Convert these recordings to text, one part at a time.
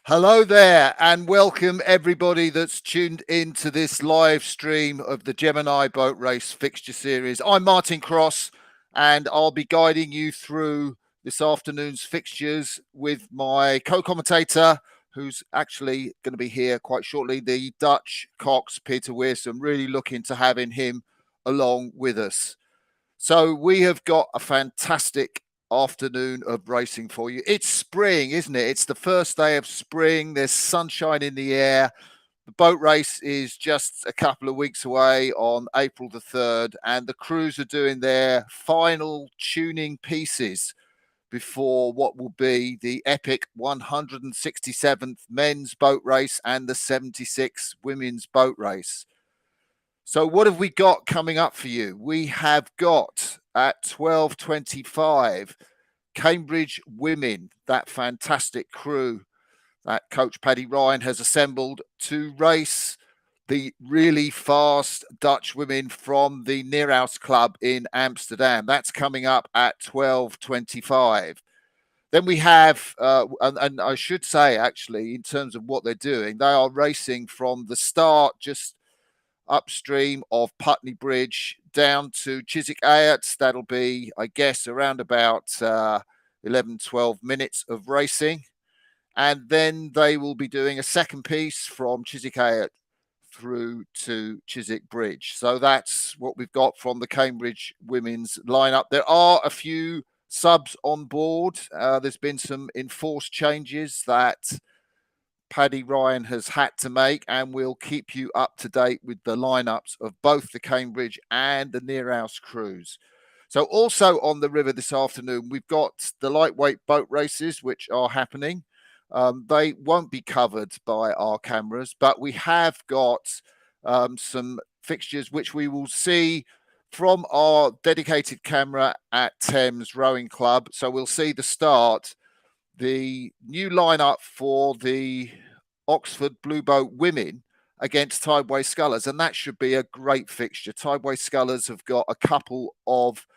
Hello there, and welcome everybody that's tuned into this live stream of the Gemini Boat Race Fixture Series. I'm Martin Cross, and I'll be guiding you through this afternoon's fixtures with my co-commentator, who's actually going to be here quite shortly, the Dutch Cox, Peter Weers. I'm really looking to having him along with us. So we have got a fantastic afternoon of racing for you. It's spring, isn't it? It's the first day of spring. There's sunshine in the air. The boat race is just a couple of weeks away on April the 3rd, and the crews are doing their final tuning pieces before what will be the epic 167th men's boat race and the 76th women's boat race. So what have we got coming up for you? We have got at 12:25 Cambridge Women, that fantastic crew that Coach Paddy Ryan has assembled to race the really fast Dutch women from the Nereus Club in Amsterdam. That's coming up at 12:25. Then we have, and I should say, actually, in terms of what they're doing, they are racing from the start just upstream of Putney Bridge down to Chiswick Ayot. That'll be, I guess, around about 11, 12 minutes of racing. And then they will be doing a second piece from Chiswick Ayot through to Chiswick Bridge. So that's what we've got from the Cambridge women's lineup. There are a few subs on board. There's been some enforced changes that Paddy Ryan has had to make, and we'll keep you up to date with the lineups of both the Cambridge and the Nereus crews. So also on the river this afternoon, we've got the lightweight boat races, which are happening. They won't be covered by our cameras, but we have got some fixtures which we will see from our dedicated camera at Thames Rowing Club. So we'll see the start, the new lineup for the Oxford Blue Boat women against Tideway Scullers, and that should be a great fixture. Tideway Scullers have got a couple of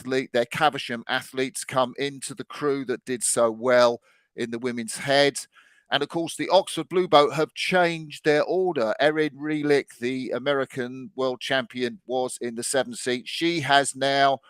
their Caversham athletes come into the crew that did so well in the women's head. And of course, the Oxford Blue Boat have changed their order. Erin Relick, the American world champion, was in the 7th seat. She has now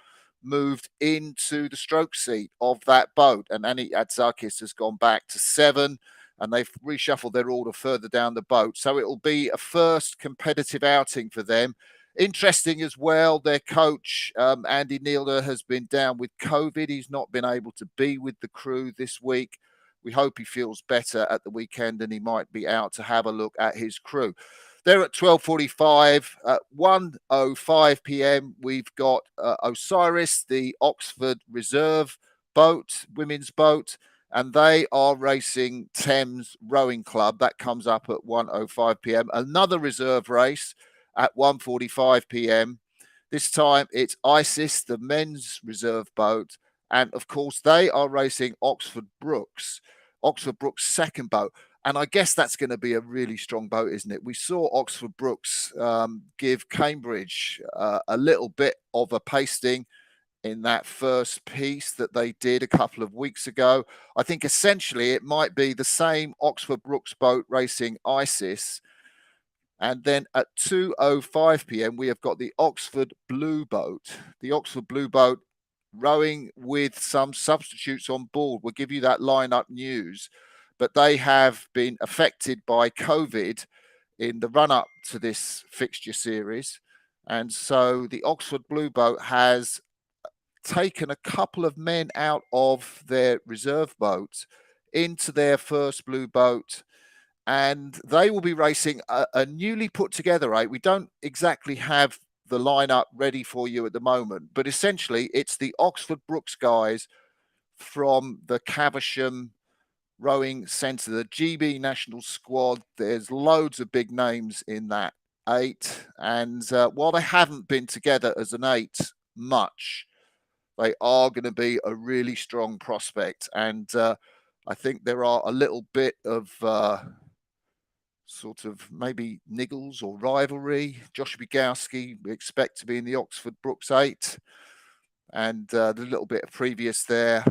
moved into the stroke seat of that boat, and Annie Adzakis has gone back to 7, and they've reshuffled their order further down the boat. So it will be a first competitive outing for them. Interesting as well, their coach, Andy Neilder, has been down with COVID. He's not been able to be with the crew this week. We hope he feels better at the weekend and he might be out to have a look at his crew. They're at 12:45. At 1:05 p.m., we've got Osiris, the Oxford Reserve boat, women's boat, and they are racing Thames Rowing Club. That comes up at 1:05 p.m. Another reserve race at 1:45 p.m. This time it's ISIS, the men's reserve boat, and of course they are racing Oxford Brookes second boat. And I guess that's going to be a really strong boat, isn't it? We saw Oxford Brookes give Cambridge a little bit of a pasting in that first piece that they did a couple of weeks ago. I think essentially it might be the same Oxford Brookes boat racing ISIS. And then at 2:05 p.m., we have got the Oxford Blue Boat. The Oxford Blue Boat rowing with some substitutes on board. We'll give you that lineup news. But they have been affected by COVID in the run-up to this fixture series. And so the Oxford Blue Boat has taken a couple of men out of their reserve boat into their first blue boat, and they will be racing a newly put together eight. We don't exactly have the lineup ready for you at the moment, but essentially it's the Oxford Brookes guys from the Caversham Rowing Centre, the GB national squad. There's loads of big names in that eight, and while they haven't been together as an eight much, they are going to be a really strong prospect. And I think there are a little bit of sort of maybe niggles or rivalry. Josh Bugowski, we expect to be in the Oxford Brookes 8. And the little bit of previous there,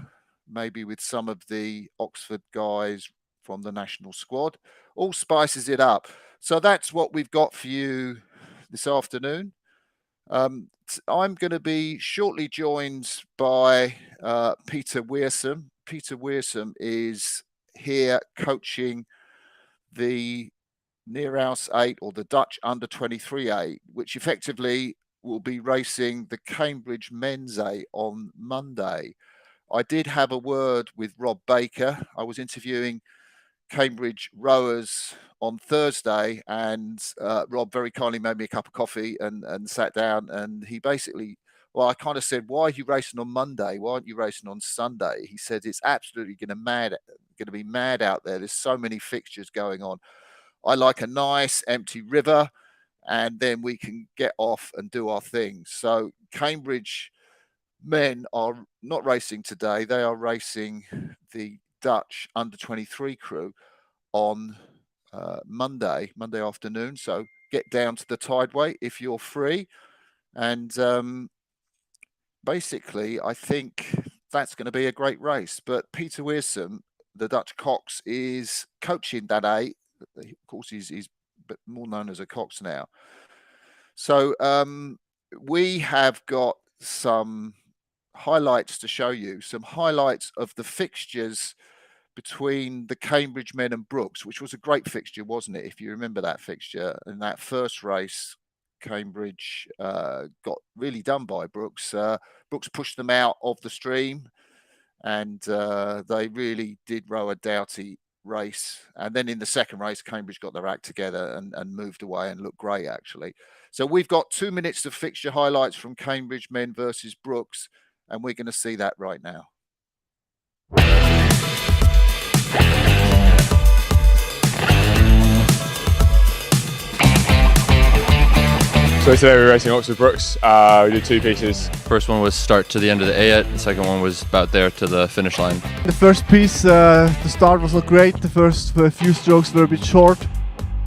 maybe with some of the Oxford guys from the national squad. All spices it up. So that's what we've got for you this afternoon. I'm going to be shortly joined by Peter Weersum. Peter Weersum is here coaching the Nereus 8 or the Dutch under 23 8, which effectively will be racing the Cambridge men's 8 on Monday. I did have a word with Rob Baker. I was interviewing Cambridge rowers on Thursday, and Rob very kindly made me a cup of coffee and sat down, and he basically, well, I kind of said, why are you racing on Monday? Why aren't you racing on Sunday? He said it's absolutely going to be mad out there. There's so many fixtures going on. I like a nice empty river, and then we can get off and do our thing. So Cambridge men are not racing today. They are racing the Dutch under 23 crew on Monday afternoon. So get down to the Tideway if you're free. And basically, I think that's going to be a great race. But Peter Weersum, the Dutch Cox, is coaching that 8. Of course, he's more known as a Cox now. So we have got some highlights to show you, some highlights of the fixtures between the Cambridge men and Brookes, which was a great fixture, wasn't it? If you remember that fixture, in that first race, Cambridge got really done by Brookes. Brookes pushed them out of the stream, and they really did row a doughty race. And then in the second race, Cambridge got their act together and moved away and looked great, actually. So we've got 2 minutes of fixture highlights from Cambridge men versus Brookes, and we're going to see that right now. So today we're racing Oxford Brookes. We did 2 pieces. First one was start to the end of the A8. The second one was about there to the finish line. The first piece, the start was not great. The first few strokes were a bit short.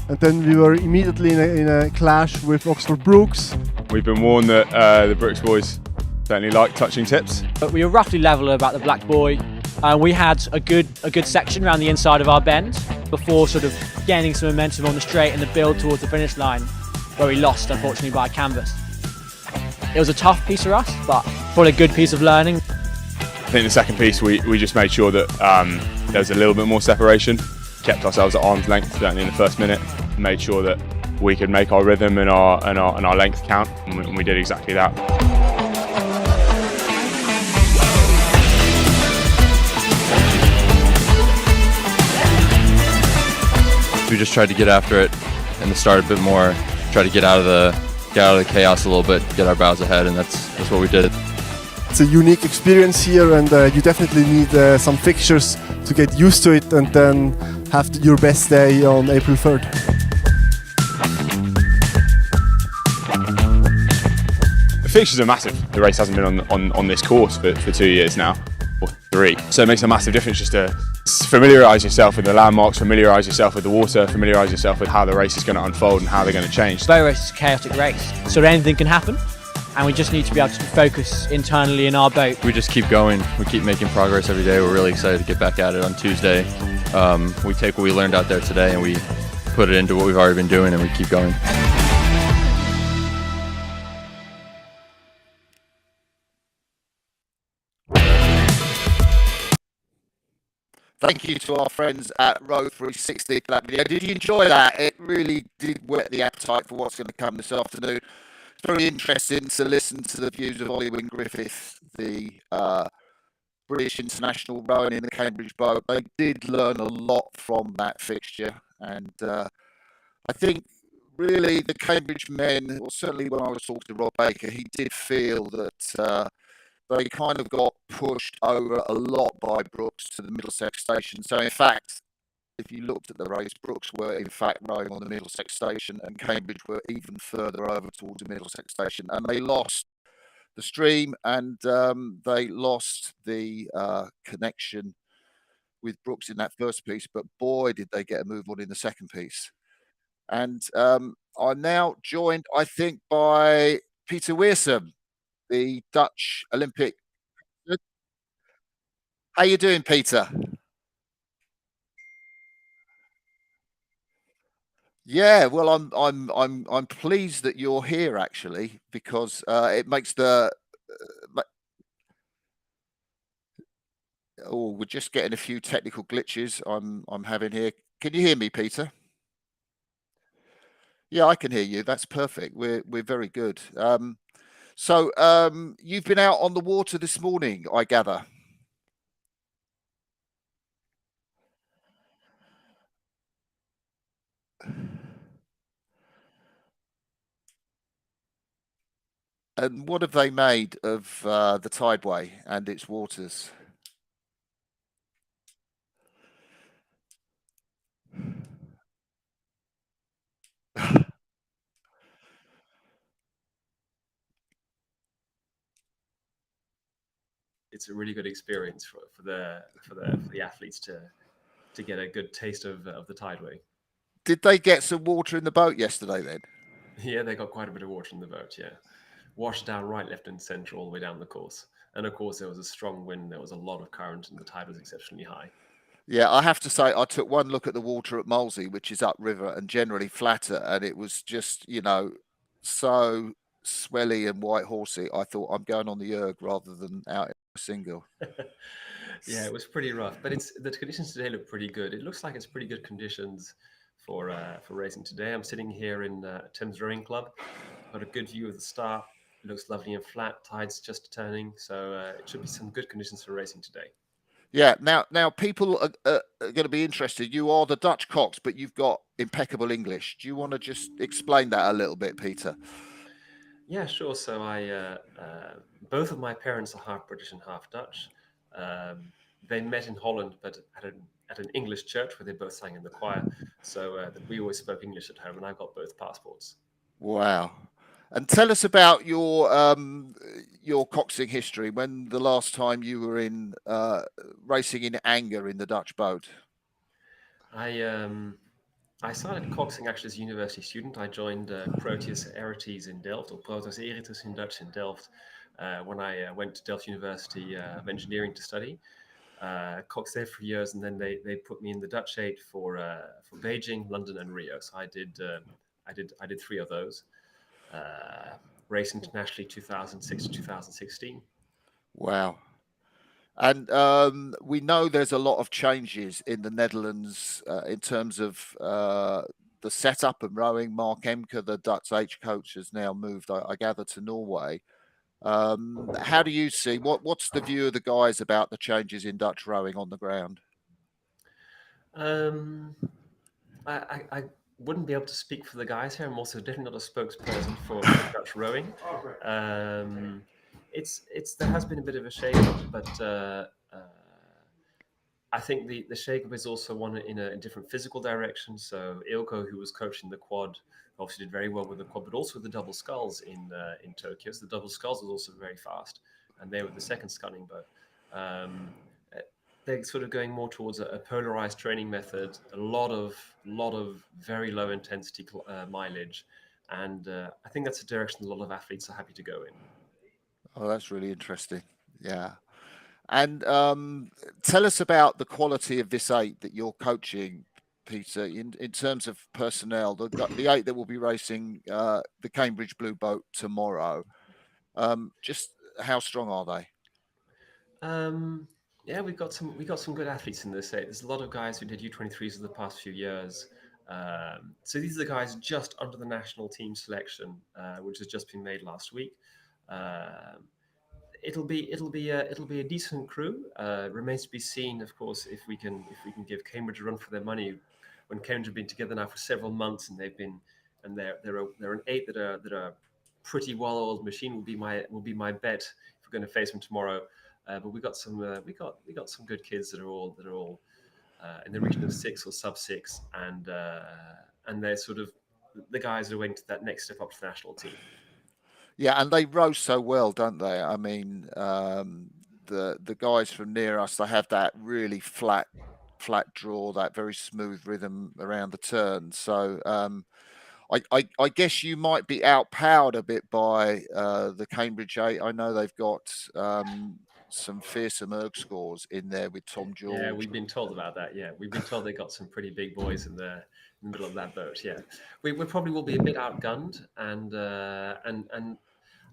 And then we were immediately in a clash with Oxford Brookes. We've been warned that the Brookes boys certainly like touching tips. We were roughly level about the Black Boy. We had a good section around the inside of our bend before sort of gaining some momentum on the straight and the build towards the finish line, where we lost, unfortunately, by a canvas. It was a tough piece for us, but probably a good piece of learning. I think the second piece, we just made sure that there was a little bit more separation, kept ourselves at arm's length, certainly in the first minute, made sure that we could make our rhythm and our length count, and we did exactly that. We just tried to get after it in the start a bit more, try to get out of the chaos a little bit, get our bows ahead, and that's what we did. It's a unique experience here, and you definitely need some fixtures to get used to it and then have your best day on April 3rd. The fixtures are massive. The race hasn't been on this course for 2 years now, or 3. So it makes a massive difference just to familiarise yourself with the landmarks, familiarise yourself with the water, familiarise yourself with how the race is going to unfold and how they're going to change. Boat race is a chaotic race, so anything can happen, and we just need to be able to focus internally in our boat. We just keep going, we keep making progress every day. We're really excited to get back at it on Tuesday. We take what we learned out there today and we put it into what we've already been doing, and we keep going. Thank you to our friends at Row 360 for that video. Did you enjoy that? It really did whet the appetite for what's going to come this afternoon. It's very interesting to listen to the views of Ollie Wynne-Griffith, the British international rowing in the Cambridge boat. They did learn a lot from that fixture, and I think really the Cambridge men, or certainly when I was talking to Rob Baker, he did feel that they kind of got pushed over a lot by Brookes to the Middlesex station. So in fact, if you looked at the race, Brookes were in fact rowing on the Middlesex station, and Cambridge were even further over towards the Middlesex station, and they lost the stream, and they lost the connection with Brookes in that first piece, but boy did they get a move on in the second piece. And I'm now joined, I think, by Peter Weersum, the Dutch Olympic. How you doing, Peter? Yeah, well, I'm pleased that you're here actually, because it makes the. Oh, we're just getting a few technical glitches. I'm having here. Can you hear me, Peter? Yeah, I can hear you. That's perfect. We're very good. So you've been out on the water this morning, I gather. And what have they made of the Tideway and its waters? It's a really good experience for the athletes to get a good taste of the Tideway. Did they get some water in the boat yesterday then? Yeah, they got quite a bit of water in the boat. Yeah, washed down right, left, and centre all the way down the course. And of course, there was a strong wind. There was a lot of current, and the tide was exceptionally high. Yeah, I have to say, I took one look at the water at Molesey, which is upriver and generally flatter, and it was just, so swelly and white horsey. I thought I'm going on the erg rather than out in a single. Yeah, it was pretty rough, but the conditions today look pretty good. It looks like it's pretty good conditions for racing today. I'm sitting here in Thames Rowing Club. Got a good view of the start. It looks lovely and flat. Tide's just turning, so it should be some good conditions for racing today. Yeah, now people are going to be interested. You are the Dutch Cox, but you've got impeccable English. Do you want to just explain that a little bit, Peter? Yeah, sure. So both of my parents are half British and half Dutch. They met in Holland, but at an English church where they both sang in the choir. So that we always spoke English at home, and I've got both passports. Wow. And tell us about your coxing history. When the last time you were in racing in anger in the Dutch boat? I started coxing actually as a university student. I joined Proteus Erites in Delft, or Proteus Erites in Dutch in Delft, when I went to Delft University of Engineering to study. Coxed there for years, and then they put me in the Dutch 8 for Beijing, London, and Rio. So I did 3 of those. Race internationally 2006 to 2016. Wow. And we know there's a lot of changes in the Netherlands in terms of the setup and rowing. Mark Emke, the Dutch H coach, has now moved, I gather, to Norway. How do you see what's the view of the guys about the changes in Dutch rowing on the ground? I wouldn't be able to speak for the guys here. I'm also definitely not a spokesperson for Dutch rowing. There has been a bit of a shake-up, but I think the shake-up is also one in a different physical direction. So Ilko, who was coaching the quad, obviously did very well with the quad, but also with the double sculls in Tokyo. So the double sculls was also very fast, and they were the second sculling boat. They're sort of going more towards a polarized training method, a lot of very low intensity mileage, and I think that's a direction a lot of athletes are happy to go in. Oh, that's really interesting. Yeah. And tell us about the quality of this 8 that you're coaching, Peter, in terms of personnel. The 8 that will be racing the Cambridge Blue Boat tomorrow. Just how strong are they? Yeah, we got some good athletes in this 8. There's a lot of guys who did U23s in the past few years. So these are the guys just under the national team selection, which has just been made last week. It'll be a decent crew. Remains to be seen, of course, if we can give Cambridge a run for their money. When Cambridge have been together now for several months, and they're an 8 that are pretty well-oiled machine. Will be my bet if we're going to face them tomorrow. But we got some good kids that are all in the region of 6 or sub 6, and they're sort of the guys who went to that next step up to the national team. Yeah, and they row so well, don't they? I mean, the guys from Nereus, they have that really flat draw, that very smooth rhythm around the turn. So I guess you might be outpowered a bit by the Cambridge 8. I know they've got some fearsome erg scores in there with Tom George. Yeah, we've been told about that. Yeah, we've been told they got some pretty big boys in the middle of that boat. Yeah, we probably will be a bit outgunned,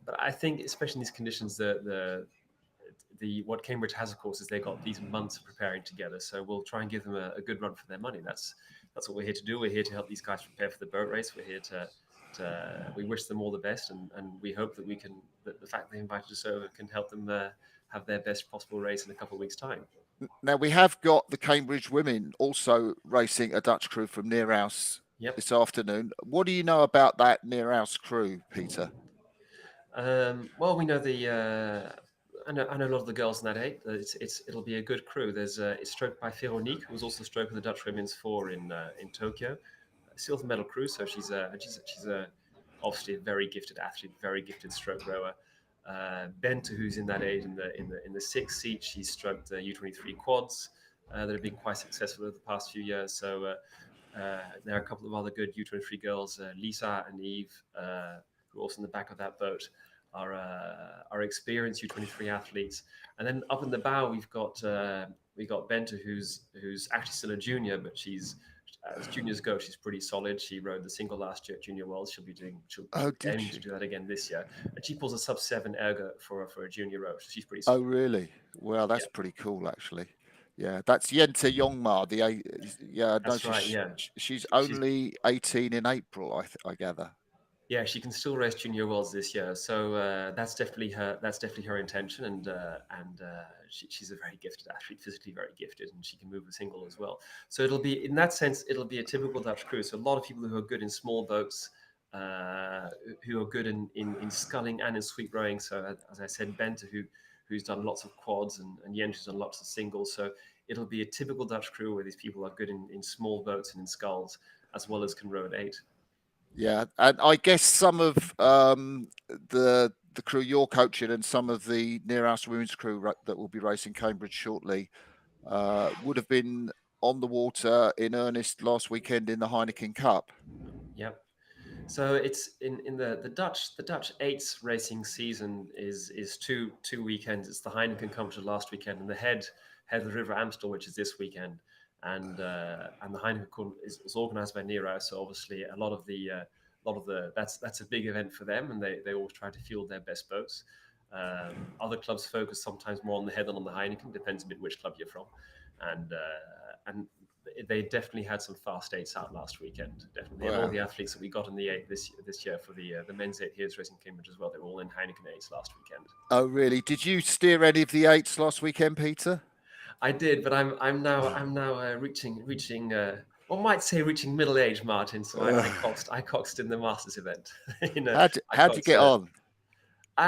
but I think especially in these conditions, the what Cambridge has, of course, is they got these months of preparing together. So we'll try and give them a good run for their money. That's what we're here to do. We're here to help these guys prepare for the boat race. We're here to we wish them all the best, and we hope that that the fact they invited us over can help them have their best possible race in a couple of weeks' time. Now we have got the Cambridge women also racing a Dutch crew from Nereus this afternoon. What do you know about that Nereus crew, Peter? Well, we know I know a lot of the girls in that eight. It'll be a good crew. It's stroked by Veronique, who was also stroking the Dutch women's four in Tokyo. A silver medal crew, so she's obviously a very gifted athlete, very gifted stroke rower. Bente, who's in that eight in the sixth seat, she's stroked U23 quads that have been quite successful over the past few years. So there are a couple of other good U23 girls, Lisa and Eve, who are also in the back of that boat, are experienced U23 athletes. And then up in the bow, we've got Bente, who's actually still a junior, but as juniors go, she's pretty solid. She rode the single last year at Junior Worlds. She'll be aiming to do that again this year. And she pulls a sub-7 ergo for a junior row. So she's pretty solid. Oh, really? Well, that's pretty cool, actually. Yeah, that's Jente Jongma. That's right. Yeah, she's only 18 in April, I gather. Yeah, she can still race Junior Worlds this year, so that's definitely her intention, and she's a very gifted athlete, physically very gifted, and she can move a single as well. So it'll be a typical Dutch crew. So a lot of people who are good in small boats, who are good in sculling and in sweep rowing. So as I said, Bente, who's done lots of quads, and Jens, who's done lots of singles. So it'll be a typical Dutch crew where these people are good in small boats and in sculls, as well as can row at 8. Yeah, and I guess some of the crew you're coaching and some of the Nereus women's crew that will be racing Cambridge shortly would have been on the water in earnest last weekend in the Heineken Cup. Yep. So it's in the Dutch eights racing season is two weekends. It's the Heineken Cup, which was last weekend, and the head of the River Amstel, which is this weekend. And the Heineken is organised by Nereus, so obviously a lot of the that's a big event for them, and they always try to field their best boats. Other clubs focus sometimes more on the head than on the Heineken, depends a bit which club you're from, and they definitely had some fast eights out last weekend. Definitely, and all the athletes that we got in the eight this year for the men's eight here racing Cambridge as well. They were all in Heineken eights last weekend. Oh, really? Did you steer any of the eights last weekend, Peter? I did, but I'm now reaching one might say reaching middle age, Martin. So I coxed in the Masters event. How'd you get on?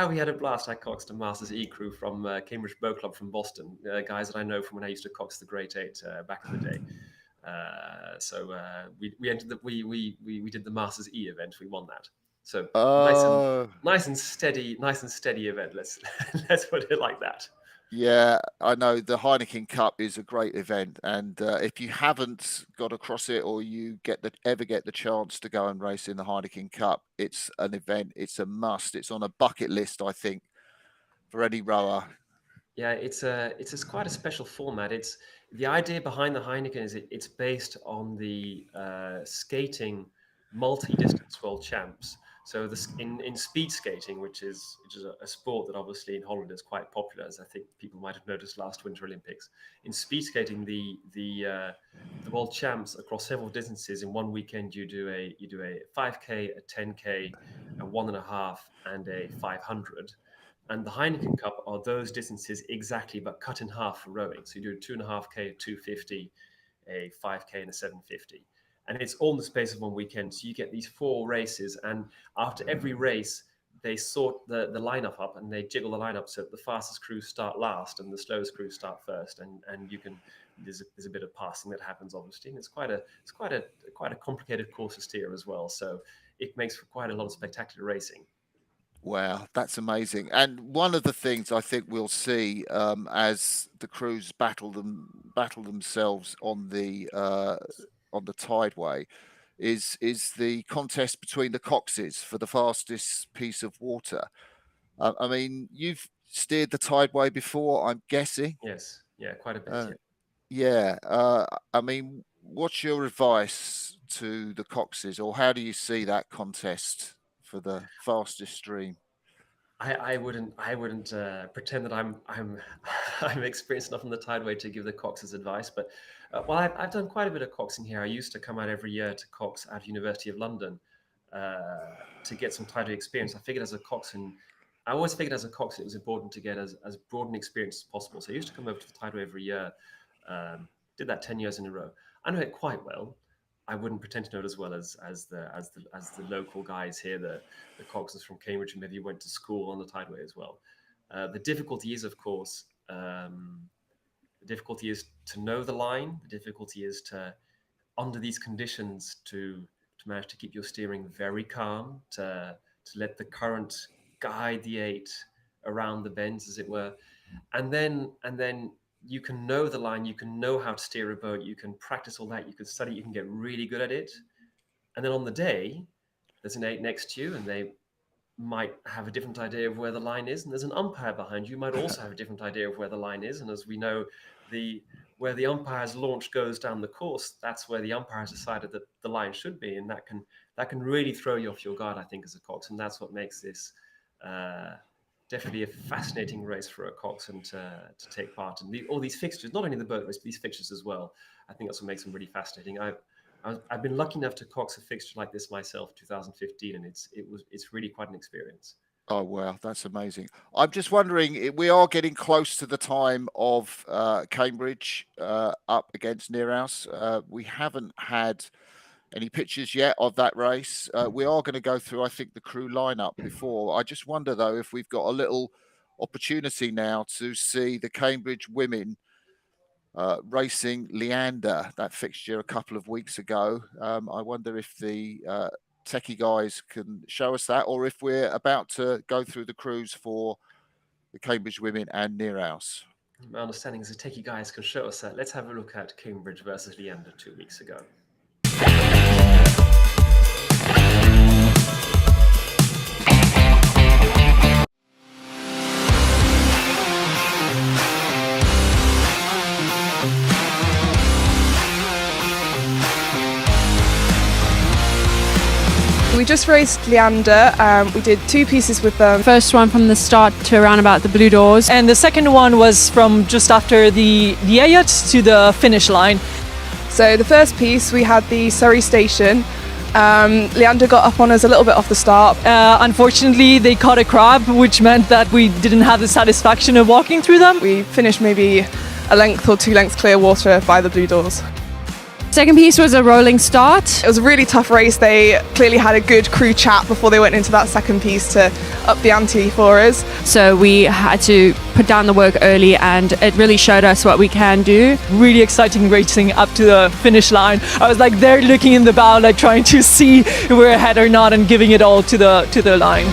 We had a blast. I coxed a Masters E crew from Cambridge Boat Club from Boston, guys that I know from when I used to cox the Great Eight back in the day. So we entered we did the Masters E event. We won that. So nice and steady event. Let's put it like that. Yeah, I know the Heineken Cup is a great event, and if you haven't got across it, or you ever get the chance to go and race in the Heineken Cup, it's an event. It's a must. It's on a bucket list, I think, for any rower. Yeah, it's quite a special format. It's the idea behind the Heineken is it's based on the skating multi-distance world champs. So in speed skating, which is a sport that obviously in Holland is quite popular, as I think people might have noticed last Winter Olympics. In speed skating, the world champs across several distances in one weekend, you do a 5K, a 10K, a 1.5, and a 500. And the Heineken Cup are those distances exactly, but cut in half for rowing. So you do a 2.5K, a 250, a 5K, and a 750. And it's all in the space of one weekend. So you get these 4 races. And after every race, they sort the lineup up and they jiggle the lineup so that the fastest crews start last and the slowest crews start first. And there's a bit of passing that happens, obviously. And it's quite a complicated course to steer as well. So it makes for quite a lot of spectacular racing. Wow, that's amazing. And one of the things I think we'll see as the crews battle themselves on the tideway is the contest between the coxes for the fastest piece of water. I mean, you've steered the Tideway before, I'm guessing. Yes, yeah, quite a bit. Yeah. I mean, what's your advice to the Coxes, or how do you see that contest for the fastest stream? I wouldn't pretend that I'm I'm experienced enough on the Tideway to give the Coxes advice, but well, I've done quite a bit of coxing here. I used to come out every year to cox at University of London to get some Tideway experience. I always figured as a coxswain it was important to get as broad an experience as possible. So I used to come over to the Tideway every year. Did that 10 years in a row. I know it quite well. I wouldn't pretend to know it as well as the local guys here, the coxswains from Cambridge, who maybe went to school on the Tideway as well. The difficulty is, of course, the difficulty is to know the line. The difficulty is to, under these conditions, to manage to keep your steering very calm, to let the current guide the eight around the bends, as it were, and then you can know the line, you can know how to steer a boat, you can practice all that, you can study, you can get really good at it. And then on the day, there's an eight next to you, and they might have a different idea of where the line is, and there's an umpire behind you, might also have a different idea of where the line is. And as we know, where the umpire's launch goes down the course, that's where the umpire has decided that the line should be, and that can really throw you off your guard, I think, as a cox, and that's what makes this definitely a fascinating race for a coxswain to take part in. All these fixtures, not only the boat race, but these fixtures as well. I think that's what makes them really fascinating. I've been lucky enough to cox a fixture like this myself, 2015, and it's really quite an experience. Oh, wow, that's amazing. I'm just wondering, we are getting close to the time of Cambridge up against Nereus. We haven't had any pictures yet of that race. We are going to go through, I think, the crew lineup before. I just wonder, though, if we've got a little opportunity now to see the Cambridge women racing Leander, that fixture a couple of weeks ago. I wonder if the techie guys can show us that, or if we're about to go through the crews for the Cambridge women and Nereus. My understanding is the techie guys can show us that. Let's have a look at Cambridge versus Leander 2 weeks ago. We just raced Leander. We did 2 pieces with them. First one from the start to around about the blue doors. And the second one was from just after the Ayat to the finish line. So the first piece, we had the Surrey station. Leander got up on us a little bit off the start. Unfortunately, they caught a crab, which meant that we didn't have the satisfaction of walking through them. We finished maybe a length or 2 lengths clear water by the blue doors. Second piece was a rolling start. It was a really tough race. They clearly had a good crew chat before they went into that second piece to up the ante for us. So we had to put down the work early, and it really showed us what we can do. Really exciting racing up to the finish line. I was like there looking in the bow, like trying to see if we're ahead or not, and giving it all to the line.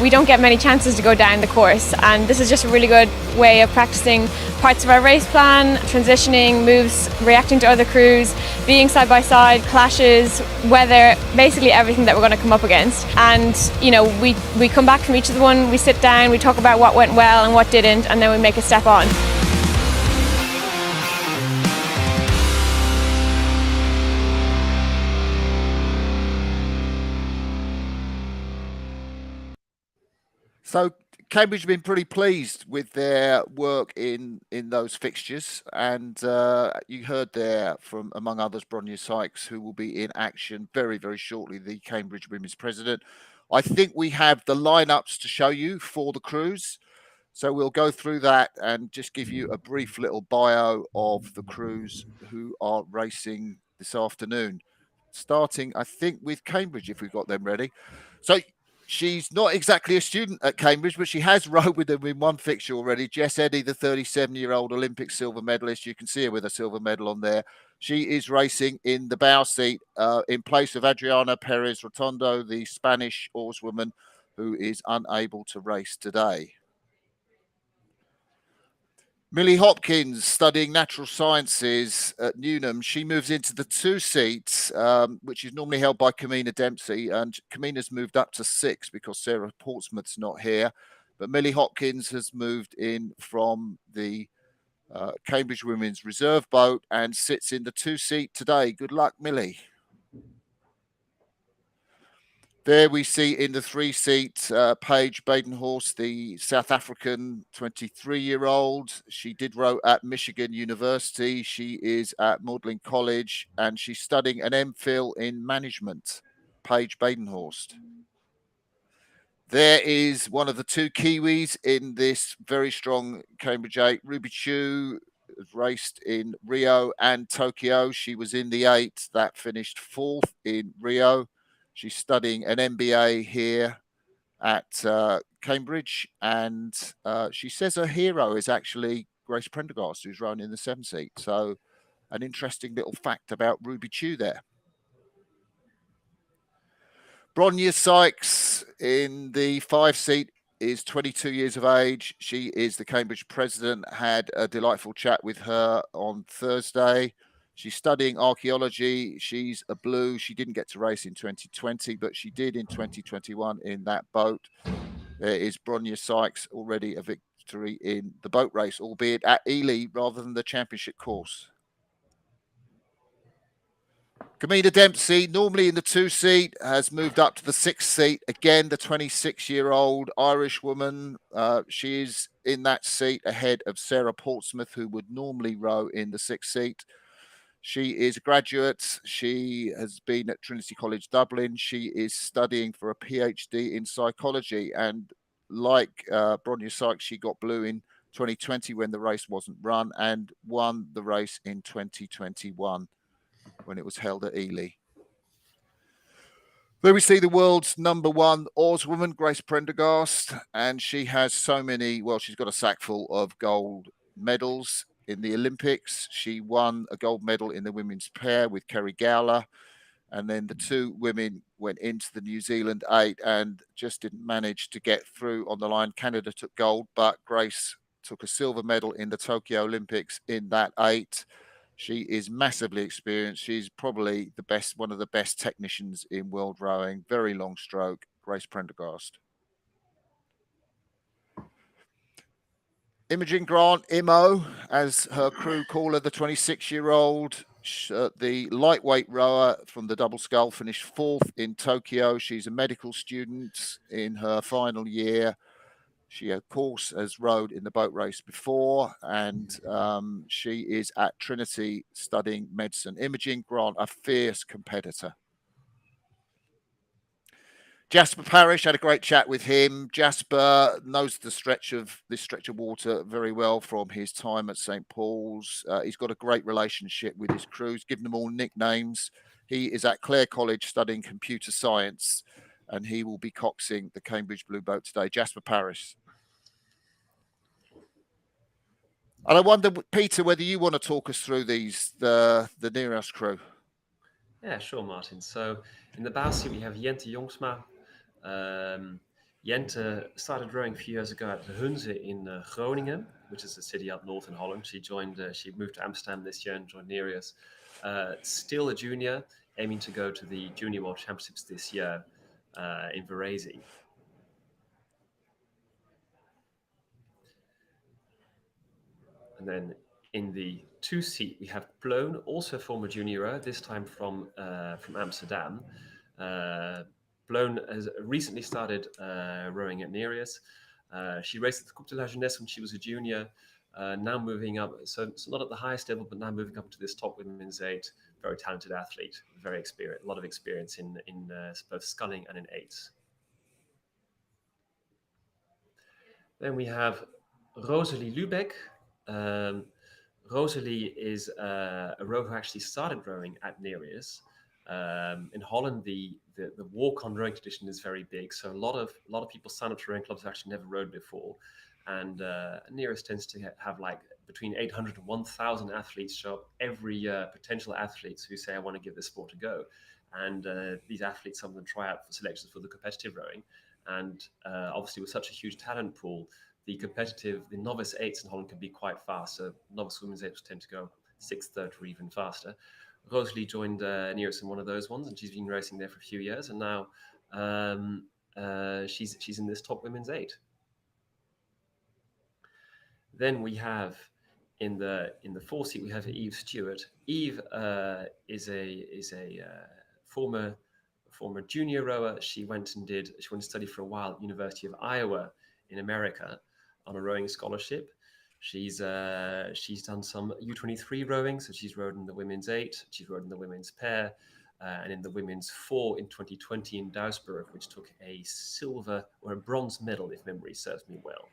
We don't get many chances to go down the course, and this is just a really good way of practicing parts of our race plan, transitioning, moves, reacting to other crews, being side by side, clashes, weather, basically everything that we're going to come up against. And you know, we come back from each of the one, we sit down, we talk about what went well and what didn't, and then we make a step on. So Cambridge have been pretty pleased with their work in those fixtures, and you heard there from, among others, Bronya Sykes, who will be in action very, very shortly, the Cambridge Women's President. I think we have the lineups to show you for the crews, so we'll go through that and just give you a brief little bio of the crews who are racing this afternoon, starting, I think, with Cambridge, if we've got them ready. So she's not exactly a student at Cambridge, but she has rowed with them in one fixture already. Jess Eddy, the 37-year-old Olympic silver medalist. You can see her with a silver medal on there. She is racing in the bow seat in place of Adriana Perez Rotondo, the Spanish oarswoman who is unable to race today. Millie Hopkins, studying natural sciences at Newnham, she moves into the 2 seat, which is normally held by Kamina Dempsey, and Kamina's moved up to 6 because Sarah Portsmouth's not here. But Millie Hopkins has moved in from the Cambridge Women's Reserve boat and sits in the 2 seat today. Good luck, Millie. There we see in the 3 seat Paige Badenhorst, the South African 23-year-old. She did row at Michigan University. She is at Magdalen College and she's studying an MPhil in management. Paige Badenhorst. There is one of the 2 Kiwis in this very strong Cambridge 8. Ruby Chu raced in Rio and Tokyo. She was in the 8 that finished 4th in Rio. She's studying an MBA here at Cambridge, and she says her hero is actually Grace Prendergast, who's rowing in the 7 seat. So an interesting little fact about Ruby Chu there. Bronya Sykes in the 5 seat is 22 years of age. She is the Cambridge president. Had a delightful chat with her on Thursday. She's studying archaeology. She's a blue. She didn't get to race in 2020, but she did in 2021 in that boat. There is Bronya Sykes, already a victory in the boat race, albeit at Ely rather than the championship course. Kamina Dempsey, normally in the 2 seat, has moved up to the 6 seat. Again, the 26-year-old Irish woman. She is in that seat ahead of Sarah Portsmouth, who would normally row in the 6 seat. She is a graduate. She has been at Trinity College Dublin. She is studying for a PhD in psychology. And like Bronya Sykes, she got blue in 2020 when the race wasn't run and won the race in 2021 when it was held at Ely. There we see the world's #1 Oars woman, Grace Prendergast, and she has so many, well, she's got a sack full of gold medals in the Olympics. She won a gold medal in the women's pair with Kerry Gowler, and then the 2 women went into the New Zealand 8 and just didn't manage to get through on the line. Canada took gold, but Grace took a silver medal in the Tokyo Olympics in that 8. She is massively experienced. She's probably the best, one of the best technicians in world rowing. Very long stroke, Grace Prendergast. Imogen Grant, Imo, as her crew call her, the 26-year-old, the lightweight rower from the double scull, finished 4th in Tokyo. She's a medical student in her final year. She, of course, has rowed in the boat race before, and she is at Trinity studying medicine. Imogen Grant, a fierce competitor. Jasper Parrish, had a great chat with him. Jasper knows this stretch of water very well from his time at St. Paul's. He's got a great relationship with his crews, given them all nicknames. He is at Clare College studying computer science, and he will be coxing the Cambridge Blue Boat today. Jasper Parrish. And I wonder, Peter, whether you want to talk us through the Nereus crew. Yeah, sure, Martin. So in the bow seat, we have Jente Jongsma. Jente started rowing a few years ago at Hunze in Groningen, which is a city up north in Holland. She moved to Amsterdam this year and joined Nereus. Still a junior, aiming to go to the Junior World Championships this year in Varese. And then in the 2 seat, we have Ploon, also a former junior rower, this time from Amsterdam. Ploon has recently started rowing at Nereus. She raced at the Coupe de la Jeunesse when she was a junior, now moving up. So it's not at the highest level, but now moving up to this top women's 8. Very talented athlete, very experienced, a lot of experience in both sculling and in 8s. Then we have Rosalie Lubeck. Rosalie is a rower who actually started rowing at Nereus. In Holland, the walk-on rowing tradition is very big, so a lot of people sign up to rowing clubs who actually never rowed before, and Nereus tends to have like between 800 and 1,000 athletes show up every year, potential athletes who say, I want to give this sport a go, and these athletes, some of them try out for selections for the competitive rowing, and obviously with such a huge talent pool, the novice 8s in Holland can be quite fast. So novice women's 8s tend to go 6:30 or even faster. Rosalie joined Nereus in one of those ones, and she's been racing there for a few years, and now she's in this top women's 8. Then we have in the 4 seat we have Eve Stewart. Eve is a former junior rower. She went to study for a while at University of Iowa in America on a rowing scholarship. She's done some U23 rowing, so she's rowed in the women's 8, she's rowed in the women's pair, and in the women's 4 in 2020 in Duisburg, which took a silver or a bronze medal, if memory serves me well.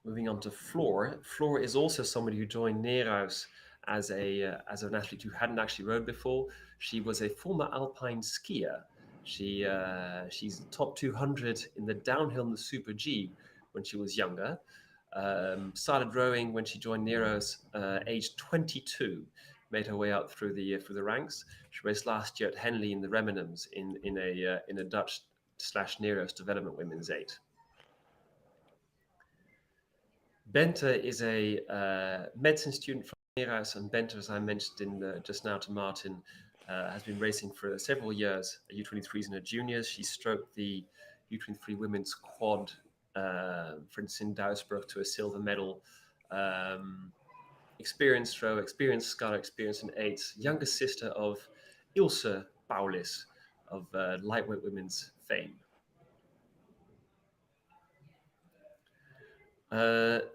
Moving on to Floor. Floor is also somebody who joined Nereus as an athlete who hadn't actually rowed before. She was a former alpine skier. She's top 200 in the downhill in the Super G when she was younger. Started rowing when she joined Nereus, aged 22. Made her way up through the ranks. She raced last year at Henley in the Remenums in a Dutch/Nereus development women's 8. Bente is a medicine student from Nereus, and Bente, as I mentioned just now to Martin, has been racing for several years at U23s and at juniors. She stroked the U23 women's quad, for instance, in Duisburg to a silver medal. Experienced rower, experienced sculler, experienced in 8s, younger sister of Ilse Paulis of lightweight women's fame.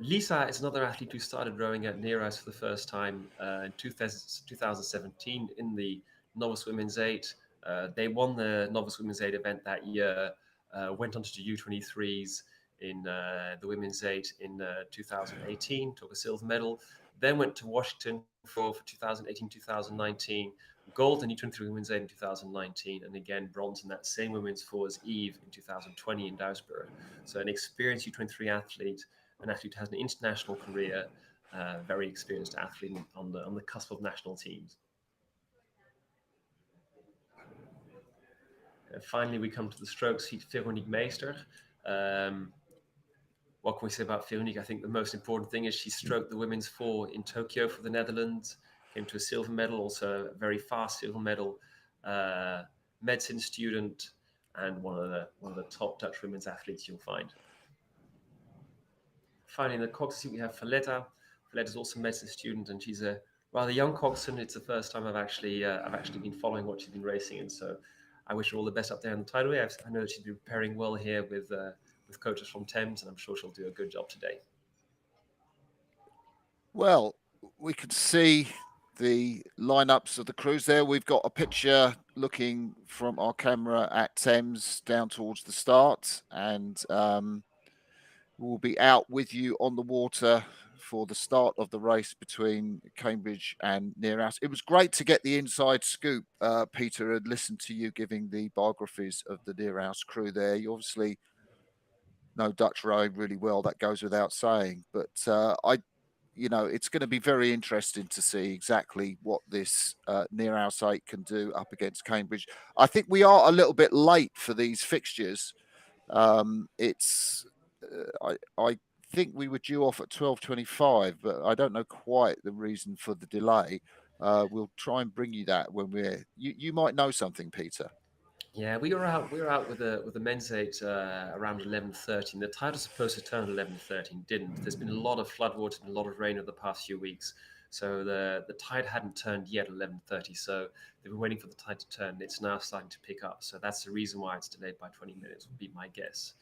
Lisa is another athlete who started rowing at Nereus for the first time in 2017 in the novice women's 8. They won the novice women's 8 event that year, went on to do U23s in the women's 8 in 2018, took a silver medal, then went to Washington for 2018-2019, gold in U23 women's 8 in 2019, and again bronze in that same women's 4 as Eve in 2020 in Duisburg. So an experienced U23 athlete, an athlete who has an international career, very experienced athlete on the cusp of national teams. And finally, we come to the strokes heat, Veronique Meester. What can we say about Veronique? I think the most important thing is she stroked the women's 4 in Tokyo for the Netherlands, came to a silver medal, also a very fast silver medal, medicine student, and one of the top Dutch women's athletes you'll find. Finally, in the Coxing, we have Valletta. Valletta is also a medicine student, and she's a rather young coxswain. It's the first time I've actually been following what she's been racing, and so I wish her all the best up there in the tideway. I know that she's been preparing well here with coaches from Thames, and I'm sure she'll do a good job today. Well, we can see the lineups of the crews there. We've got a picture looking from our camera at Thames down towards the start, and we'll be out with you on the water for the start of the race between Cambridge and Nereus. It was great to get the inside scoop, Peter, and listen to you giving the biographies of the Nereus crew there. You obviously know Dutch rowing really well, that goes without saying, but it's going to be very interesting to see exactly what this Nereus 8 can do up against Cambridge. I think we are a little bit late for these fixtures. I think we were due off at 12:25, but I don't know quite the reason for the delay. We'll try and bring you that when you might know something, Peter. Yeah, we were out with the men's 8 around 11:30. The tide was supposed to turn at 11:30, didn't. There's been a lot of floodwaters and a lot of rain over the past few weeks, so the tide hadn't turned yet at 11:30. So they've been waiting for the tide to turn. It's now starting to pick up, so that's the reason why it's delayed by 20 minutes. Would be my guess.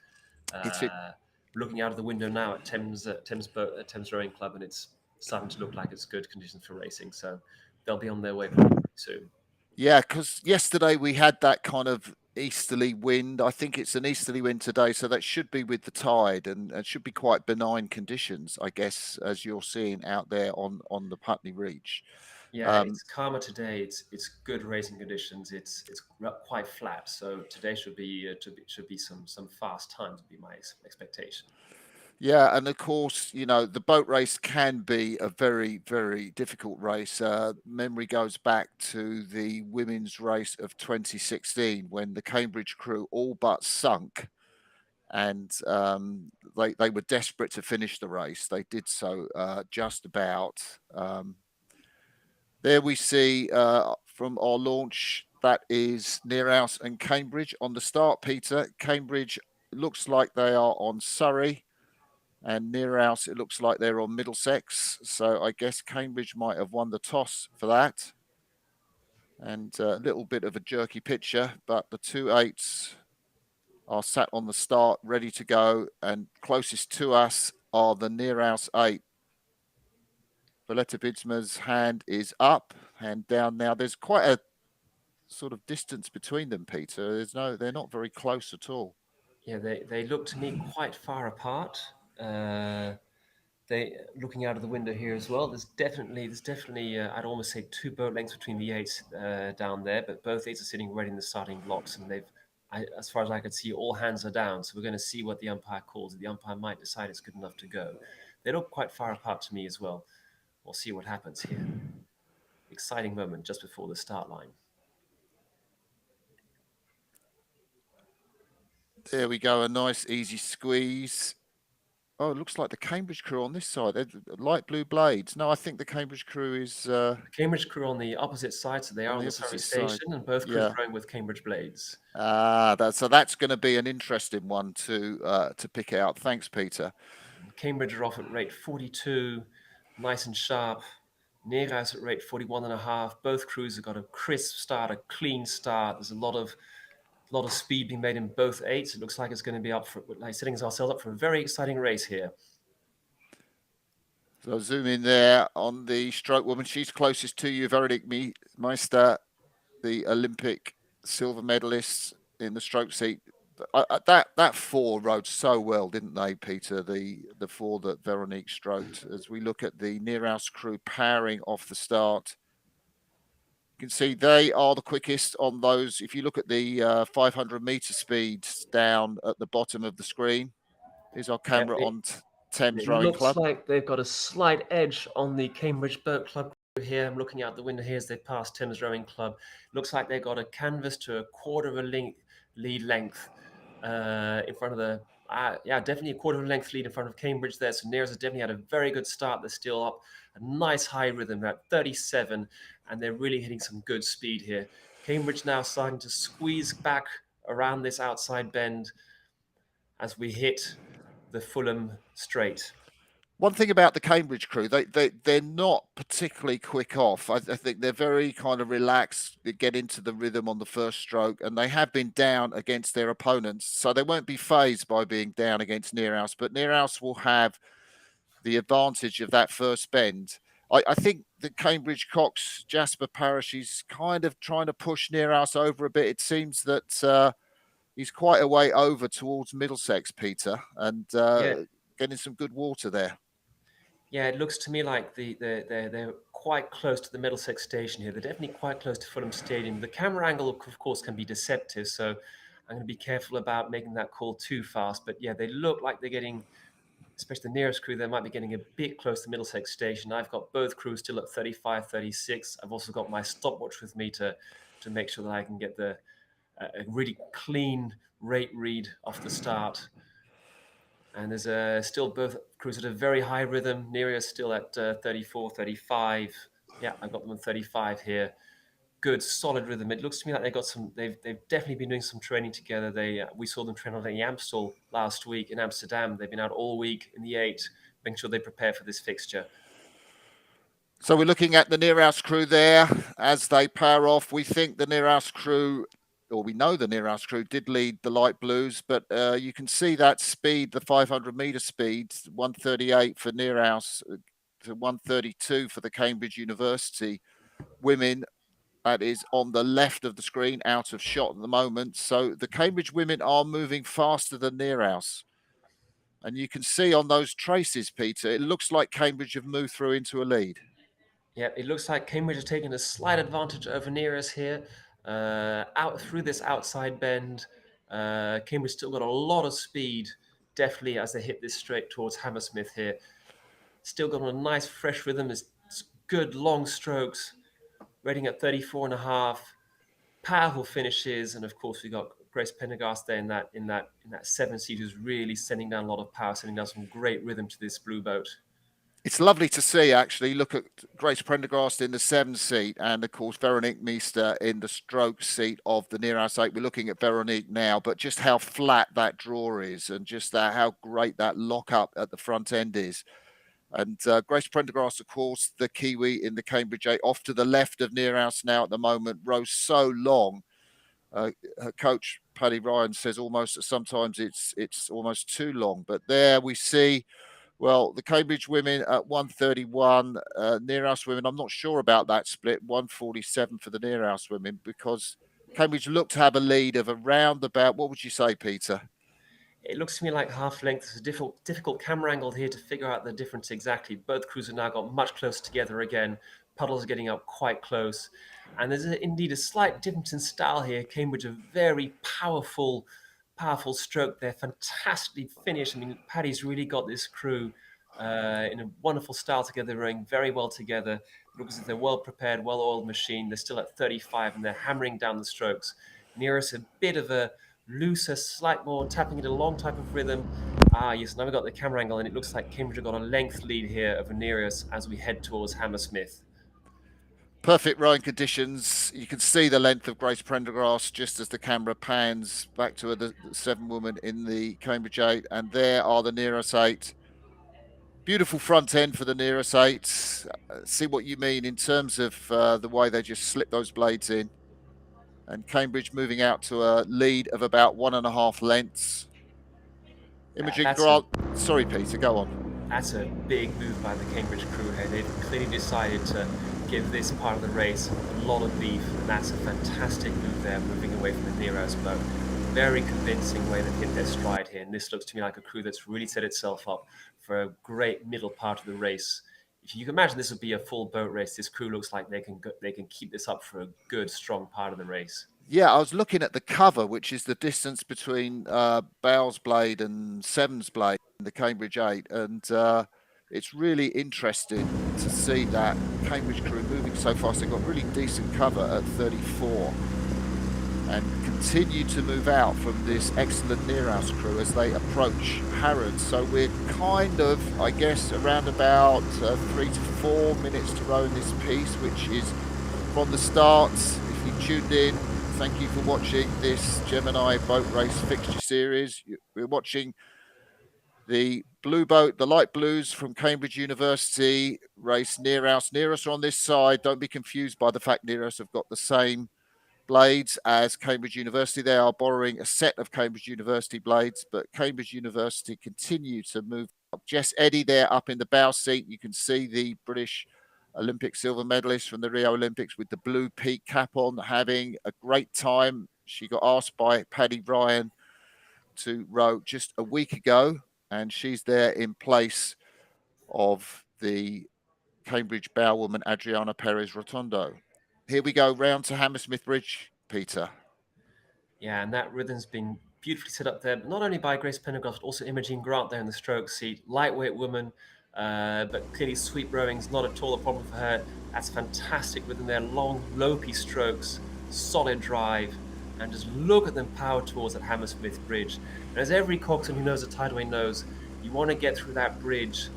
Looking out of the window now at Thames Rowing Club, and it's starting to look like it's good conditions for racing. So they'll be on their way soon. Yeah, because yesterday we had that kind of easterly wind. I think it's an easterly wind today, so that should be with the tide, and it should be quite benign conditions, I guess, as you're seeing out there on the Putney Reach. Yeah, it's calmer today. It's good racing conditions. It's quite flat, so today should be some fast times. Would be my expectation. Yeah, and of course, the boat race can be a very, very difficult race. Memory goes back to the women's race of 2016 when the Cambridge crew all but sunk, and they were desperate to finish the race. They did so just about. There we see from our launch, that is Nereus and Cambridge on the start, Peter. Cambridge looks like they are on Surrey, and Nereus, it looks like they're on Middlesex. So I guess Cambridge might have won the toss for that. And a little bit of a jerky picture, but the 2.8s are sat on the start, ready to go, and closest to us are the Nereus 8. Violetta Bidsma's hand is up, hand down now. There's quite a sort of distance between them, Peter. They're not very close at all. Yeah, they look to me quite far apart. They looking out of the window here as well. There's definitely I'd almost say 2 boat lengths between the 8s down there, but both 8s are sitting ready in the starting blocks, and as far as I could see, all hands are down. So we're going to see what the umpire calls. The umpire might decide it's good enough to go. They look quite far apart to me as well. We'll see what happens here. Exciting moment just before the start line. There we go, a nice easy squeeze. Oh, it looks like the Cambridge crew on this side. They're light blue blades. No, I think the Cambridge crew is... The Cambridge crew on the opposite side, so they are on the Surrey station, and both crews rowing with Cambridge blades. So that's going to be an interesting one to pick out. Thanks, Peter. Cambridge are off at rate 42, nice and sharp. Nereus at rate 41.5. Both crews have got a crisp start, a clean start. There's a lot of speed being made in both 8s. It looks like it's going to be up for, like, setting ourselves up for a very exciting race here. So zoom in there on the stroke woman. She's closest to you, Veronique Meister, the Olympic silver medalist in the stroke seat. That 4 rode so well, didn't they, Peter? The 4 that Veronique stroked. As we look at the Nereus crew powering off the start, you can see they are the quickest on those. If you look at the 500 meter speeds down at the bottom of the screen, here's our camera on Thames Rowing Club. It looks like they've got a slight edge on the Cambridge Boat Club here. I'm looking out the window here as they pass Thames Rowing Club. Looks like they've got a canvas to a quarter of a lead length in front of the... definitely a quarter of a length lead in front of Cambridge there. So Nereus has definitely had a very good start. They're still up a nice high rhythm. They're at 37, and they're really hitting some good speed here. Cambridge now starting to squeeze back around this outside bend as we hit the Fulham straight. One thing about the Cambridge crew, they're not particularly quick off. I think they're very kind of relaxed. They get into the rhythm on the first stroke, and they have been down against their opponents, so they won't be phased by being down against Nereus. But Nereus will have the advantage of that first bend. I think the Cambridge Cox, Jasper Parish, is kind of trying to push Nereus over a bit. It seems that he's quite a way over towards Middlesex, Peter, and getting some good water there. Yeah, it looks to me like they're quite close to the Middlesex station here. They're definitely quite close to Fulham Stadium. The camera angle, of course, can be deceptive, so I'm going to be careful about making that call too fast. But yeah, they look like they're getting, especially the Nereus crew, they might be getting a bit close to Middlesex station. I've got both crews still at 35, 36. I've also got my stopwatch with me to make sure that I can get a really clean rate read off the start. And there's still both crews at a very high rhythm. Nereus still at 34, 35. Yeah, I've got them on 35 here. Good, solid rhythm. It looks to me like they've definitely been doing some training together. We saw them train on the Amstel last week in Amsterdam. They've been out all week in the 8, making sure they prepare for this fixture. So we're looking at the Nereus crew there as they power off. We think the Nereus crew, or we know the Nereus crew did lead the light blues, but you can see that speed, the 500 meter speed, 138 for Nereus to 132 for the Cambridge University women. That is on the left of the screen, out of shot at the moment. So the Cambridge women are moving faster than Nereus. And you can see on those traces, Peter, it looks like Cambridge have moved through into a lead. Yeah, it looks like Cambridge has taken a slight advantage over Nereus here. Out through this outside bend, Cambridge still got a lot of speed, definitely as they hit this straight towards Hammersmith here. Still got a nice fresh rhythm. It's good long strokes, rating at 34.5. Powerful finishes, and of course we got Grace Pendergast there in that 7-seat, who's really sending down a lot of power, sending down some great rhythm to this blue boat. It's lovely to see, actually. Look at Grace Prendergast in the 7-seat, and of course Veronique Meester in the stroke seat of the Nereus 8. We're looking at Veronique now, but just how flat that draw is, and just how great that lock up at the front end is. And Grace Prendergast, of course, the Kiwi in the Cambridge 8, off to the left of Nereus now at the moment, rows so long. Her coach Paddy Ryan says sometimes it's almost too long, but there we see. Well, the Cambridge women at 131, Nereus women, I'm not sure about that split, 147 for the Nereus women, because Cambridge looked to have a lead of around about, what would you say, Peter? It looks to me like half length. It's a difficult camera angle here to figure out the difference exactly. Both crews have now got much closer together again. Puddles are getting up quite close. And there's indeed a slight difference in style here. Cambridge, a very powerful stroke there, fantastically finished. I mean, Paddy's really got this crew in a wonderful style together, rowing very well together. It looks as if they're well prepared, well-oiled machine. They're still at 35 and they're hammering down the strokes. Nereus, a bit of a looser, slight more tapping it along type of rhythm. Yes, now we've got the camera angle, and it looks like Cambridge have got a length lead here over Nereus as we head towards Hammersmith. Perfect rowing conditions. You can see the length of Grace Prendergast just as the camera pans back to the 7 woman in the Cambridge 8. And there are the Nereus 8. Beautiful front end for the Nereus 8. See what you mean in terms of the way they just slip those blades in. And Cambridge moving out to a lead of about 1.5 lengths. Imogen Grant. Sorry, Peter, go on. That's a big move by the Cambridge crew here. They've clearly decided to give this part of the race a lot of beef, and that's a fantastic move there, moving away from the Nereus boat. Very convincing way they've hit their stride here, and this looks to me like a crew that's really set itself up for a great middle part of the race. If you can imagine this would be a full boat race, this crew looks like they can keep this up for a good, strong part of the race. Yeah, I was looking at the cover, which is the distance between Bowes Blade and Sevens Blade in the Cambridge 8, and it's really interesting to see that Cambridge crew moving so fast. They've got really decent cover at 34 and continue to move out from this excellent Nereus crew as they approach Harrods. So we're kind of, I guess, around about 3 to 4 minutes to row in this piece, which is from the start. If you tuned in, thank you for watching this Gemini boat race fixture series. We're watching the blue boat, the light blues from Cambridge University race Nereus. Nereus are on this side. Don't be confused by the fact Nereus have got the same blades as Cambridge University. They are borrowing a set of Cambridge University blades, but Cambridge University continue to move up. Jess Eddy there up in the bow seat. You can see the British Olympic silver medalist from the Rio Olympics with the blue peak cap on, having a great time. She got asked by Paddy Ryan to row just a week ago, and she's there in place of the Cambridge bowwoman Adriana Perez Rotondo. Here we go round to Hammersmith Bridge, Peter. Yeah, and that rhythm's been beautifully set up there, but not only by Grace Pendergast, but also Imogen Grant there in the stroke seat. Lightweight woman, but clearly sweep rowing's not at all a problem for her. That's fantastic rhythm there, long, lopey strokes, solid drive, and just look at them power towards that Hammersmith Bridge. And as every coxswain who knows the tideway knows, you want to get through that bridge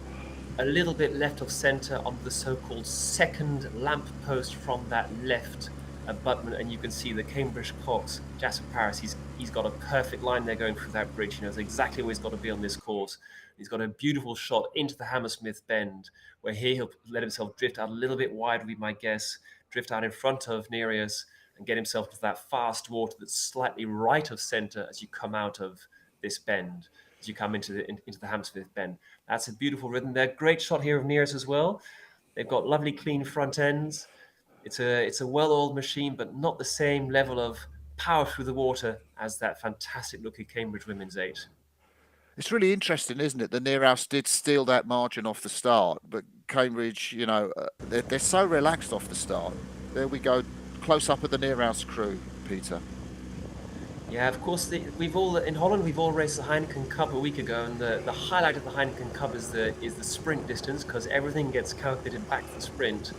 a little bit left of center on the so-called second lamp post from that left abutment, and you can see the Cambridge cox, Jasper Paris. He's got a perfect line there going through that bridge. He knows exactly where he's got to be on this course. He's got a beautiful shot into the Hammersmith bend, where here he'll let himself drift out a little bit wide, would be my guess, drift out in front of Nereus and get himself to that fast water that's slightly right of center as you come out of this bend, as you come into the Hammersmith bend. That's a beautiful rhythm there. Great shot here of Nereus as well. They've got lovely clean front ends. It's a well-oiled machine, but not the same level of power through the water as that fantastic looking Cambridge Women's 8. It's really interesting, isn't it? The Nereus did steal that margin off the start, but Cambridge, you know, they're so relaxed off the start. There we go, close up of the Nereus crew, Peter. Yeah, of course, in Holland we've all raced the Heineken Cup a week ago, and the highlight of the Heineken Cup is the sprint distance, because everything gets calculated back to the sprint.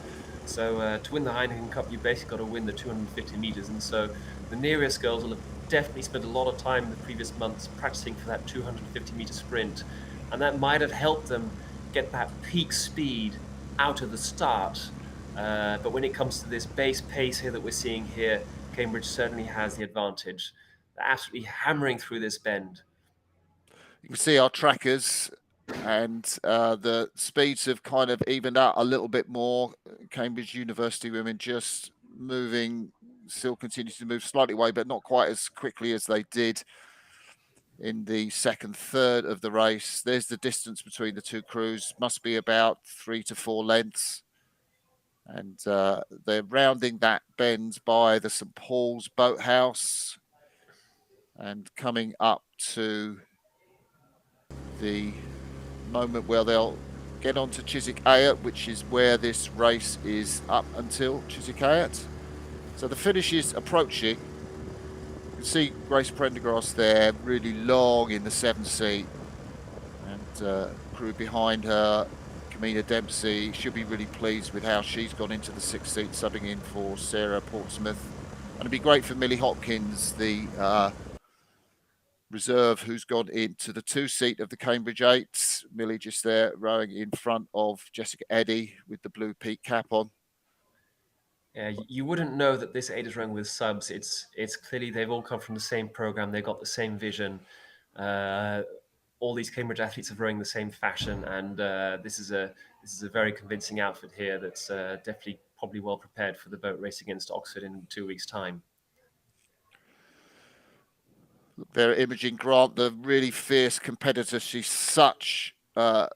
So to win the Heineken Cup, you basically got to win the 250 meters, and so the Nereus girls will have definitely spent a lot of time in the previous months practicing for that 250-meter sprint, and that might have helped them get that peak speed out of the start. But when it comes to this base pace here that we're seeing here, Cambridge certainly has the advantage. They're absolutely hammering through this bend. You can see our trackers, and the speeds have kind of evened out a little bit more. Cambridge University women just moving, still continue to move slightly away, but not quite as quickly as they did in the second third of the race. There's the distance between the two crews, must be about 3 to 4 lengths. And they're rounding that bend by the St Paul's Boathouse and coming up to the moment where they'll get onto Chiswick Ayot, which is where this race is up until Chiswick Ayot. So the finish is approaching. You can see Grace Prendergrass there, really long in the 7th seat, and crew behind her, Camina Dempsey, should be really pleased with how she's gone into the 6th seat, subbing in for Sarah Portsmouth. And it'd be great for Millie Hopkins, the reserve, who's gone into the 2 seat of the Cambridge 8. Millie just there rowing in front of Jessica Eddy with the blue peak cap on. Yeah, you wouldn't know that this 8 is rowing with subs. It's clearly they've all come from the same program. They've got the same vision. All these Cambridge athletes are rowing the same fashion, and this is a very convincing outfit here that's definitely probably well prepared for the boat race against Oxford in 2 weeks' time. There, Imogen Grant, the really fierce competitor. She's such a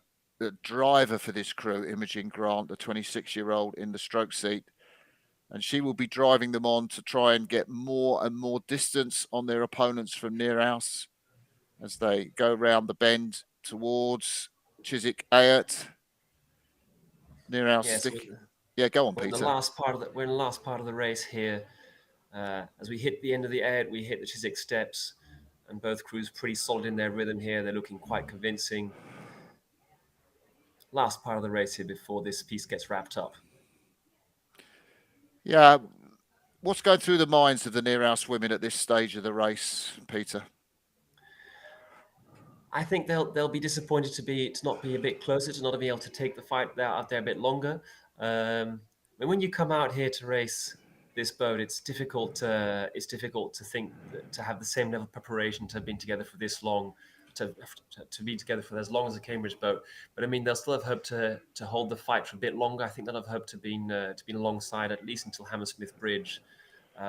driver for this crew, Imogen Grant, the 26-year-old in the stroke seat. And she will be driving them on to try and get more and more distance on their opponents from Nereus as they go round the bend towards Chiswick Ayot. Nereus go on, Peter. We're in the last part of the race here. As we hit the end of the Ayot, we hit the Chiswick steps, and both crews pretty solid in their rhythm here. They're looking quite convincing. Last part of the race here before this piece gets wrapped up. Yeah, what's going through the minds of the Nereus women at this stage of the race, Peter? I think they'll be disappointed to not be a bit closer, to not be able to take the fight out there a bit longer. And when you come out here to race this boat, it's difficult to think to have the same level of preparation, to have been together for this long, to be together for as long as a Cambridge boat. But I mean, they'll still have hope to hold the fight for a bit longer. I think they'll have hope to be alongside at least until Hammersmith Bridge. So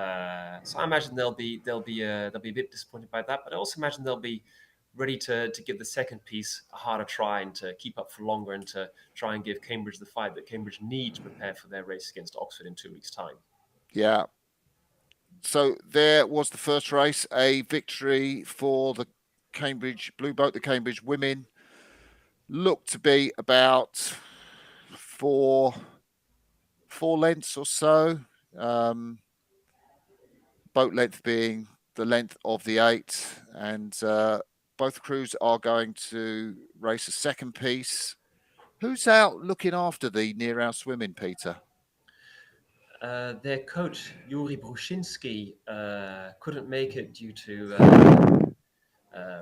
I imagine they'll be a bit disappointed by that. But I also imagine they'll be ready to give the second piece a harder try and to keep up for longer and to try and give Cambridge the fight that Cambridge need to prepare for their race against Oxford in 2 weeks' time. Yeah. So there was the first race, a victory for the Cambridge Blue Boat. The Cambridge women looked to be about four lengths or so. Boat length being the length of the 8, and both crews are going to race a second piece. Who's out looking after the Nereus women, Peter? Their coach, Yuri Brushinsky, couldn't make it due to,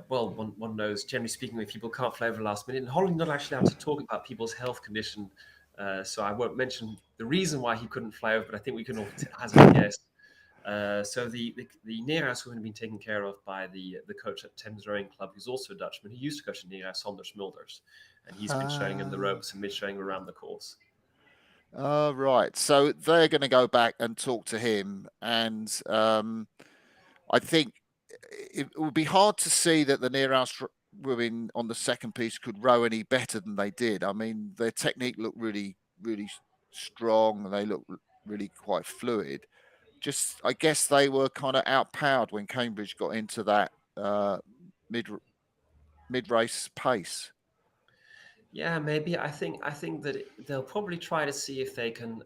one knows, generally speaking, if people can't fly over the last minute. And Holland not actually allowed to talk about people's health condition, so I won't mention the reason why he couldn't fly over, but I think we can all hazard a guess. So the Nereus women have been taken care of by the coach at Thames Rowing Club, who's also a Dutchman, who used to coach at Nereus, Sonders Mulders, and he's been showing them the ropes and been showing around the course. Right. So they're going to go back and talk to him, and I think it would be hard to see that the Nereus women on the second piece could row any better than they did. I mean, their technique looked really, really strong, and they looked really quite fluid. Just, I guess they were kind of outpowered when Cambridge got into that mid-race pace. Yeah, maybe. I think that they'll probably try to see if they can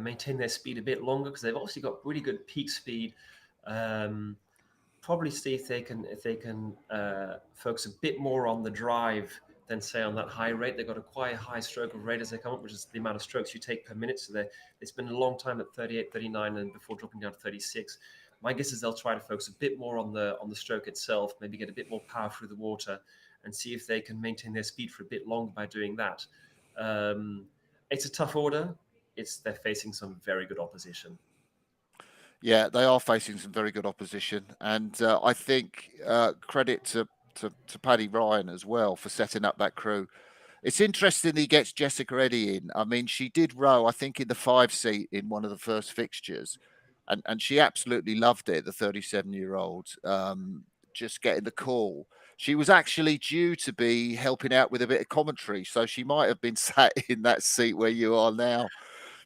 maintain their speed a bit longer, because they've obviously got really good peak speed. Probably see if they can focus a bit more on the drive than say on that high rate. They've got a quite high stroke of rate as they come up, which is the amount of strokes you take per minute. So they spend a long time at 38, 39, and before dropping down to 36. My guess is they'll try to focus a bit more on the stroke itself, maybe get a bit more power through the water, and see if they can maintain their speed for a bit longer by doing that. It's a tough order. They're facing some very good opposition. Yeah, they are facing some very good opposition, and I think credit to Paddy Ryan as well for setting up that crew. It's interesting he gets Jessica Eddy in. I mean, she did row, I think, in the 5 seat in one of the first fixtures, and she absolutely loved it. The 37-year-old, just getting the call. She was actually due to be helping out with a bit of commentary, so she might have been sat in that seat where you are now,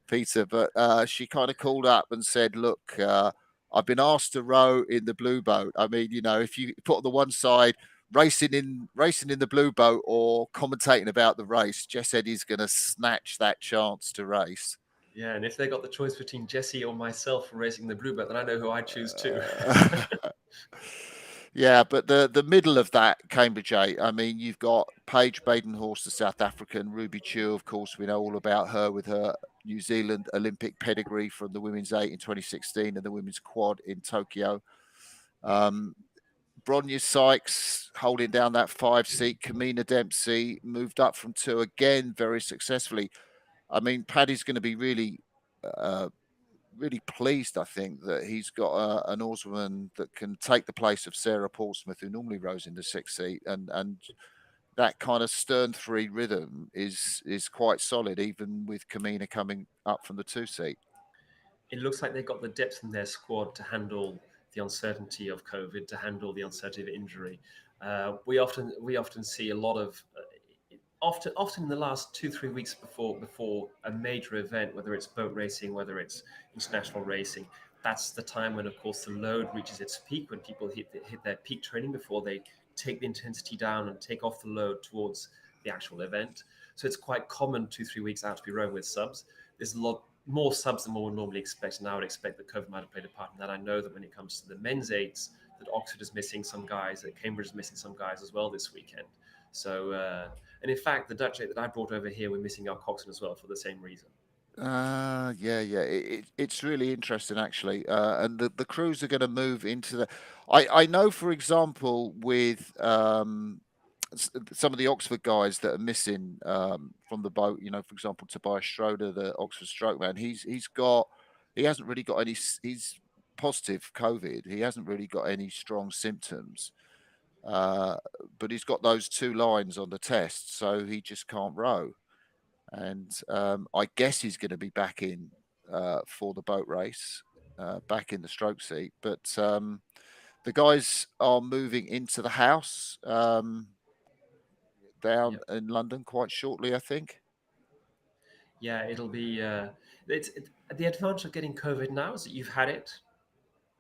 Peter. But she kind of called up and said, "Look, I've been asked to row in the blue boat. I mean, if you put on the one side racing in the blue boat or commentating about the race, Jess Eddy's going to snatch that chance to race." Yeah, and if they got the choice between Jesse or myself for racing the blue boat, then I know who I'd choose too. Yeah, but the middle of that Cambridge 8, I mean, you've got Paige Badenhorst, the South African, Ruby Chu, of course, we know all about her with her New Zealand Olympic pedigree from the women's 8 in 2016 and the women's quad in Tokyo. Bronya Sykes holding down that 5 seat. Kamina Dempsey moved up from 2 again very successfully. I mean, Paddy's going to be really pleased, I think, that he's got an oarswoman that can take the place of Sarah Portsmouth, who normally rows in the 6th seat, and that kind of stern 3 rhythm is quite solid, even with Kamina coming up from the 2 seat. It looks like they've got the depth in their squad to handle the uncertainty of COVID, to handle the uncertainty of injury. We often see a lot of often in the last 2-3 weeks before a major event, whether it's boat racing, whether it's international racing, that's the time when, of course, the load reaches its peak, when people hit their peak training before they take the intensity down and take off the load towards the actual event. So it's quite common 2-3 weeks out to be rowing with subs. There's a lot more subs than one would normally expect, and I would expect that COVID might have played a part in that. I know that when it comes to the men's 8s, that Oxford is missing some guys, that Cambridge is missing some guys as well this weekend. So, and in fact, the Dutch 8 that I brought over here, we're missing our Coxing as well for the same reason. It's really interesting, actually. And the crews are going to move into the... I know, for example, with some of the Oxford guys that are missing from the boat, for example, Tobias Schroeder, the Oxford stroke man, he hasn't really got any... He's positive COVID. He hasn't really got any strong symptoms. But he's got those 2 lines on the test, so he just can't row. And I guess he's going to be back in for the boat race, back in the stroke seat. But the guys are moving into the house down in London quite shortly, I think. Yeah, it'll be... the advantage of getting COVID now is that you've had it.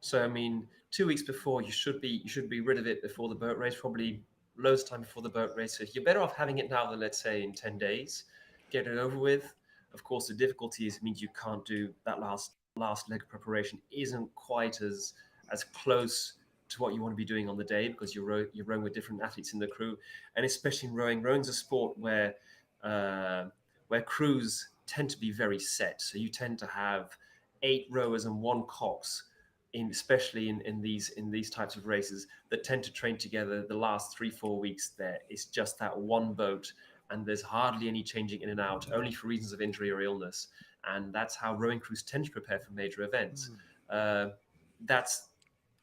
So, I mean, 2 weeks before, you should be rid of it before the boat race, probably loads of time before the boat race. So you're better off having it now than, let's say, in 10 days. Get it over with. Of course, the difficulty is it means you can't do that last leg of preparation isn't quite as close to what you want to be doing on the day, because you're rowing with different athletes in the crew, and especially in rowing. Rowing's a sport where crews tend to be very set. So you tend to have 8 rowers and 1 cox, especially in these types of races, that tend to train together. The last 3-4 weeks, there is just that one boat, and there's hardly any changing in and out, only for reasons of injury or illness. And that's how rowing crews tend to prepare for major events. That's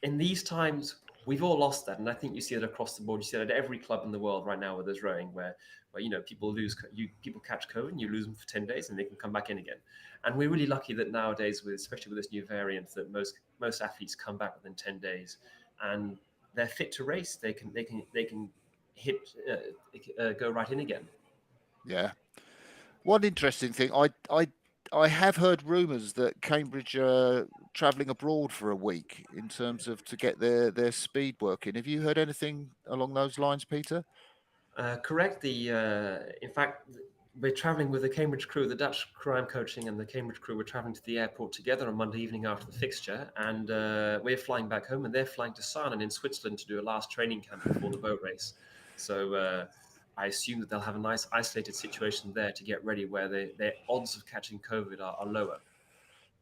in these times, we've all lost that, and I think you see it across the board. You see that at every club in the world right now where there's rowing, where people catch COVID and you lose them for 10 days and they can come back in again. And we're really lucky that nowadays, especially with this new variant, that most athletes come back within 10 days, and they're fit to race. They can go right in again. Yeah. One interesting thing, I have heard rumours that Cambridge are travelling abroad for a week in terms of to get their speed working. Have you heard anything along those lines, Peter? Correct. In fact, we're travelling with the Cambridge crew, the Dutch crew I'm coaching, and the Cambridge crew. We're travelling to the airport together on Monday evening after the fixture, and we're flying back home, and they're flying to Sarnen in Switzerland to do a last training camp before the boat race. So I assume that they'll have a nice isolated situation there to get ready, where their odds of catching COVID are lower.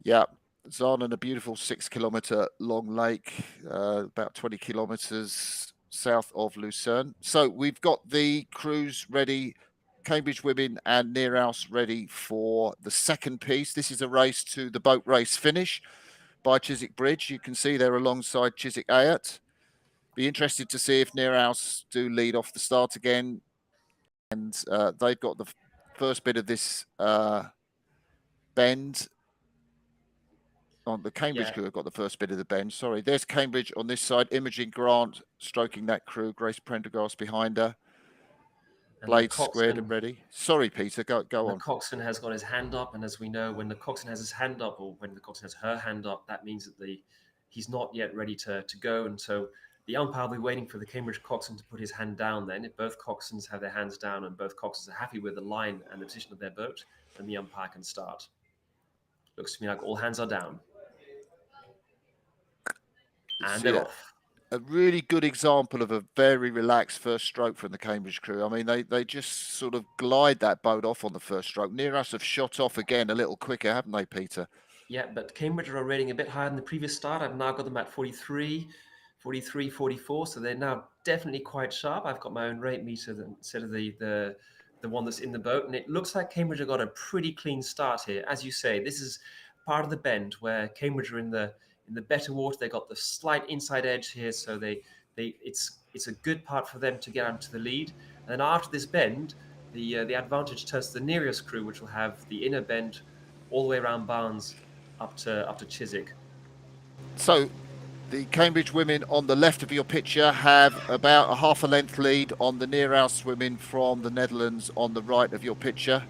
Yeah. Zarnan, a beautiful 6-kilometre long lake, about 20 kilometres south of Lucerne. So we've got the crews ready, Cambridge women and Nereus ready for the second piece. This is a race to the boat race finish by Chiswick Bridge. You can see they're alongside Chiswick Ayot. Be interested to see if Nereus do lead off the start again. And they've got the first bit of this bend. On the Cambridge crew have got the first bit of the bend. Sorry, there's Cambridge on this side. Imogen Grant stroking that crew. Grace Prendergast behind her. Blades squared and ready. Sorry, Peter, go on. The coxswain has got his hand up, and as we know, when the coxswain has his hand up, or when the coxswain has her hand up, that means that he's not yet ready to go, and so the umpire will be waiting for the Cambridge coxswain to put his hand down. Then, if both coxswains have their hands down and both coxswains are happy with the line and the position of their boat, then the umpire can start. Looks to me like all hands are down. And they're off. A really good example of a very relaxed first stroke from the Cambridge crew. I mean, they just sort of glide that boat off on the first stroke. Nereus have shot off again a little quicker, haven't they, Peter? Yeah, but Cambridge are rating a bit higher than the previous start. I've now got them at 43, 43, 44. So they're now definitely quite sharp. I've got my own rate meter instead of the one that's in the boat. And it looks like Cambridge have got a pretty clean start here. As you say, this is part of the bend where Cambridge are in the better water. They got the slight inside edge here, so it's a good part for them to get onto the lead. And then after this bend, the advantage turns to the Nereus crew, which will have the inner bend all the way around Barnes up to Chiswick. So the Cambridge women on the left of your picture have about a half a length lead on the Nereus women from the Netherlands on the right of your picture.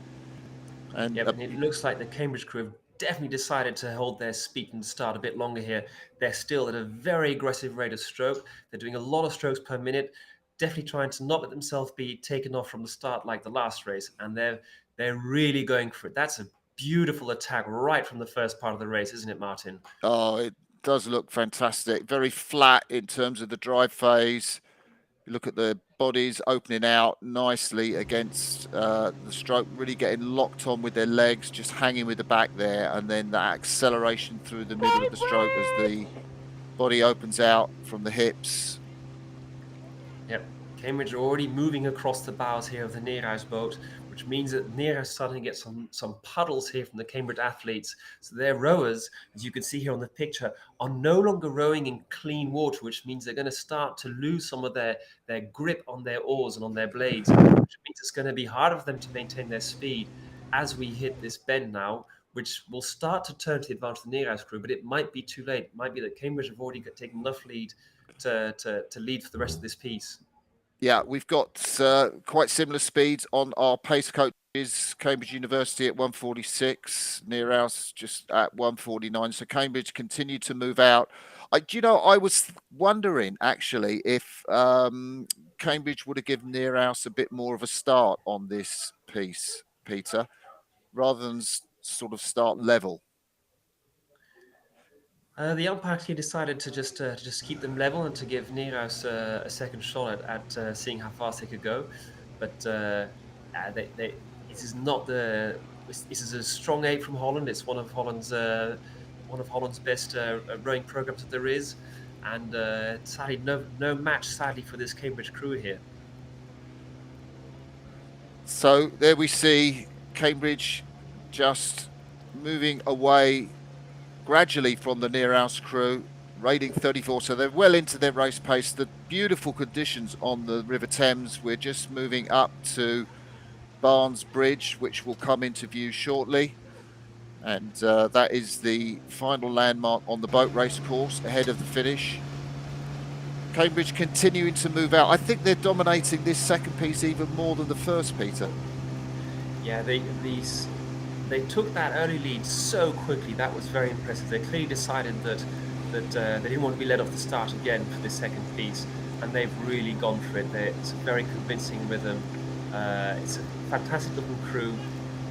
And yeah, but it looks like the Cambridge crew have definitely decided to hold their speed and start a bit longer here. They're still at a very aggressive rate of stroke. They're doing a lot of strokes per minute, definitely trying to not let themselves be taken off from the start like the last race. And they're really going for it. That's a beautiful attack right from the first part of the race, isn't it, Martin? Oh, it does look fantastic. Very flat in terms of the drive phase. You look at the bodies opening out nicely against the stroke, really getting locked on with their legs, just hanging with the back there, and then that acceleration through the middle of the stroke as the body opens out from the hips. Yep, Cambridge are already moving across the bows here of the Nereus boat, which means that Nereus starting to get some puddles here from the Cambridge athletes. So their rowers, as you can see here on the picture, are no longer rowing in clean water, which means they're going to start to lose some of their grip on their oars and on their blades, which means it's going to be harder for them to maintain their speed as we hit this bend now, which will start to turn to the advantage of the Nereus crew, but it might be too late. It might be that Cambridge have already taken enough lead to lead for the rest of this piece. Yeah, we've got quite similar speeds on our pace coaches. Cambridge University at 146, Nereus just at 149. So Cambridge continue to move out. I was wondering actually if Cambridge would have given Nereus a bit more of a start on this piece, Peter, rather than sort of start level. The umpire actually decided to just keep them level and to give Nereus a second shot at seeing how fast they could go, but this is not this is a strong aid from Holland. It's one of Holland's best rowing programs that there is, and sadly no match sadly for this Cambridge crew here. So there we see Cambridge just moving away gradually from the Nereus crew, rating 34, so they're well into their race pace. The beautiful conditions on the River Thames. We're just moving up to Barnes Bridge, which will come into view shortly, and that is the final landmark on the boat race course ahead of the finish. Cambridge continuing to move out. I think they're dominating this second piece even more than the first, Peter. Yeah, they took that early lead so quickly. That was very impressive. They clearly decided that they didn't want to be led off the start again for this second piece, and they've really gone for it. It's a very convincing rhythm. It's a fantastic looking crew.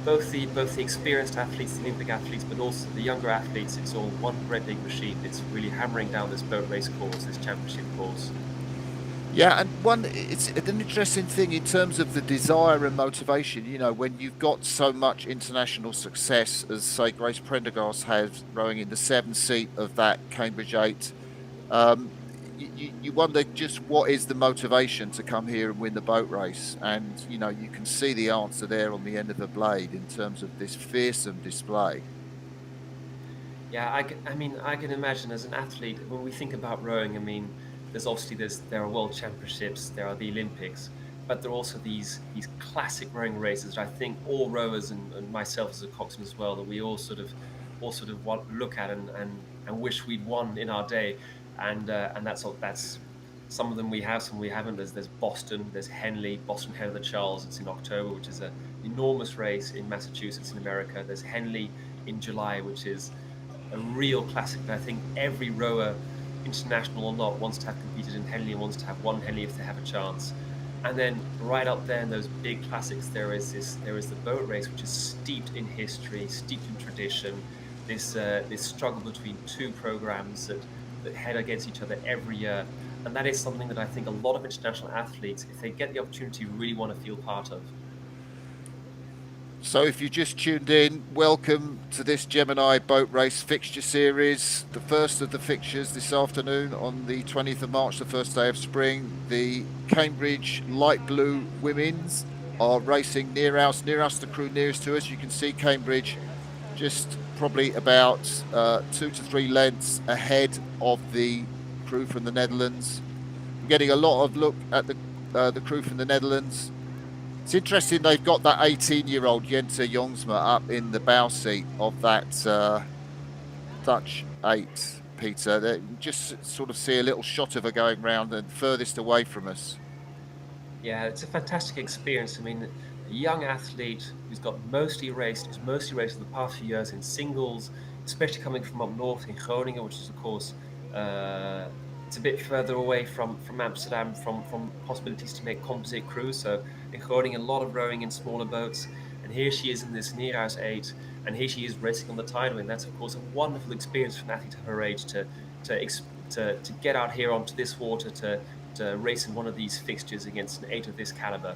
Both the experienced athletes, the Olympic athletes, but also the younger athletes. It's all one great big machine. It's really hammering down this boat race course, this championship course. Yeah, and it's an interesting thing in terms of the desire and motivation. You know, when you've got so much international success as, say, Grace Prendergast has rowing in the 7-seat of that Cambridge 8, you wonder just what is the motivation to come here and win the boat race. And, you know, you can see the answer there on the end of the blade in terms of this fearsome display. Yeah, I mean, I can imagine as an athlete, when we think about rowing, I mean, there are world championships, there are the Olympics, but there are also these classic rowing races that I think all rowers and myself as a coxswain as well, that we all sort of look at and wish we'd won in our day. And that's some of them we have, some we haven't. There's Boston, there's Boston Henley the Charles. It's in October, which is an enormous race in Massachusetts in America. There's Henley in July, which is a real classic that I think every rower, international or not, wants to have competed in Henley and wants to have won Henley if they have a chance. And then right up there in those big classics, there is the boat race, which is steeped in history, steeped in tradition. This struggle between two programs that head against each other every year, and that is something that I think a lot of international athletes, if they get the opportunity, really want to feel part of. So if you just tuned in, welcome to this Gemini Boat Race Fixture Series, the first of the fixtures this afternoon on the 20th of March, the first day of spring. The Cambridge Light Blue Women's are racing Nereus. Nereus, the crew nearest to us. You can see Cambridge just probably about 2 to 3 lengths ahead of the crew from the Netherlands. I'm getting a lot of look at the crew from the Netherlands. It's interesting they've got that 18-year-old Jente Jongsma up in the bow seat of that Dutch 8, Peter. They just sort of see a little shot of her going round and furthest away from us. Yeah, it's a fantastic experience. I mean, a young athlete who's mostly raced in the past few years in singles, especially coming from up north in Groningen, which is, of course, it's a bit further away from Amsterdam, from possibilities to make composite crews. So in Groningen, a lot of rowing in smaller boats. And here she is in this Nereus 8, and here she is racing on the tidal. And that's, of course, a wonderful experience for an athlete of her age to get out here onto this water, to race in one of these fixtures against an 8 of this caliber.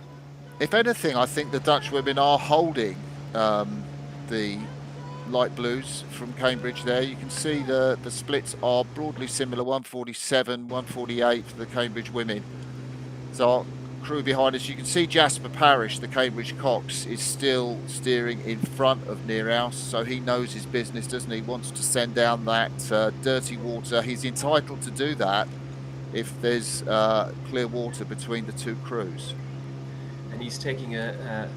If anything, I think the Dutch women are holding the light blues from Cambridge there. You can see the splits are broadly similar, 147, 148 for the Cambridge women. So our crew behind us, you can see Jasper Parrish, the Cambridge Cox, is still steering in front of Nereus, so he knows his business, doesn't he? He wants to send down that dirty water. He's entitled to do that if there's clear water between the two crews. And he's taking a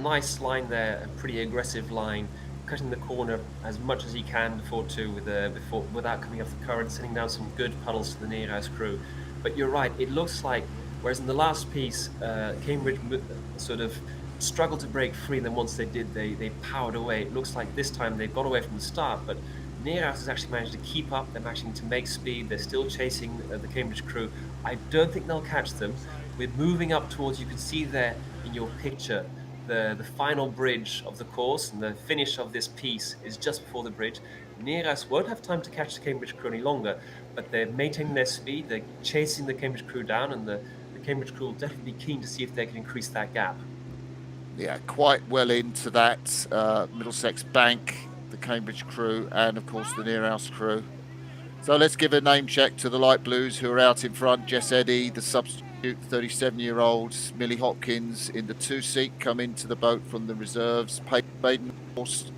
nice line there, a pretty aggressive line, cutting the corner as much as he can without coming off the current, sending down some good puddles to the Nereus crew. But you're right, it looks like, whereas in the last piece, Cambridge sort of struggled to break free, and then once they did, they powered away. It looks like this time they've got away from the start, but Nereus has actually managed to keep up. They're managing to make speed. They're still chasing the Cambridge crew. I don't think they'll catch them. We're moving up towards, you can see there in your picture, the final bridge of the course, and the finish of this piece is just before the bridge. Nereus won't have time to catch the Cambridge crew any longer, but they're maintaining their speed. They're chasing the Cambridge crew down, and the Cambridge crew will definitely be keen to see if they can increase that gap. Yeah, quite well into that Middlesex bank, the Cambridge crew, and of course the Nereus crew. So let's give a name check to the light blues who are out in front. Jess Eddy, the substitute 37-year-old, Millie Hopkins in the 2 seat, come into the boat from the reserves. Baden Horst,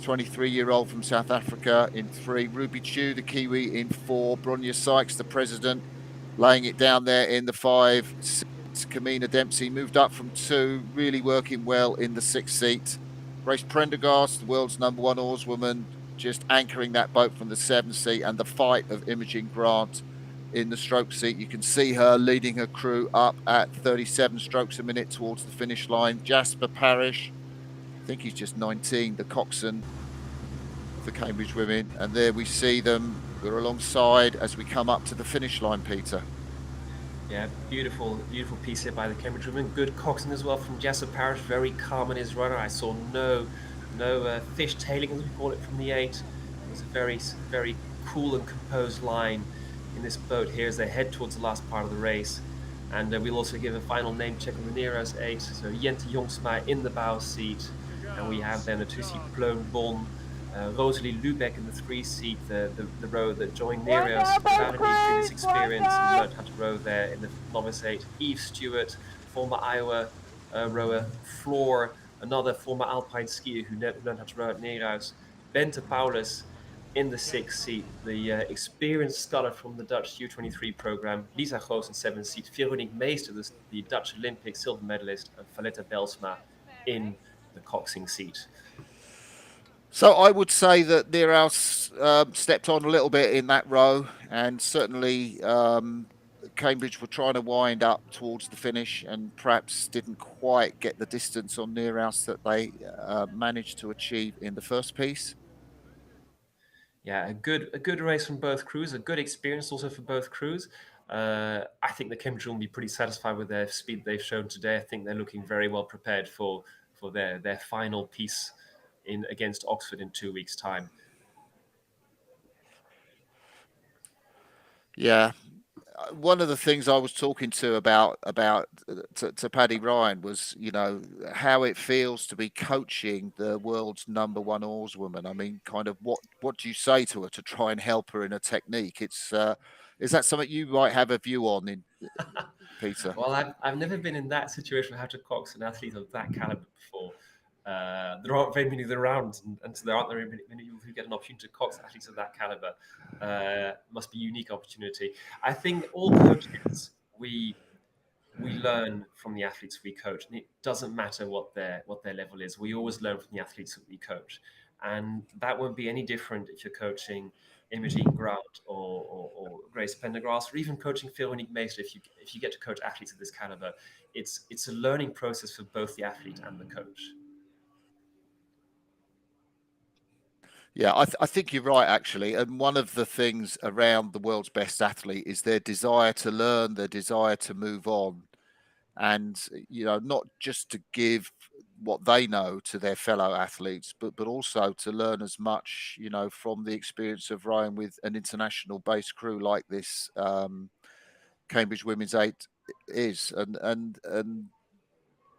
23-year-old from South Africa, in 3. Ruby Chu, the Kiwi, in 4. Bronya Sykes, the president, laying it down there in the 5. Kamina Dempsey moved up from 2, really working well in the 6th seat. Grace Prendergast, the world's #1 oarswoman, just anchoring that boat from the 7th seat, and the fight of Imogen Grant in the stroke seat. You can see her leading her crew up at 37 strokes a minute towards the finish line. Jasper Parrish, I think he's just 19, the coxswain of the Cambridge women, and there we see them. We're alongside as we come up to the finish line, Peter. Yeah, beautiful piece here by the Cambridge women. Good coxing as well from Jasper Parrish, very calm in his runner. I saw no fish tailing, as we call it, from the 8. It was a very, very cool and composed line in this boat here as they head towards the last part of the race. And we'll also give a final name check on the Nereus 8. So Jente Jongsma in the bow seat. And we have then a 2-seat Ploon Bon, Rosalie Lubeck in the 3-seat, the row that joined Nereus without any previous experience and learned how to row there in the novice 8. Eve Stewart, former Iowa rower. Floor, another former Alpine skier who learned how to row at Nereus. Bente Paulus in the 6th seat, the experienced sculler from the Dutch U23 program. Lisa Goos in 7th seat. Veronique Meester, the Dutch Olympic silver medalist. And Valetta Belsma in the Coxing seat. So I would say that Nereus stepped on a little bit in that row, and certainly Cambridge were trying to wind up towards the finish and perhaps didn't quite get the distance on Nereus that they managed to achieve in the first piece. Yeah, a good race from both crews, a good experience also for both crews. I think the Cambridge will be pretty satisfied with their speed they've shown today. I think they're looking very well prepared for their final piece against Oxford in 2 weeks' time. Yeah. One of the things I was talking to Paddy Ryan was, how it feels to be coaching the world's #1 oarswoman. I mean, kind of what do you say to her to try and help her in a technique? It's is that something you might have a view on, Peter? Well, I've never been in that situation where I have to cox an athlete of that caliber before. There aren't very many around, and so there aren't very many people who get an opportunity to cox athletes of that caliber. Must be a unique opportunity. I think all coaches, we learn from the athletes we coach, and it doesn't matter what their level is. We always learn from the athletes that we coach, and that won't be any different if you're coaching Imogen Grant or Grace Pendergrass, or even coaching Veronique Meester. If you get to coach athletes of this caliber, it's a learning process for both the athlete and the coach. Yeah, I think you're right, actually. And one of the things around the world's best athlete is their desire to learn, their desire to move on. And, not just to give what they know to their fellow athletes, but also to learn as much, from the experience of rowing with an international based crew like this Cambridge Women's 8 is. And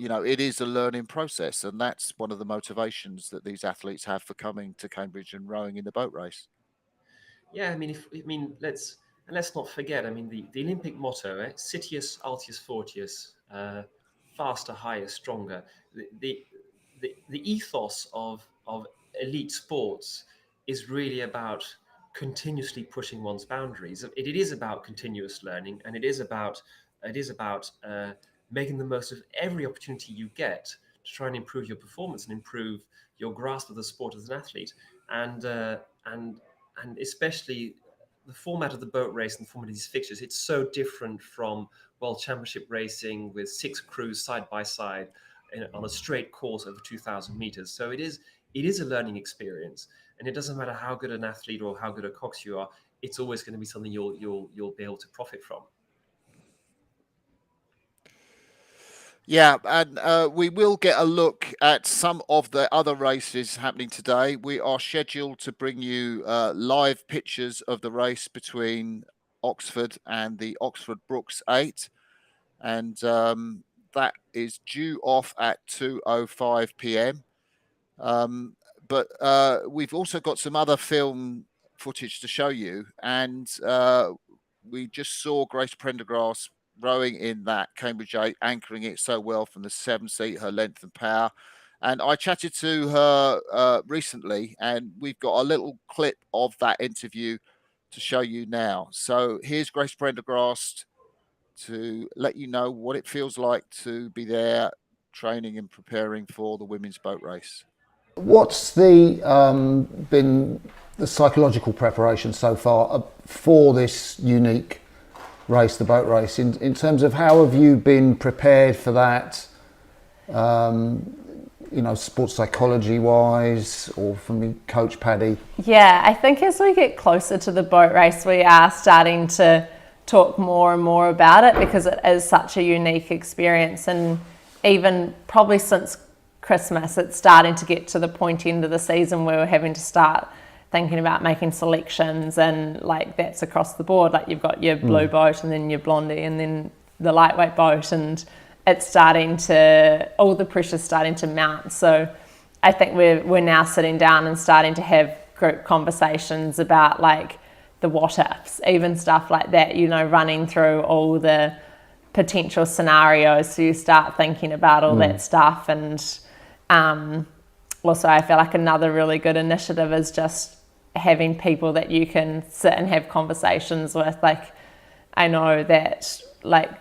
it is a learning process, and that's one of the motivations that these athletes have for coming to Cambridge and rowing in the boat race. Yeah, let's not forget. I mean, the Olympic motto, Citius, Altius, Fortius, faster, higher, stronger. The ethos of elite sports is really about continuously pushing one's boundaries. It is about continuous learning, and it is about making the most of every opportunity you get to try and improve your performance and improve your grasp of the sport as an athlete. And especially the format of the boat race and the format of these fixtures, it's so different from World Championship racing with 6 crews side by side on a straight course over 2,000 meters. So it is a learning experience, and it doesn't matter how good an athlete or how good a cox you are. It's always going to be something you'll be able to profit from. Yeah, and we will get a look at some of the other races happening today. We are scheduled to bring you live pictures of the race between Oxford and the Oxford Brookes 8. And that is due off at 2:05 p.m. But we've also got some other film footage to show you. And we just saw Grace Prendergrass rowing in that Cambridge 8, anchoring it so well from the 7th seat, her length and power. And I chatted to her recently, and we've got a little clip of that interview to show you now. So here's Grace Prendergrass to let you know what it feels like to be there training and preparing for the women's boat race. What's been the psychological preparation so far for this unique race, the boat race, in terms of how have you been prepared for that, sports psychology wise, or from Coach Paddy? Yeah, I think as we get closer to the boat race, we are starting to talk more and more about it, because it is such a unique experience. And even probably since Christmas, it's starting to get to the point end of the season where we're having to start thinking about making selections, and like that's across the board. Like you've got your blue boat and then your blondie and then the lightweight boat, and it's starting to, all the pressure's starting to mount. So I think we're now sitting down and starting to have group conversations about like the what ifs, even stuff like that, you know, running through all the potential scenarios. So you start thinking about all that stuff. And also I feel like another really good initiative is just having people that you can sit and have conversations with. Like I know that like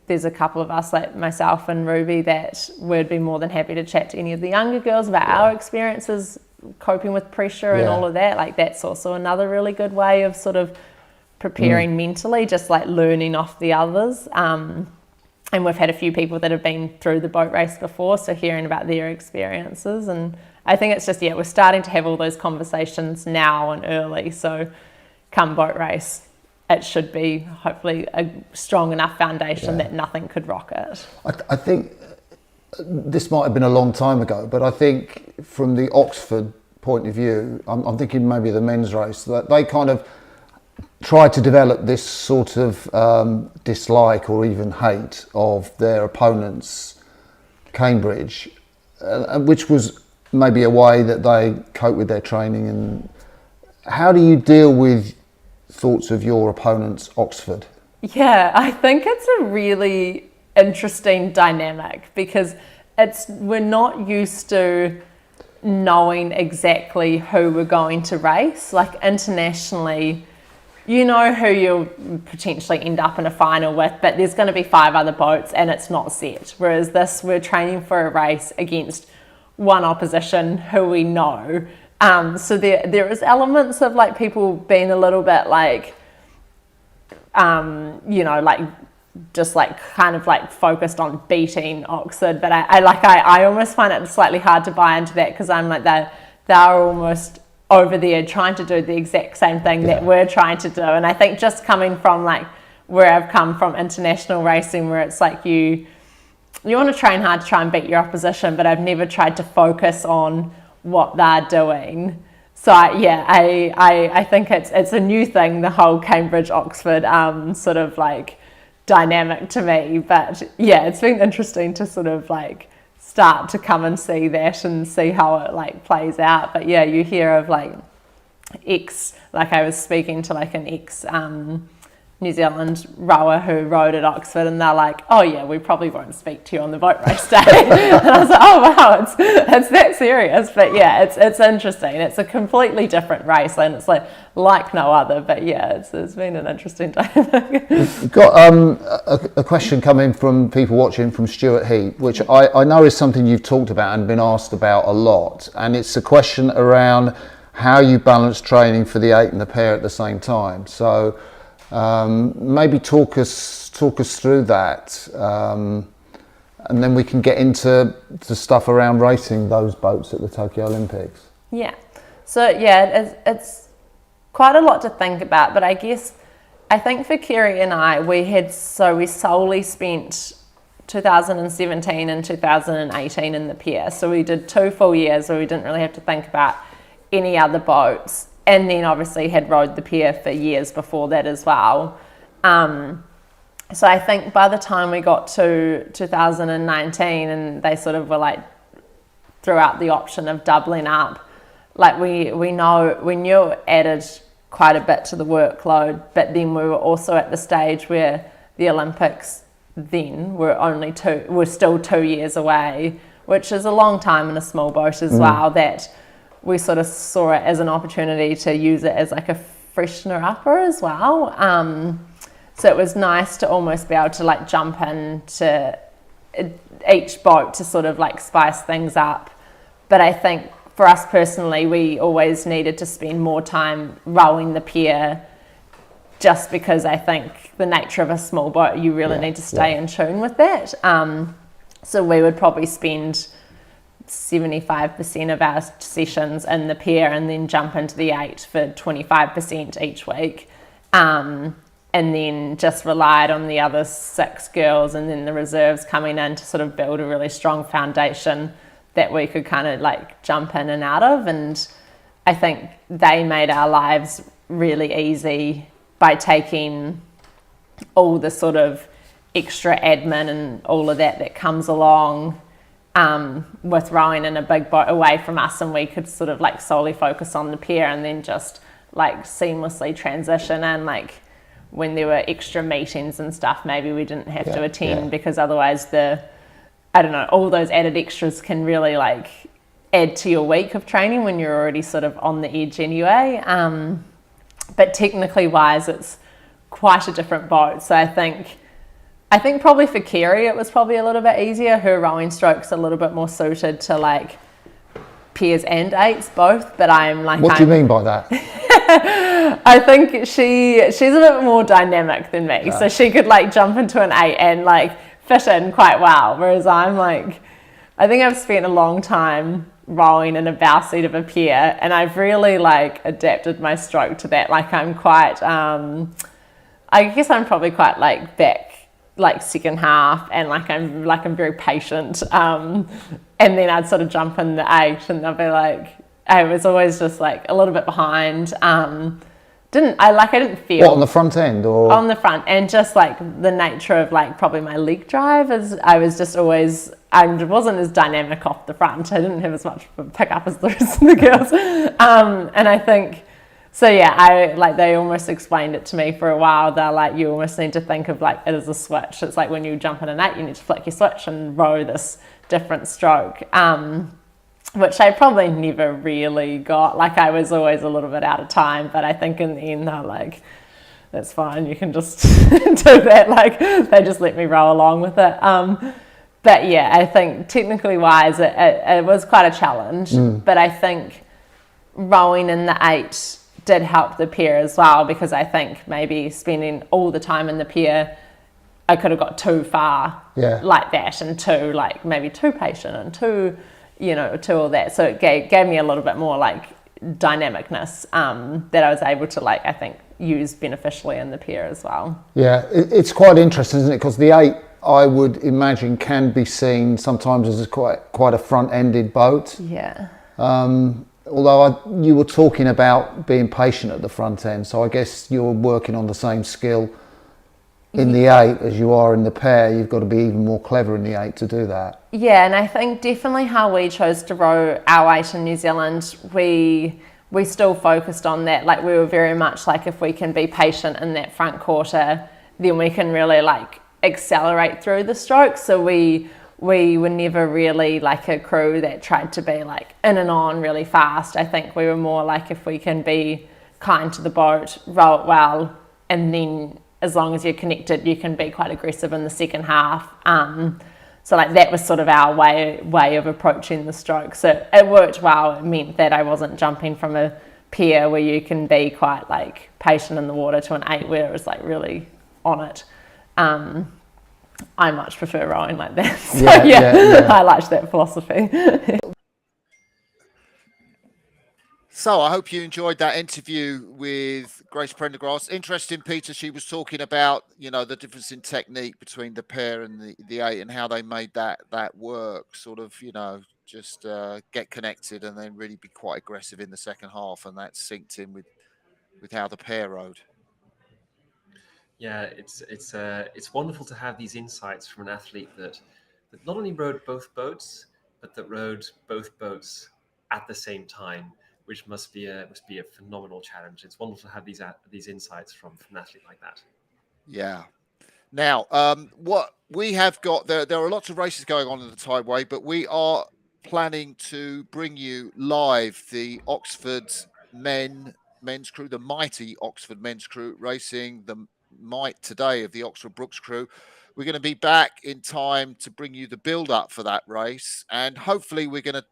there's a couple of us, like myself and Ruby, that would be more than happy to chat to any of the younger girls about our experiences coping with pressure and all of that. Like that's also another really good way of sort of preparing mentally, just like learning off the others. And we've had a few people that have been through the boat race before, so hearing about their experiences. And I think it's just, we're starting to have all those conversations now and early, so come boat race, it should be hopefully a strong enough foundation that nothing could rock it. I think this might have been a long time ago, but I think from the Oxford point of view, I'm thinking maybe the men's race, that they kind of tried to develop this sort of dislike or even hate of their opponents, Cambridge, which was maybe a way that they cope with their training. And how do you deal with thoughts of your opponents, Oxford? Yeah, I think it's a really interesting dynamic because we're not used to knowing exactly who we're going to race. Like internationally, you know who you'll potentially end up in a final with, but there's going to be 5 other boats and it's not set. Whereas this, we're training for a race against one opposition who we know. So there is elements of like people being a little bit like, you know, like just like kind of like focused on beating Oxford. But I almost find it slightly hard to buy into that because I'm like they're almost over there trying to do the exact same thing that we're trying to do. And I think just coming from like where I've come from, international racing, where it's like you want to train hard to try and beat your opposition, but I've never tried to focus on what they're doing. So I think it's a new thing, the whole Cambridge Oxford sort of like dynamic to me. But yeah, it's been interesting to sort of like start to come and see that and see how it like plays out. But yeah, you hear of like like I was speaking to like an New Zealand rower who rowed at Oxford, and they're like, oh yeah, we probably won't speak to you on the boat race day. And I was like, oh wow, it's that serious. But yeah, it's interesting. It's a completely different race and it's like no other. But yeah, it's been an interesting dynamic. We've got a question coming from people watching from Stuart Heat, which I know is something you've talked about and been asked about a lot. And it's a question around how you balance training for the 8 and the pair at the same time. So maybe talk us through that, and then we can get into the stuff around racing those boats at the Tokyo Olympics. Yeah, so yeah, it's quite a lot to think about, but I think for Kerry and I, we solely spent 2017 and 2018 in the pair, so we did 2 full years where we didn't really have to think about any other boats. And then obviously had rowed the pair for years before that as well. So I think by the time we got to 2019 and they sort of were like threw out the option of doubling up, like we knew it added quite a bit to the workload, but then we were also at the stage where the Olympics then were still 2 years away, which is a long time in a small boat as well, that we sort of saw it as an opportunity to use it as like a freshener upper as well. So it was nice to almost be able to like jump into each boat to sort of like spice things up. But I think for us personally, we always needed to spend more time rowing the pair, just because I think the nature of a small boat, you really need to stay in tune with that. So we would probably spend 75% of our sessions in the pair and then jump into the 8 for 25% each week, and then just relied on the other 6 girls and then the reserves coming in to sort of build a really strong foundation that we could kind of like jump in and out of. And I think they made our lives really easy by taking all the sort of extra admin and all of that comes along with rowing in a big boat away from us, and we could sort of like solely focus on the pier and then just like seamlessly transition. And like when there were extra meetings and stuff, maybe we didn't have to attend because otherwise all those added extras can really like add to your week of training when you're already sort of on the edge anyway. But technically wise, it's quite a different boat. So I think probably for Kerry, it was probably a little bit easier. Her rowing stroke's a little bit more suited to like piers and eights both, but I'm like... What do you mean by that? I think she's a bit more dynamic than me. So she could like jump into an 8 and like fit in quite well. Whereas I'm like, I think I've spent a long time rowing in a bow seat of a pier, and I've really like adapted my stroke to that. Like I'm quite, I guess I'm probably quite like back, like second half, and I'm very patient. And then I'd sort of jump in the 8 and I'd be like, I was always just like a little bit behind. I didn't feel... What, on the front end or...? On the front, and just like the nature of like probably my leg drive is I was just always... I wasn't as dynamic off the front. I didn't have as much of a pick up as the rest of the girls. And I think... So yeah, they almost explained it to me for a while. They're like, you almost need to think of like it as a switch. It's like when you jump in an 8, you need to flick your switch and row this different stroke. Which I probably never really got. Like I was always a little bit out of time, but I think in the end they're like, that's fine, you can just do that. Like they just let me row along with it. But yeah, I think technically wise, it was quite a challenge, but I think rowing in the 8 did help the pier as well, because I think maybe spending all the time in the pier, I could have got too far like that, and maybe too patient and too all that. So it gave me a little bit more like dynamicness that I was able to like, I think, use beneficially in the pier as well. Yeah, it's quite interesting, isn't it? Because the 8, I would imagine, can be seen sometimes as quite a front-ended boat. Yeah. Although you were talking about being patient at the front end, so I guess you're working on the same skill in the 8 as you are in the pair. You've got to be even more clever in the 8 to do that. Yeah, and I think definitely how we chose to row our 8 in New Zealand, we still focused on that. Like we were very much like, if we can be patient in that front quarter, then we can really like accelerate through the stroke. So we were never really like a crew that tried to be like in and on really fast. I think we were more like, if we can be kind to the boat, row it well, and then as long as you're connected, you can be quite aggressive in the second half. So like that was sort of our way of approaching the stroke. So it worked well. It meant that I wasn't jumping from a pier where you can be quite like patient in the water to an 8 where it was like really on it. I much prefer rowing like that. So I liked that philosophy. So I hope you enjoyed that interview with Grace Prendergrass. Interesting, Peter. She was talking about, the difference in technique between the pair and the 8 and how they made that work. Sort of, just get connected and then really be quite aggressive in the second half, and that synced in with how the pair rowed. Yeah, it's wonderful to have these insights from an athlete that not only rowed both boats, but that rowed both boats at the same time, which must be a phenomenal challenge. It's wonderful to have these insights from an athlete like that. Yeah. Now, what we have got there are lots of races going on in the Tideway, but we are planning to bring you live the Oxford men's crew, the mighty Oxford men's crew, racing the might today of the Oxford Brookes crew. We're going to be back in time to bring you the build up for that race, and hopefully we're going to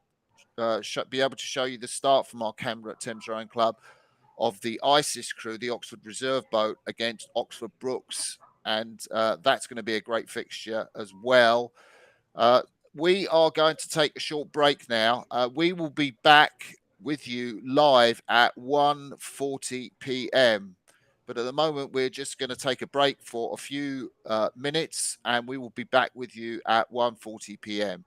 be able to show you the start from our camera at Thames Rowing Club of the ISIS crew, the Oxford Reserve boat, against Oxford Brookes, and that's going to be a great fixture as well. We are going to take a short break now. We will be back with you live at 1:40 p.m. But at the moment, we're just going to take a break for a few minutes, and we will be back with you at 1:40 p.m.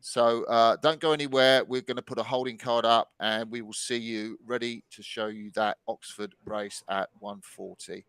So don't go anywhere. We're going to put a holding card up, and we will see you ready to show you that Oxford race at 1:40.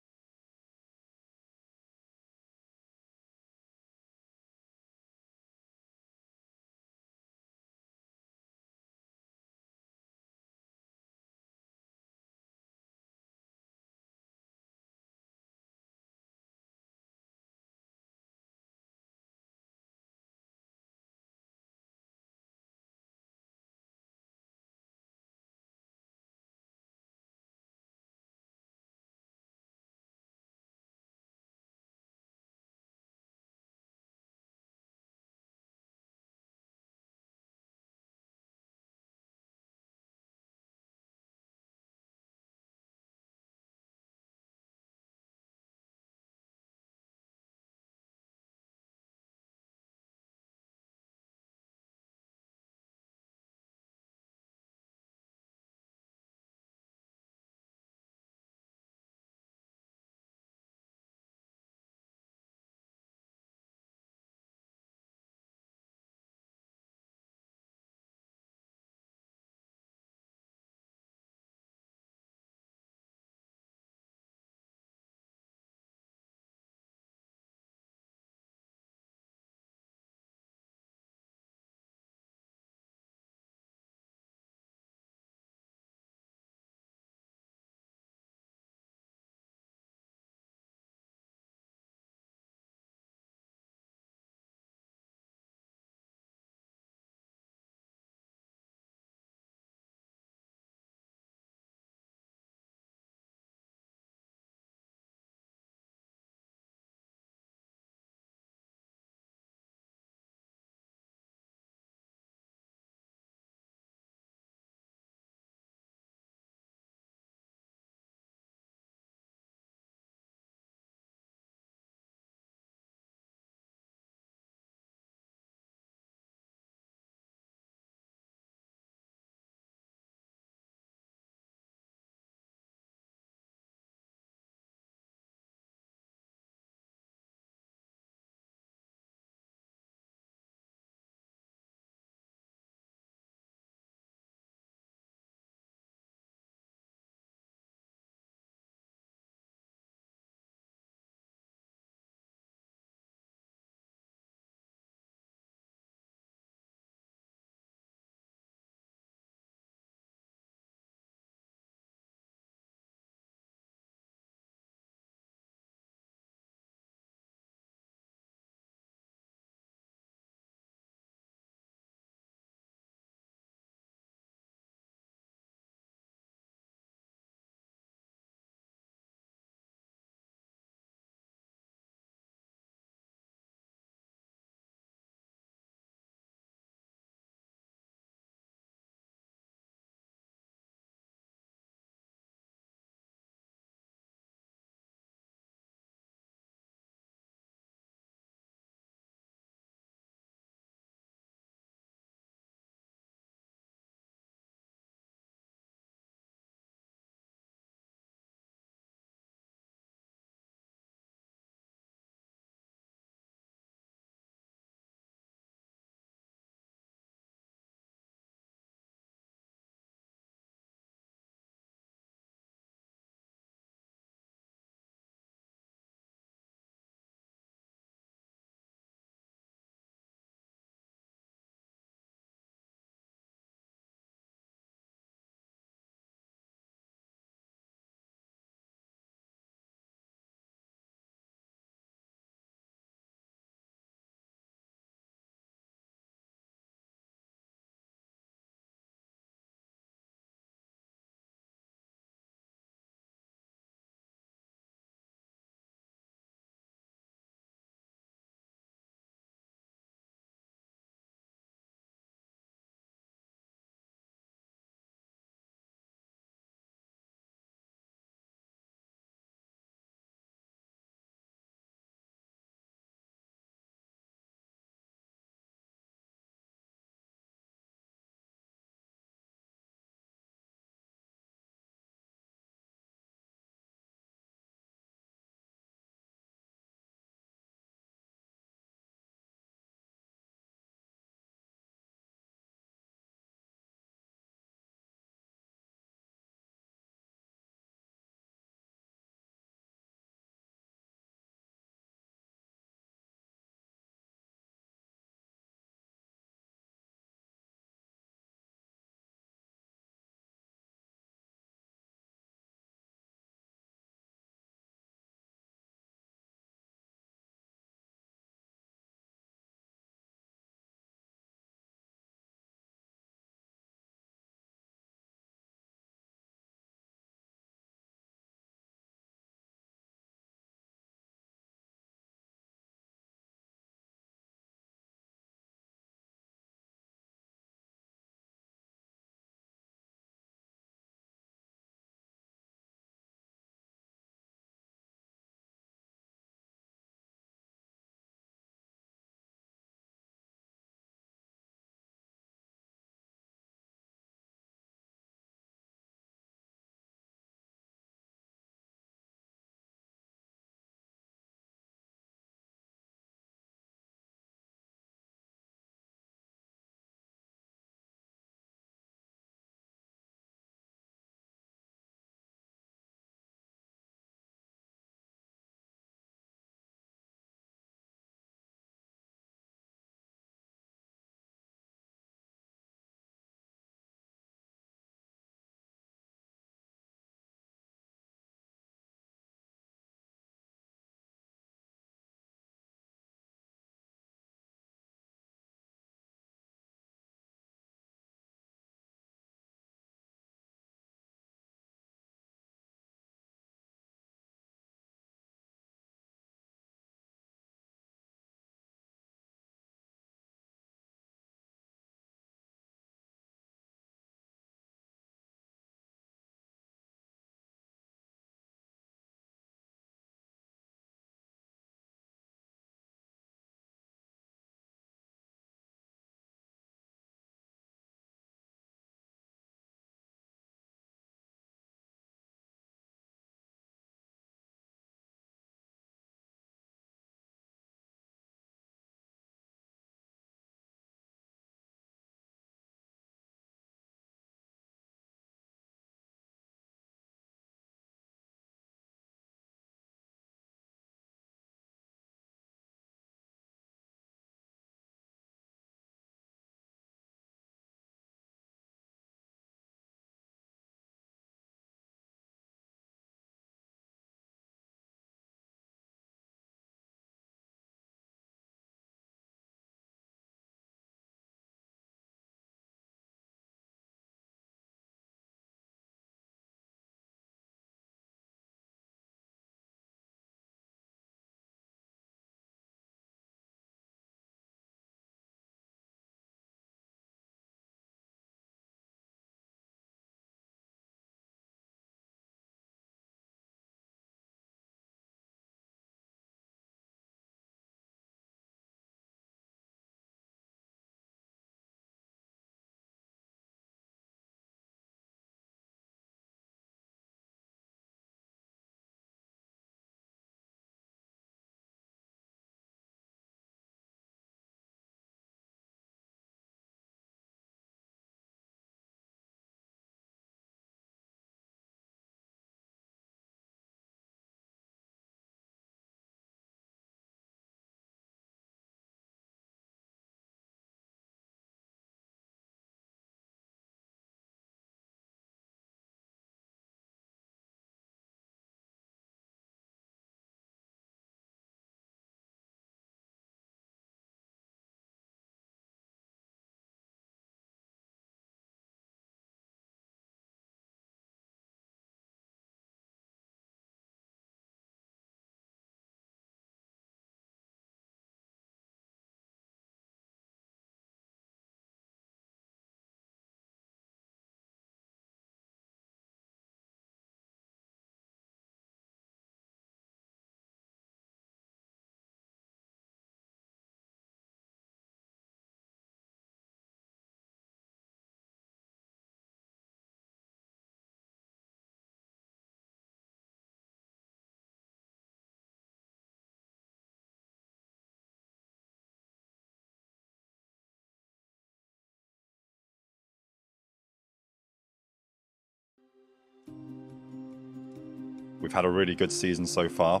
We've had a really good season so far,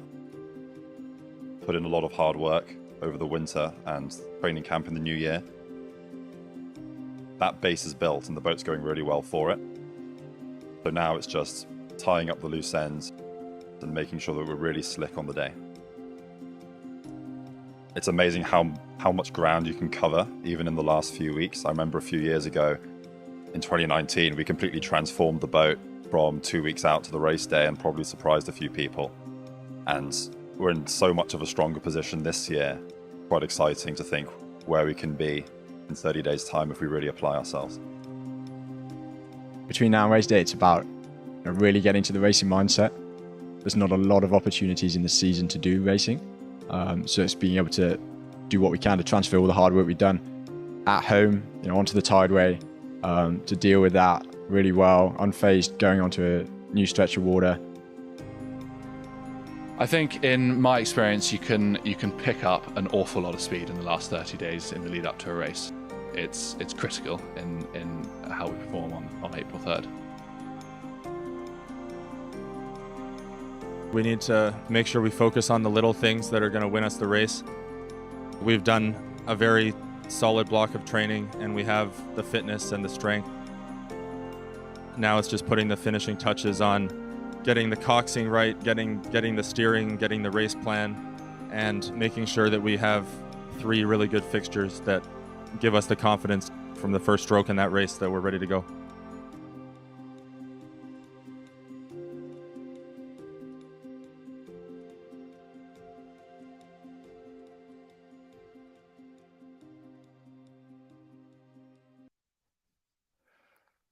put in a lot of hard work over the winter and training camp in the new year. That base is built and the boat's going really well for it. So now it's just tying up the loose ends and making sure that we're really slick on the day. It's amazing how much ground you can cover even in the last few weeks. I remember a few years ago in 2019, we completely transformed the boat from 2 weeks out to the race day and probably surprised a few people. And we're in so much of a stronger position this year. Quite exciting to think where we can be in 30 days' time if we really apply ourselves. Between now and race day, it's about really getting to the racing mindset. There's not a lot of opportunities in the season to do racing. So it's being able to do what we can to transfer all the hard work we've done at home, onto the tideway, to deal with that really well, unfazed, going onto a new stretch of water. I think in my experience, you can pick up an awful lot of speed in the last 30 days in the lead up to a race. It's critical in how we perform on April 3rd. We need to make sure we focus on the little things that are going to win us the race. We've done a very solid block of training and we have the fitness and the strength. Now it's just putting the finishing touches on getting the coxing right, getting the steering, getting the race plan, and making sure that we have 3 really good fixtures that give us the confidence from the first stroke in that race that we're ready to go.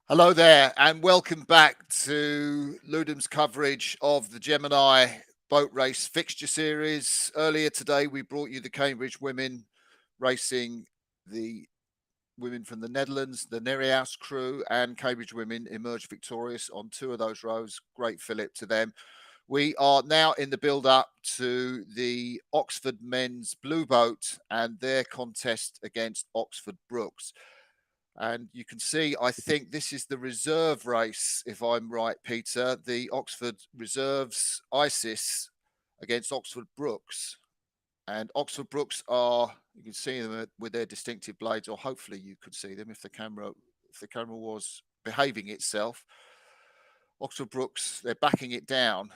Hello there and welcome back to Ludham's coverage of the Gemini Boat Race Fixture Series. Earlier today we brought you the Cambridge women racing the women from the Netherlands, the Nereus crew, and Cambridge women emerged victorious on 2 of those rows. Great fillip to them. We are now in the build-up to the Oxford men's blue boat and their contest against Oxford Brookes. And you can see, I think this is the reserve race, if I'm right, Peter, the Oxford Reserves ISIS against Oxford Brookes. And Oxford Brookes are, you can see them with their distinctive blades, or hopefully you could see them if the camera was behaving itself. Oxford Brookes, they're backing it down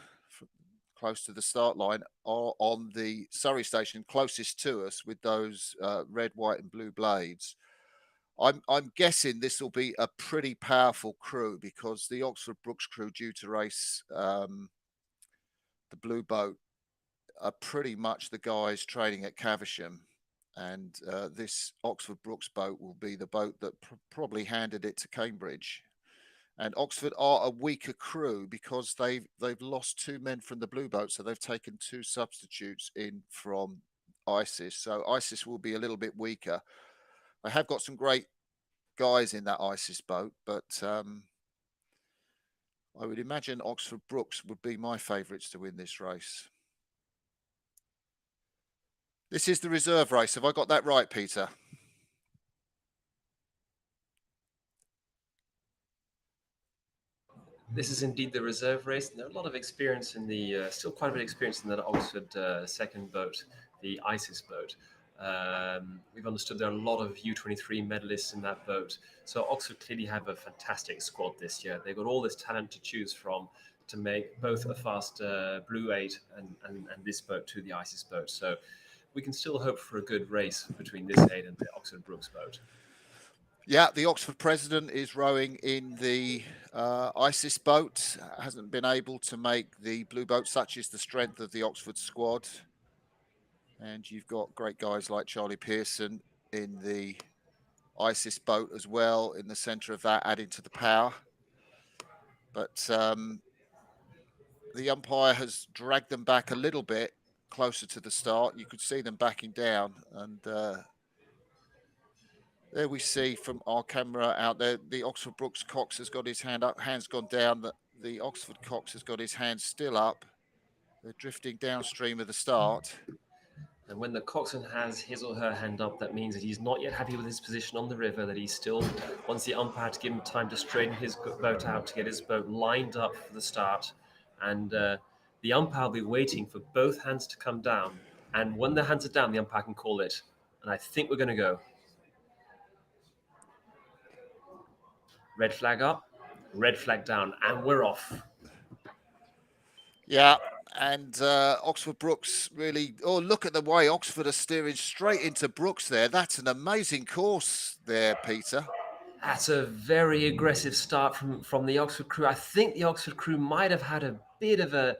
close to the start line, are on the Surrey station closest to us with those red, white and blue blades. I'm guessing this will be a pretty powerful crew because the Oxford Brookes crew due to race the blue boat are pretty much the guys training at Caversham, and this Oxford Brookes boat will be the boat that probably handed it to Cambridge. And Oxford are a weaker crew because they've lost 2 men from the blue boat, so they've taken 2 substitutes in from ISIS. So ISIS will be a little bit weaker. I have got some great guys in that ISIS boat, but I would imagine Oxford Brookes would be my favourites to win this race. This is the reserve race. Have I got that right, Peter? This is indeed the reserve race. There's a lot of experience in the, still quite a bit of experience in that Oxford second boat, the ISIS boat. We've understood there are a lot of U23 medalists in that boat. So Oxford clearly have a fantastic squad this year. They've got all this talent to choose from to make both a fast Blue 8 and this boat to the ISIS boat. So we can still hope for a good race between this 8 and the Oxford Brookes boat. Yeah, the Oxford president is rowing in the ISIS boat. Hasn't been able to make the blue boat. Such is the strength of the Oxford squad. And you've got great guys like Charlie Pearson in the ISIS boat as well, in the centre of that, adding to the power. But the umpire has dragged them back a little bit closer to the start. You could see them backing down. And there we see from our camera out there, the Oxford Brookes Cox has got his hand up, hands gone down. The Oxford Cox has got his hand still up. They're drifting downstream of the start. And when the coxswain has his or her hand up, that means that he's not yet happy with his position on the river, that he still wants the umpire to give him time to straighten his boat out, to get his boat lined up for the start. And the umpire will be waiting for both hands to come down. And when the hands are down, the umpire can call it. And I think we're going to go. Red flag up, red flag down, and we're off. Yeah, and Oxford Brookes really, oh, look at the way Oxford are steering straight into Brookes there. That's an amazing course there, Peter. That's a very aggressive start from the Oxford crew. I think the Oxford crew might have had a bit of a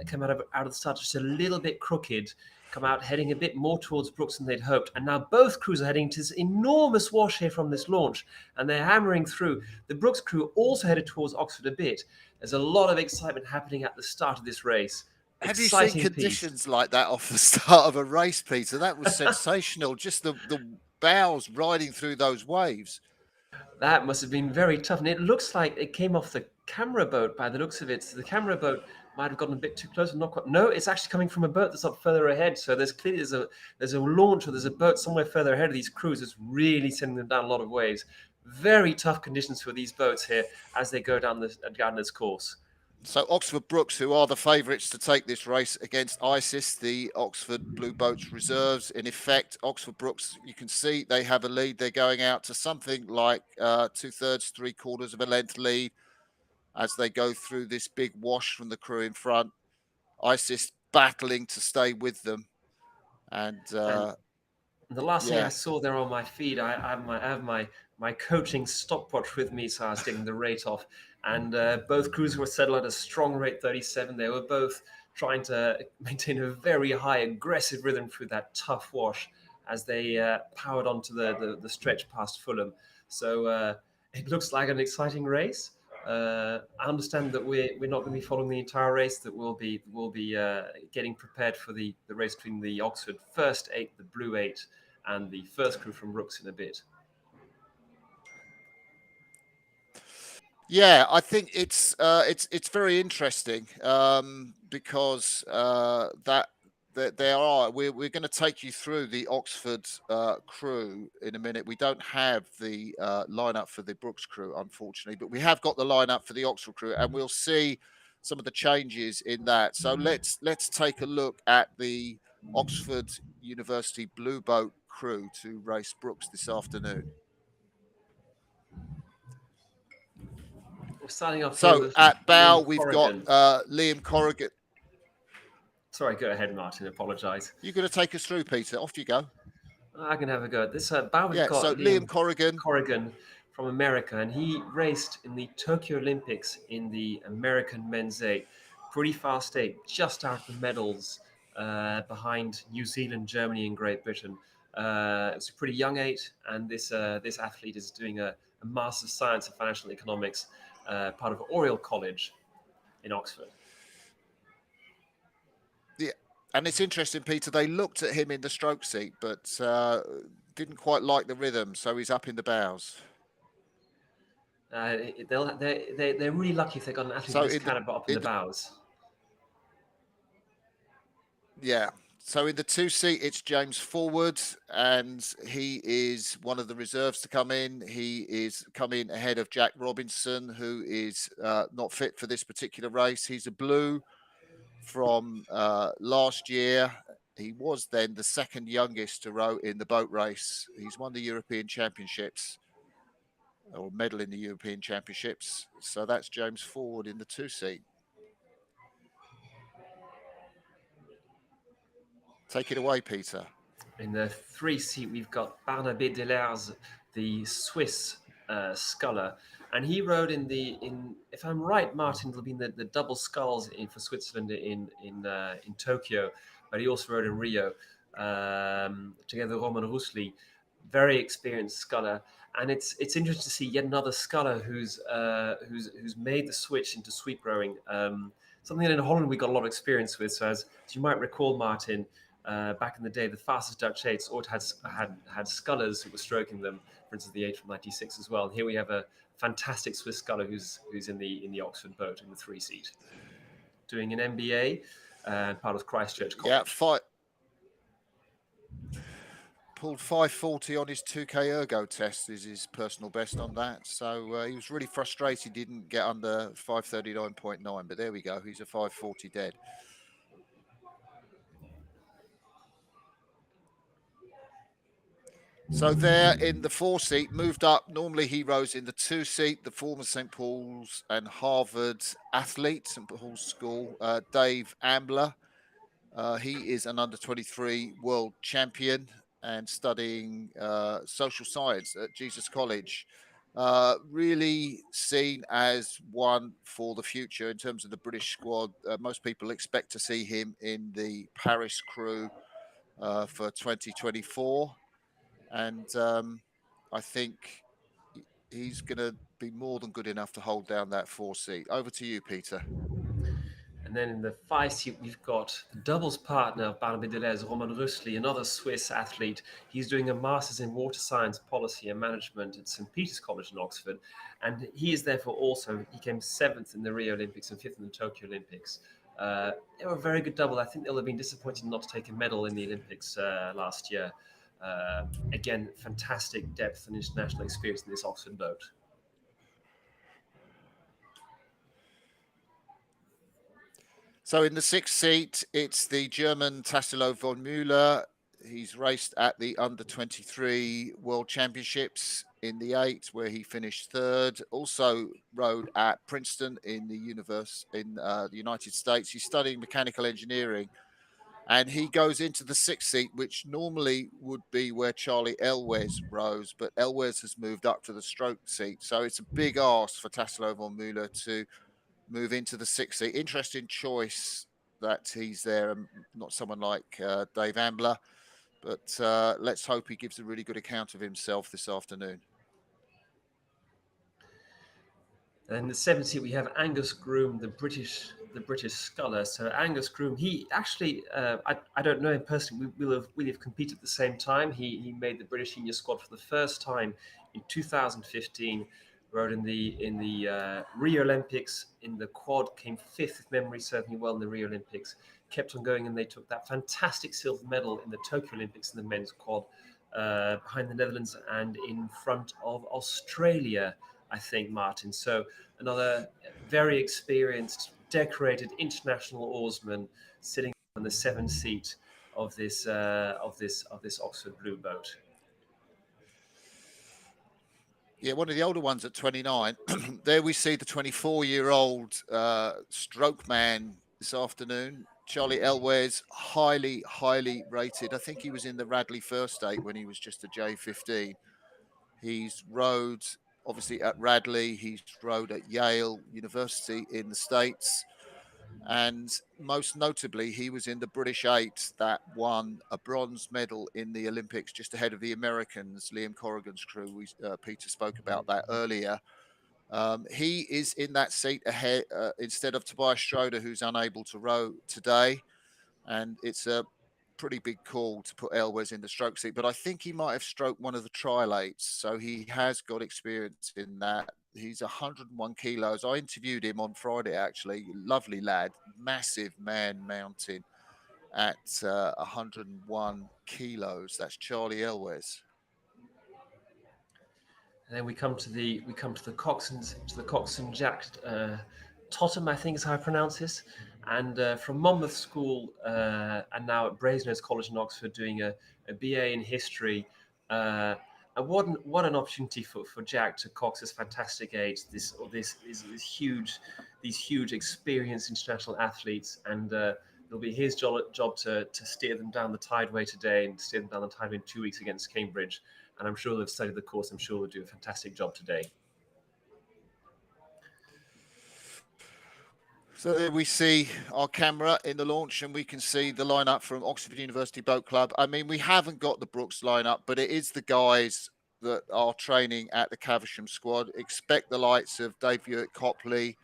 come out of the start just a little bit crooked, come out heading a bit more towards Brookes than they'd hoped. And now both crews are heading to this enormous wash here from this launch, and they're hammering through. The Brookes crew also headed towards Oxford a bit. There's a lot of excitement happening at the start of this race. Have you seen conditions like that off the start of a race, Peter? That was sensational. Just the bows riding through those waves. That must have been very tough. And it looks like it came off the camera boat by the looks of it. So the camera boat might have gotten a bit too close and not quite. No, it's actually coming from a boat that's up further ahead. So there's clearly there's a launch or there's a boat somewhere further ahead of these crews that's really sending them down a lot of waves. Very tough conditions for these boats here as they go down this course. So Oxford Brookes, who are the favourites to take this race against ISIS, the Oxford Blue Boats reserves. In effect, Oxford Brookes, you can see they have a lead. They're going out to something like 2/3, 3/4 of a length lead as they go through this big wash from the crew in front. ISIS battling to stay with them. And the last thing I saw there on my feed, I have my coaching stopwatch with me, so I was getting the rate off. And both crews were settled at a strong rate 37. They were both trying to maintain a very high, aggressive rhythm through that tough wash as they powered onto the stretch past Fulham. So it looks like an exciting race. I understand that we're not going to be following the entire race. That we'll be getting prepared for the race between the Oxford first 8, the Blue 8, and the first crew from Brookes in a bit. Yeah, I think it's very interesting because we're going to take you through the Oxford crew in a minute. We don't have the lineup for the Brookes crew, unfortunately, but we have got the lineup for the Oxford crew, and we'll see some of the changes in that. So let's take a look at the Oxford University Blue Boat crew to race Brookes this afternoon. We're starting off. So at bow, we've got Liam Corrigan. Sorry, go ahead, Martin. Apologise. You're going to take us through, Peter. Off you go. I can have a go at this. Bow, we've got so Liam Corrigan from America, and he raced in the Tokyo Olympics in the American men's 8. Pretty fast 8, just out the medals behind New Zealand, Germany, and Great Britain. It's a pretty young 8, and this athlete is doing a Master of Science in Financial Economics, part of Oriel College in Oxford. Yeah, and it's interesting, Peter. They looked at him in the stroke seat, but didn't quite like the rhythm, so he's up in the bows. They're really lucky if they got an athlete this kind of up in the bows. Yeah. So in the 2 seat, it's James Forward, and he is one of the reserves to come in. He is coming ahead of Jack Robinson, who is not fit for this particular race. He's a blue from last year. He was then the second youngest to row in the boat race. He's won the European Championships or medal in the European Championships. So that's James Forward in the 2 seat. Take it away, Peter. In the 3 seat, we've got Barnabé Delers, the Swiss sculler, and he rode in if I'm right, Martin, it'll be in the double sculls for Switzerland in Tokyo, but he also rode in Rio together with Roman Rusli, very experienced sculler. And it's interesting to see yet another sculler who's made the switch into sweep rowing. Something that in Holland we got a lot of experience with. So as you might recall, Martin, back in the day, the fastest Dutch 8s had scullers who were stroking them. For instance, the 8 from '96 as well. And here we have a fantastic Swiss sculler who's in the Oxford boat in the 3 seat, doing an MBA, part of Christchurch College. Yeah, pulled 5:40 on his 2K ergo test is his personal best on that. So he was really frustrated he didn't get under 5:39.9, but there we go. He's a 5:40 dead. So there in the 4 seat, moved up. Normally he rose in the 2 seat, the former St. Paul's and Harvard athlete, St. Paul's School, Dave Ambler. He is an under 23 world champion and studying social science at Jesus College. Really seen as one for the future in terms of the British squad. Most people expect to see him in the Paris crew for 2024. And I think he's going to be more than good enough to hold down that 4 seat. Over to you, Peter. And then in the 5 seat, we've got the doubles partner of Barnaby Deleuze, Roman Rösli, another Swiss athlete. He's doing a master's in water science policy and management at St. Peter's College in Oxford. And he is therefore also, he came 7th in the Rio Olympics and 5th in the Tokyo Olympics. They were a very good double. I think they'll have been disappointed not to take a medal in the Olympics last year. Again, fantastic depth and international experience in this Oxford boat. So in the 6th seat, it's the German Tassilo von Müller. He's raced at the under 23 World Championships in the 8, where he finished 3rd. Also rode at Princeton in the the United States. He's studying mechanical engineering. And he goes into the 6th seat, which normally would be where Charlie Elwes rose, but Elwes has moved up to the stroke seat. So it's a big ask for Tassilo von Müller to move into the 6th seat. Interesting choice that he's there, and not someone like Dave Ambler. But let's hope he gives a really good account of himself this afternoon. And in the 7th seat, we have Angus Groom, the British sculler. So Angus Groom, he actually, I don't know him personally. We have competed at the same time. He made the British senior squad for the first time in 2015. Rode in the Rio Olympics in the quad, came 5th, if memory serves me well, in the Rio Olympics. Kept on going, and they took that fantastic silver medal in the Tokyo Olympics in the men's quad, behind the Netherlands and in front of Australia, I think, Martin. So another very experienced, decorated international oarsman sitting on the 7th seat of this Oxford Blue boat. Yeah, one of the older ones at 29. There we see the 24-year-old stroke man this afternoon. Charlie Elwes, highly, highly rated. I think he was in the Radley First 8 when he was just a J15. He's rode, obviously, at Radley. He's rode at Yale University in the States. And most notably, he was in the British 8 that won a bronze medal in the Olympics just ahead of the Americans, Liam Corrigan's crew. Peter spoke about that earlier. He is in that seat ahead instead of Tobias Schroeder, who's unable to row today. And it's a pretty big call to put Elwes in the stroke seat, but I think he might have stroked one of the trilates. So he has got experience in that. He's 101 kilos. I interviewed him on Friday, actually. Lovely lad, massive man mountain at 101 kilos. That's Charlie Elwes. And then we come to the Coxing Jack Totham, I think is how I pronounce this, and from Monmouth School and now at Brasenose College in Oxford doing a BA in history. And what an opportunity for Jack to cox this fantastic age, these huge experienced international athletes, and it'll be his job to steer them down the tideway today and steer them down the tideway in 2 weeks against Cambridge. And I'm sure they've studied the course. I'm sure they'll do a fantastic job today. So there we see our camera in the launch, and we can see the lineup from Oxford University Boat Club. I mean, we haven't got the Brookes lineup, but it is the guys that are training at the Caversham squad. Expect the likes of Dave Hewitt-Copley,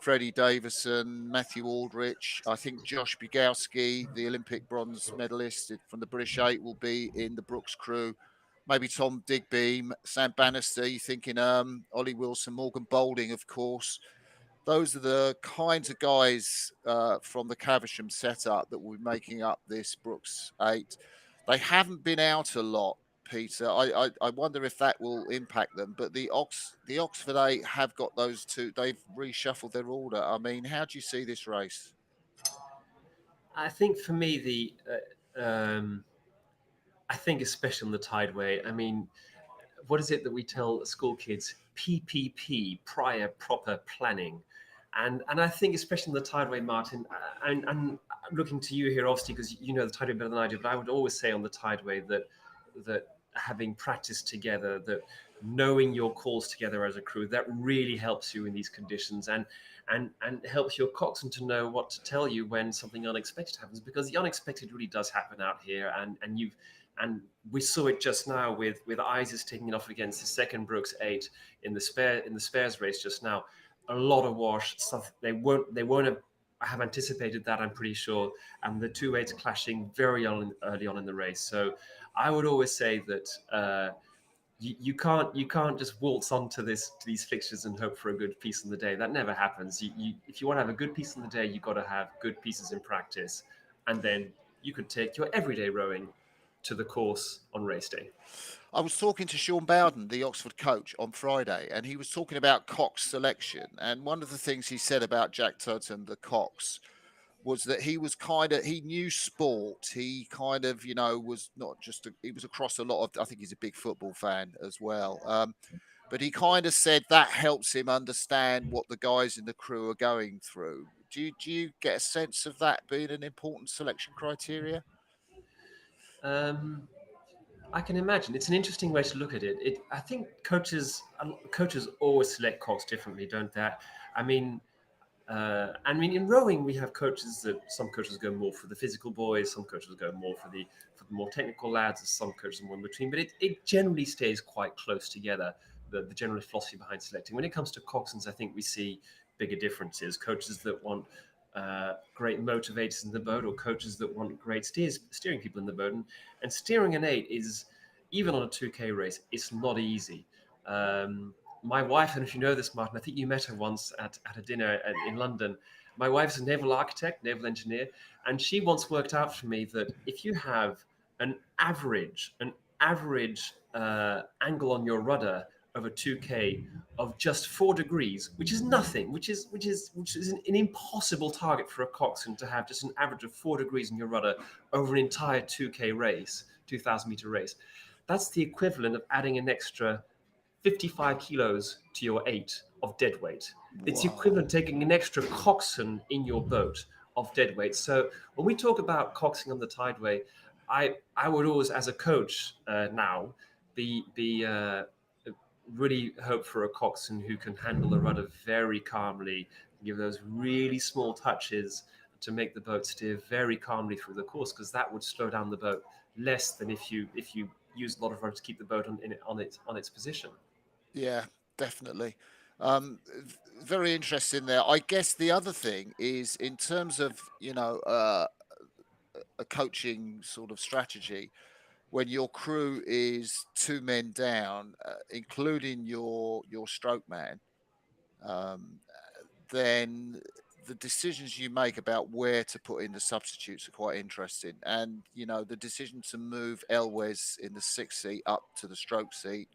Freddie Davison, Matthew Aldrich. I think Josh Bugowski, the Olympic bronze medalist from the British 8, will be in the Brookes crew. Maybe Tom Digbeam, Sam Bannister. You're thinking Ollie Wilson, Morgan Boulding, of course. Those are the kinds of guys from the Caversham setup that will be making up this Brookes 8. They haven't been out a lot, Peter. I wonder if that will impact them. But the Oxford 8 have got those two. They've reshuffled their order. I mean, how do you see this race? I think for me, I think especially on the Tideway, I mean, what is it that we tell school kids? PPP, prior proper planning. And I think especially in the Tideway, Martin, and I'm looking to you here, obviously, because you know the Tideway better than I do, but I would always say on the Tideway that having practiced together, that knowing your calls together as a crew, that really helps you in these conditions and helps your coxswain to know what to tell you when something unexpected happens, because the unexpected really does happen out here, and we saw it just now with Isis taking it off against the second Brookes 8 in the spares race just now. A lot of wash stuff. They won't have anticipated that, I'm pretty sure. And the 2 8s clashing very early on in the race. So I would always say that you can't just waltz onto these fixtures and hope for a good piece in the day. That never happens. If you want to have a good piece in the day, you've got to have good pieces in practice, and then you could take your everyday rowing to the course on race day. I was talking to Sean Bowden, the Oxford coach, on Friday, and he was talking about Cox selection. And one of the things he said about Jack Turton, the Cox, was that he was he knew sport. He kind of, was not just, he was across a lot of, I think he's a big football fan as well. But he kind of said that helps him understand what the guys in the crew are going through. Do you get a sense of that being an important selection criteria? I can imagine. It's an interesting way to look at it. I think coaches always select Cox differently, don't they? I mean, in rowing we have some coaches go more for the physical boys, some coaches go more for the more technical lads, and some coaches are more in between. But it generally stays quite close together. The general philosophy behind selecting. When it comes to coxswains, I think we see bigger differences. Coaches that want great motivators in the boat, or coaches that want great steering people in the boat. And steering an 8 is, even on a 2K race, it's not easy. My wife, and if you know this, Martin, I think you met her once at a dinner in London. My wife's a naval architect, naval engineer, and she once worked out for me that if you have an average angle on your rudder over 2K of just 4 degrees, which is nothing, which is an impossible target for a coxswain to have, just an average of 4 degrees in your rudder over an entire 2K race, 2,000 meter race. That's the equivalent of adding an extra 55 kilos to your 8 of dead weight. It's equivalent to taking an extra coxswain in your boat of dead weight. So when we talk about coxing on the Tideway, I would always, as a coach now, be really hope for a coxswain who can handle the rudder very calmly, give those really small touches to make the boat steer very calmly through the course, because that would slow down the boat less than if you use a lot of rudder to keep the boat on its position. Yeah, definitely. Very interesting there. I guess the other thing is, in terms of a coaching sort of strategy, when your crew is 2 men down, including your stroke man, then the decisions you make about where to put in the substitutes are quite interesting. And the decision to move Elwes in the 6th seat up to the stroke seat,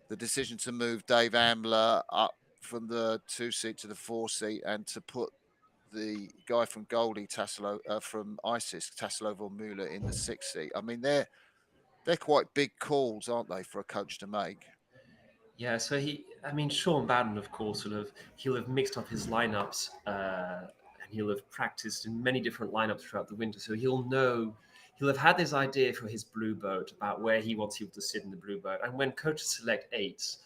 the decision to move Dave Ambler up from the 2 seat to the 4 seat, and to put the guy from Goldie from ISIS, Tassilo von Müller, in the 6th seat. I mean, they're quite big calls, aren't they, for a coach to make? Yeah, so Sean Bowden, of course, he'll have mixed up his lineups, and he'll have practiced in many different lineups throughout the winter. So he'll have had this idea for his blue boat about where he wants people to sit in the blue boat. And when coaches select 8s,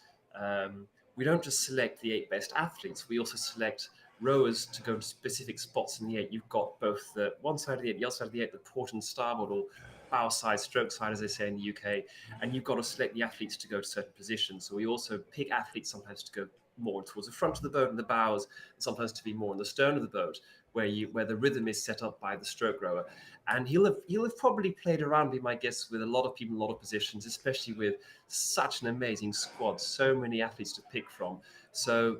we don't just select the 8 best athletes. We also select rowers to go to specific spots in the 8. You've got both the one side of the 8, the other side of the 8, the port and starboard, or bow side, stroke side, as they say in the UK, and you've got to select the athletes to go to certain positions. So we also pick athletes sometimes to go more towards the front of the boat and the bows, and sometimes to be more on the stern of the boat, where the rhythm is set up by the stroke rower. And he'll have probably played around, be my guess, with a lot of people in a lot of positions, especially with such an amazing squad, so many athletes to pick from. So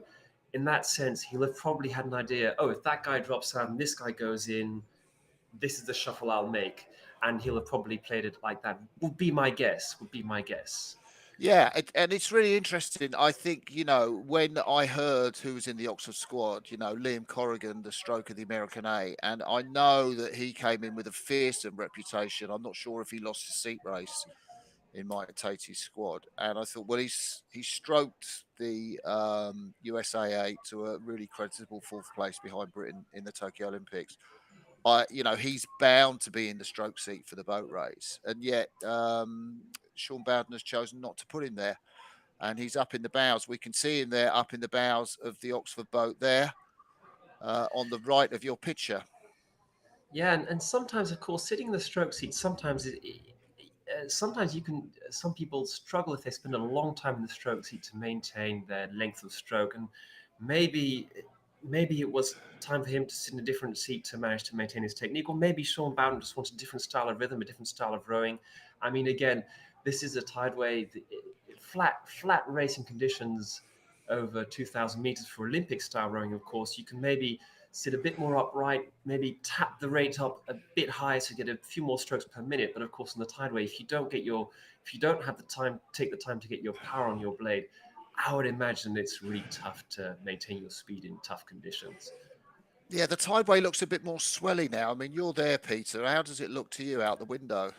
in that sense, he'll have probably had an idea, if that guy drops out and this guy goes in, this is the shuffle I'll make. and he'll have probably played it like that. Would be my guess. Yeah, and it's really interesting. I think, when I heard who was in the Oxford squad, Liam Corrigan, the stroke of the American A, and I know that he came in with a fearsome reputation. I'm not sure if he lost the seat race in Mike Tatey's squad. And I thought, well, he stroked the USAA to a really creditable fourth place behind Britain in the Tokyo Olympics. He's bound to be in the stroke seat for the boat race. And yet Sean Bowden has chosen not to put him there. And he's up in the bows. We can see him there up in the bows of the Oxford boat there on the right of your picture. Yeah, and sometimes, of course, sitting in the stroke seat, sometimes some people struggle if they spend a long time in the stroke seat to maintain their length of stroke. And maybe it was time for him to sit in a different seat to manage to maintain his technique, or maybe Sean Bowden just wants a different style of rhythm, a different style of rowing. I mean, again, this is a tideway, flat racing conditions over 2,000 meters for Olympic style rowing. Of course, you can maybe sit a bit more upright, maybe tap the rate up a bit higher to get a few more strokes per minute. But of course, on the tideway, if you don't have the time, take the time to get your power on your blade, I would imagine it's really tough to maintain your speed in tough conditions. Yeah, the tideway looks a bit more swelly now. I mean, you're there, Peter. How does it look to you out the window?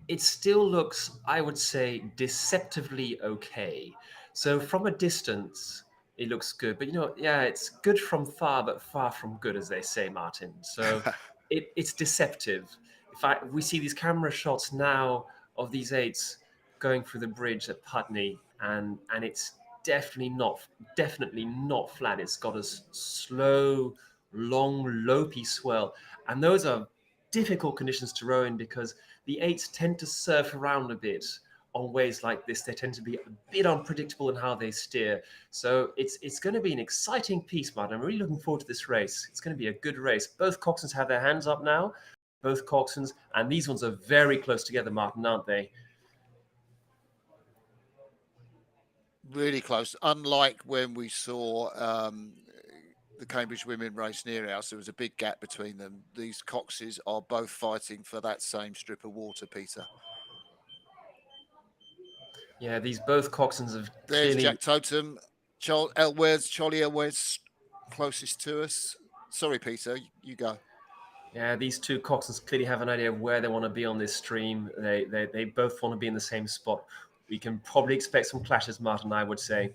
It still looks, I would say, deceptively okay. So from a distance, it looks good. But it's good from far, but far from good, as they say, Martin. So it's deceptive. We see these camera shots now of these eights going through the bridge at Putney, and it's definitely not flat. It's got a slow, long, lopey swell, and those are difficult conditions to row in because the eights tend to surf around a bit on waves like this. They tend to be a bit unpredictable in how they steer. So it's going to be an exciting piece, Martin. I'm really looking forward to this race. It's going to be a good race. Both coxswains have their hands up now, both coxswains, and these ones are very close together, Martin, aren't they? Really close. Unlike when we saw the Cambridge women race Nereus, there was a big gap between them. These coxes are both fighting for that same strip of water, Peter. Yeah, these both coxswains have There's clearly... Jack Totem, Charlie Elwes closest to us. Sorry, Peter, you go. Yeah, these two coxswains clearly have an idea of where they want to be on this stream. They both want to be in the same spot. We can probably expect some clashes, Martin, I would say.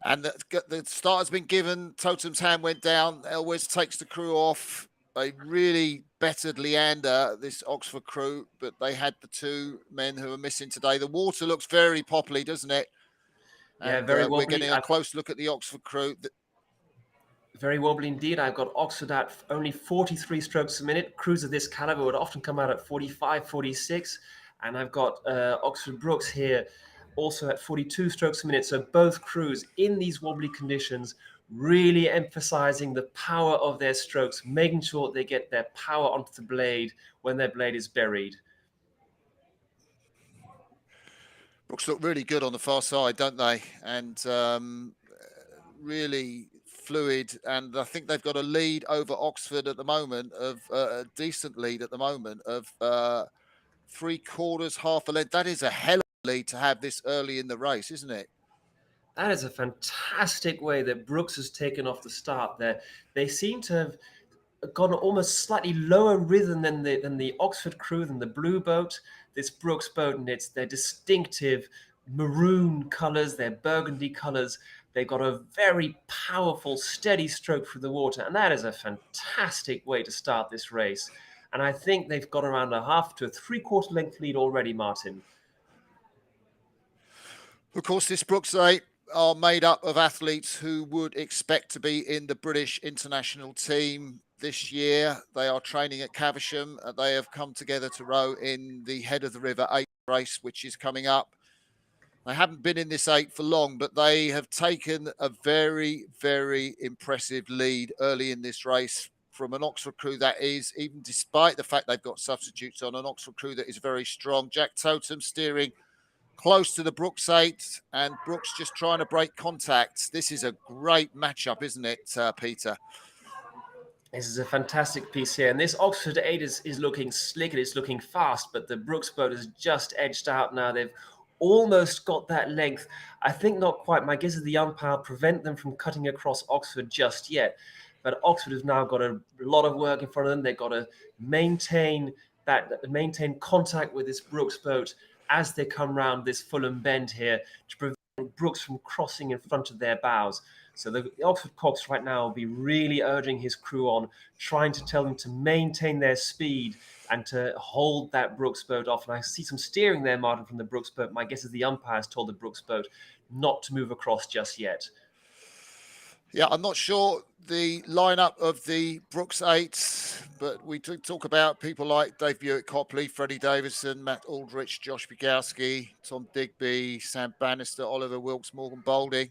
And the start has been given. Totem's hand went down. Elwes takes the crew off. They really bettered Leander, this Oxford crew, but they had the two men who are missing today. The water looks very poppy, doesn't it? Yeah, and, very wobbly. We're getting a close look at the Oxford crew. Very wobbly indeed. I've got Oxford at only 43 strokes a minute. Crews of this caliber would often come out at 45, 46. And I've got Oxford Brookes here also at 42 strokes a minute. So both crews in these wobbly conditions, really emphasizing the power of their strokes, making sure they get their power onto the blade when their blade is buried. Brookes look really good on the far side, don't they? And really fluid. And I think they've got a lead over Oxford at the moment, of a decent lead at the moment of 3/4, half a length. That is a hell of a lead to have this early in the race, isn't it? That is a fantastic way that Brookes has taken off the start there. They seem to have gone almost slightly lower rhythm than the Oxford crew, than the blue boat, this Brookes boat, and it's their distinctive maroon colours, their burgundy colours. They've got a very powerful, steady stroke through the water, and that is a fantastic way to start this race. And I think they've got around a half to a 3/4 length lead already, Martin. Of course, this Brookes 8 are made up of athletes who would expect to be in the British international team this year. They are training at Caversham. They have come together to row in the Head of the River 8 race, which is coming up. They haven't been in this 8 for long, but they have taken a very, very impressive lead early in this race from an Oxford crew that is, even despite the fact they've got substitutes on, an Oxford crew that is very strong. Jack Totem steering close to the Brookes 8, and Brookes just trying to break contact. This is a great matchup, isn't it, Peter? This is a fantastic piece here, and this Oxford 8 is looking slick, it's looking fast, but the Brookes boat has just edged out now. They've almost got that length. I think not quite. My guess is the umpire prevent them from cutting across Oxford just yet. But Oxford has now got a lot of work in front of them. They've got to maintain contact with this Brookes boat as they come round this Fulham bend here to prevent Brookes from crossing in front of their bows. So the Oxford Cox right now will be really urging his crew on, trying to tell them to maintain their speed and to hold that Brookes boat off. And I see some steering there, Martin, from the Brookes boat. My guess is the umpires told the Brookes boat not to move across just yet. Yeah, I'm not sure the lineup of the Brookes 8, but we do talk about people like Dave Buick-Copley, Freddie Davison, Matt Aldrich, Josh Bigowski, Tom Digby, Sam Bannister, Oliver Wilkes, Morgan Boulding.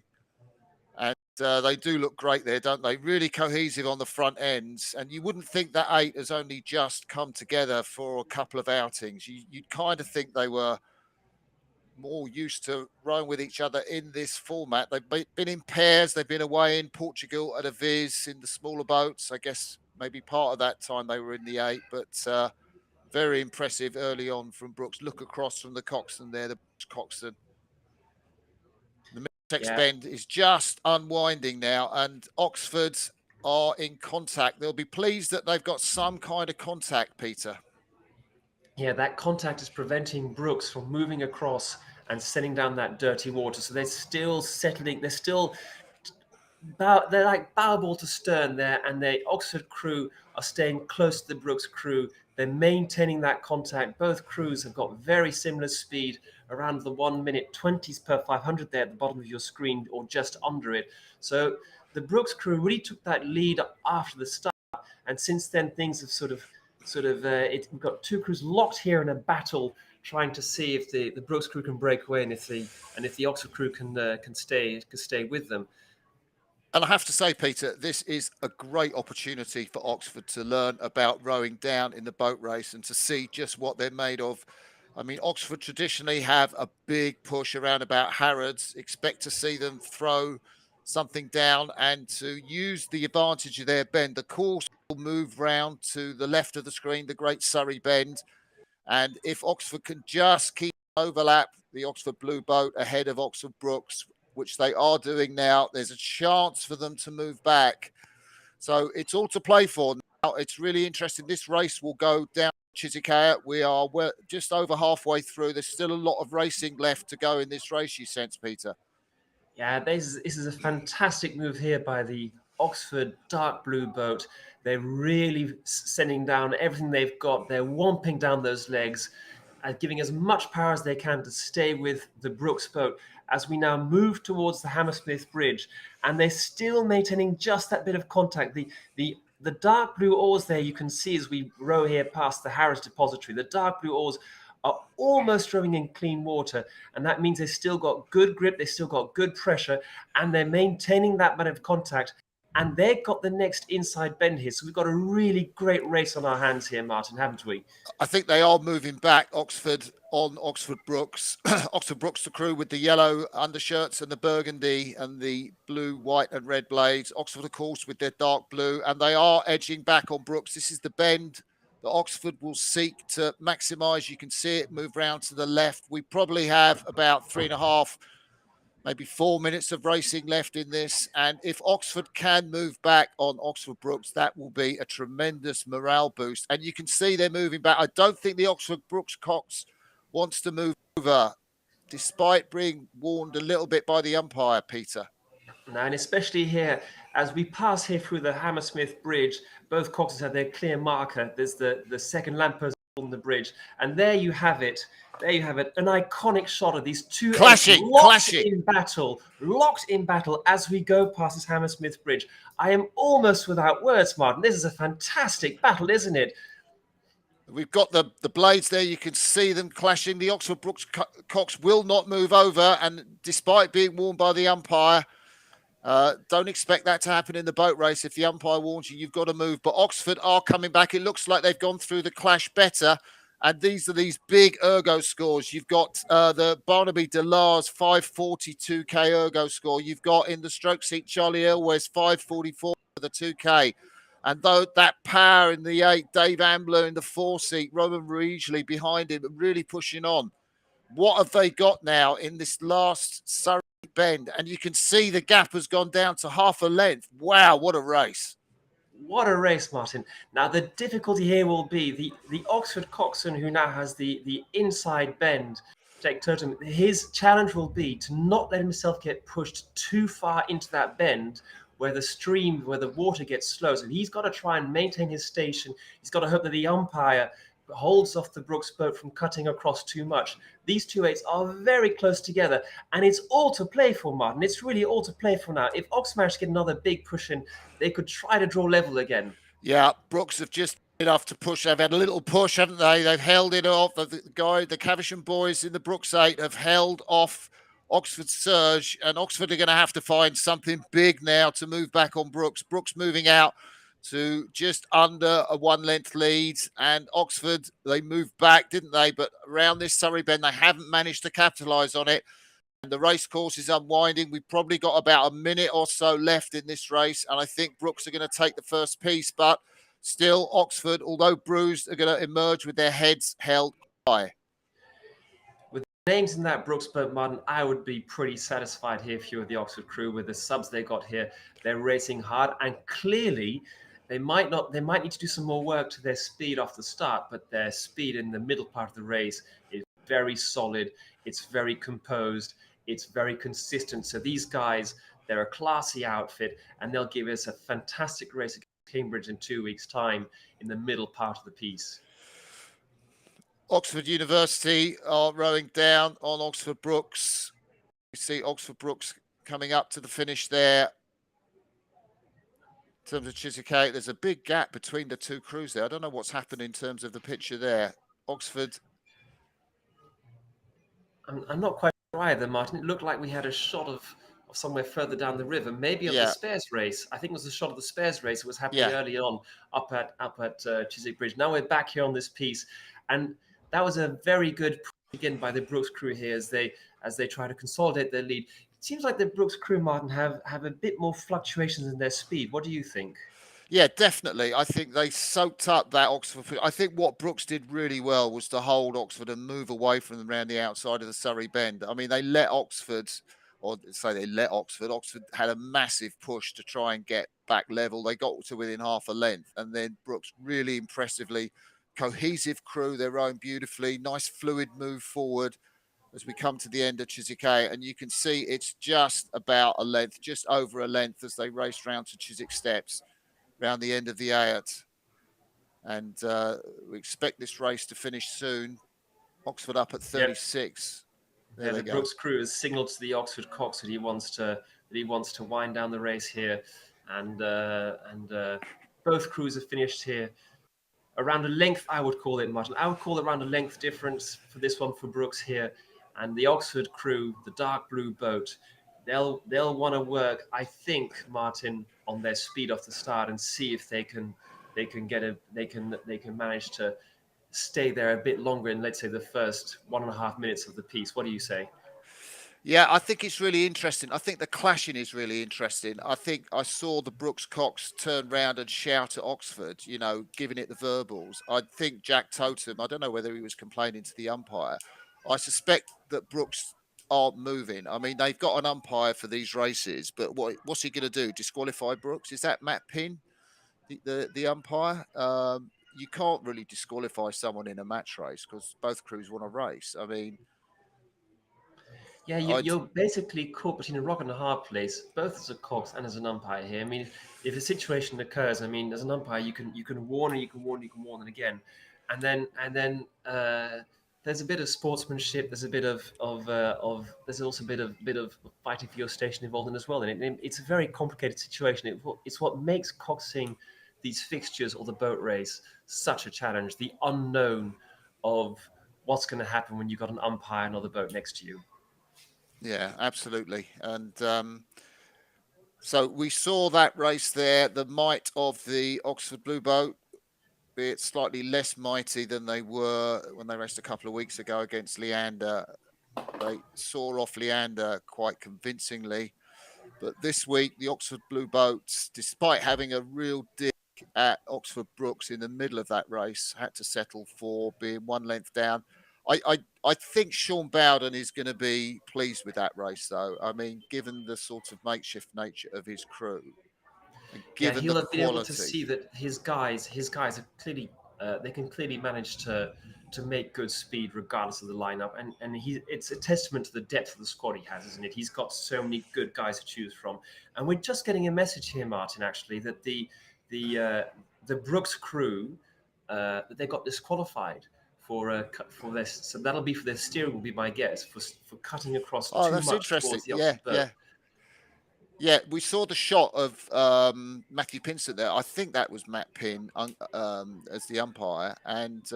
And they do look great there, don't they? Really cohesive on the front ends. And you wouldn't think that 8 has only just come together for a couple of outings. You'd kind of think they were more used to rowing with each other in this format. They've been in pairs. They've been away in Portugal at a Viz in the smaller boats. I guess maybe part of that time they were in the 8, but very impressive early on from Brookes. Look across from the Coxing there, the Coxing. The Middlesex bend is just unwinding now, and Oxford are in contact. They'll be pleased that they've got some kind of contact, Peter. Yeah, that contact is preventing Brookes from moving across and sending down that dirty water. So they're still settling. They're like bow ball to stern there, and the Oxford crew are staying close to the Brookes crew. They're maintaining that contact. Both crews have got very similar speed, around the 1 minute 20s per 500 there at the bottom of your screen, or just under it. So the Brookes crew really took that lead after the start, and since then things have we've got two crews locked here in a battle, trying to see if the Brookes crew can break away and if the Oxford crew can stay with them. And I have to say, Peter, this is a great opportunity for Oxford to learn about rowing down in the boat race and to see just what they're made of. I mean, Oxford traditionally have a big push around about Harrods. Expect to see them throw something down and to use the advantage of their bend. The course will move round to the left of the screen, the Great Surrey Bend. And if Oxford can just keep overlap the Oxford Blue boat ahead of Oxford Brookes, which they are doing now, there's a chance for them to move back. So it's all to play for now. It's really interesting. This race will go down Chiswick. We are just over halfway through. There's still a lot of racing left to go in this race, you sense, Peter? Yeah, this is a fantastic move here by the Oxford dark blue boat. They're really sending down everything they've got. They're whomping down those legs, giving as much power as they can to stay with the Brookes boat as we now move towards the Hammersmith Bridge. And they're still maintaining just that bit of contact. The dark blue oars there you can see as we row here past the Harrods Depository. The dark blue oars are almost rowing in clean water, and that means they've still got good grip, they've still got good pressure, and they're maintaining that bit of contact, and they've got the next inside bend here. So we've got a really great race on our hands here, Martin, haven't we? I think they are moving back, Oxford on Oxford Brookes. Oxford Brookes, the crew with the yellow undershirts and the burgundy and the blue, white and red blades. Oxford, of course, with their dark blue, and they are edging back on Brookes. This is the bend that Oxford will seek to maximise. You can see it move round to the left. We probably have about 3.5, maybe 4 minutes of racing left in this. And if Oxford can move back on Oxford Brookes, that will be a tremendous morale boost. And you can see they're moving back. I don't think the Oxford Brookes Cox wants to move over, despite being warned a little bit by the umpire, Peter. No, and especially here, as we pass here through the Hammersmith Bridge, both Coxes have their clear marker. There's the second lamppost on the bridge. And there you have it. There you have it. An iconic shot of these two locked in battle as we go past this Hammersmith Bridge. I am almost without words, Martin. This is a fantastic battle, isn't it? We've got the blades there. You can see them clashing. The Oxford Brookes Cox will not move over. And despite being warned by the umpire, don't expect that to happen in the boat race. If the umpire warns you, you've got to move. But Oxford are coming back. It looks like they've gone through the clash better. And these are these big ergo scores. You've got the Barnaby Delars 542k ergo score. You've got in the stroke seat Charlie Elwes 544 for the 2k. And though that power in the 8, Dave Ambler in the 4 seat, Roman Reesley behind him, really pushing on. What have they got now in this last Surrey bend? And you can see the gap has gone down to half a length. Wow, what a race. What a race, Martin. Now, the difficulty here will be the Oxford Coxing, who now has the inside bend, Jake Totem. His challenge will be to not let himself get pushed too far into that bend where the water gets slow. So he's got to try and maintain his station. He's got to hope that the umpire holds off the Brookes boat from cutting across too much. These 2 8s are very close together, and it's all to play for, Martin. It's really all to play for now. If Ox manage to get another big push in, they could try to draw level again. Yeah, Brookes have just enough to push. They've had a little push, haven't they? They've held it off. The Caversham boys in the Brookes 8 have held off Oxford Surge, and Oxford are going to have to find something big now to move back on Brookes. Brookes moving out to just under a 1 length lead, and Oxford, they moved back, didn't they? But around this Surrey bend, they haven't managed to capitalise on it. And the race course is unwinding. We've probably got about a minute or so left in this race, and I think Brookes are going to take the first piece, but still Oxford, although bruised, are going to emerge with their heads held high. With names in that Brookes boat, Martin, I would be pretty satisfied here if you were the Oxford crew with the subs they got here. They're racing hard, and clearly they might need to do some more work to their speed off the start, but their speed in the middle part of the race is very solid. It's very composed. It's very consistent. So these guys, they're a classy outfit, and they'll give us a fantastic race against Cambridge in 2 weeks' time in the middle part of the piece. Oxford University are rowing down on Oxford Brookes. You see Oxford Brookes coming up to the finish there. In terms of Chiswick, there's a big gap between the two crews there. I don't know what's happened in terms of the picture there. Oxford. I'm not quite sure either, Martin. It looked like we had a shot of somewhere further down the river, maybe of the Spares race. I think it was a shot of the Spares race. It was happening early on up at Chiswick Bridge. Now we're back here on this piece, and that was a very good push again by the Brookes crew here as they try to consolidate their lead. It seems like the Brookes crew, Martin, have a bit more fluctuations in their speed. What do you think? Yeah, definitely. I think they soaked up that Oxford. I think what Brookes did really well was to hold Oxford and move away from them around the outside of the Surrey bend. I mean, they let Oxford, or say they let Oxford. Oxford had a massive push to try and get back level. They got to within half a length, and then Brookes really impressively, cohesive crew. They're rowing beautifully, nice fluid move forward as we come to the end of Chiswick, and you can see it's just about a length, just over a length as they race round to Chiswick Steps, round the end of the Ayot. And we expect this race to finish soon. Oxford up at 36. Yep. There the Brookes crew has signalled to the Oxford Cox that he wants to wind down the race here, and both crews have finished here around a length. I would call it, Martin. I would call it around a length difference for this one for Brookes here. And the Oxford crew, the dark blue boat, they'll want to work, I think, Martin, on their speed off the start and see if they can manage to stay there a bit longer in, let's say, the first 1.5 minutes of the piece. What do you say? Yeah, I think it's really interesting. I think the clashing is really interesting. I think I saw the Brookes Cox turn round and shout at Oxford, you know, giving it the verbals. I think Jack Totem, I don't know whether he was complaining to the umpire. I suspect that Brookes aren't moving. I mean, they've got an umpire for these races, but what's he going to do? Disqualify Brookes? Is that Matt Pinn, the umpire? You can't really disqualify someone in a match race because both crews want to race. I mean, yeah, you're basically caught between a rock and a hard place, both as a Cox and as an umpire here. I mean, if a situation occurs, I mean, as an umpire, you can warn and you can warn and again, and then there's a bit of sportsmanship. There's a bit of there's also a bit of fighting for your station involved in as well. And it's a very complicated situation. It's what makes Coxing these fixtures or the boat race such a challenge. The unknown of what's going to happen when you've got an umpire and another boat next to you. Yeah, absolutely. And so we saw that race there, the might of the Oxford Blue Boat, be it slightly less mighty than they were when they raced a couple of weeks ago against Leander. They saw off Leander quite convincingly. But this week, the Oxford Blue Boats, despite having a real dig at Oxford Brookes in the middle of that race had to settle for being 1 length down. I think Sean Bowden is going to be pleased with that race, though. I mean, given the sort of makeshift nature of his crew, and Yeah, given he'll the have been able to quality. see that his guys are clearly they can clearly manage to make good speed regardless of the lineup, and it's a testament to the depth of the squad he has, isn't it? He's got so many good guys to choose from, and we're just getting a message here, Martin, actually, that the Brookes crew that they got disqualified for this, so that'll be for their steering, will be my guess, for cutting across Oh, too that's much interesting. towards the Yeah, Oxford boat. yeah. Yeah, we saw the shot of Matthew Pinsent there. I think that was Matt Pin as the umpire. And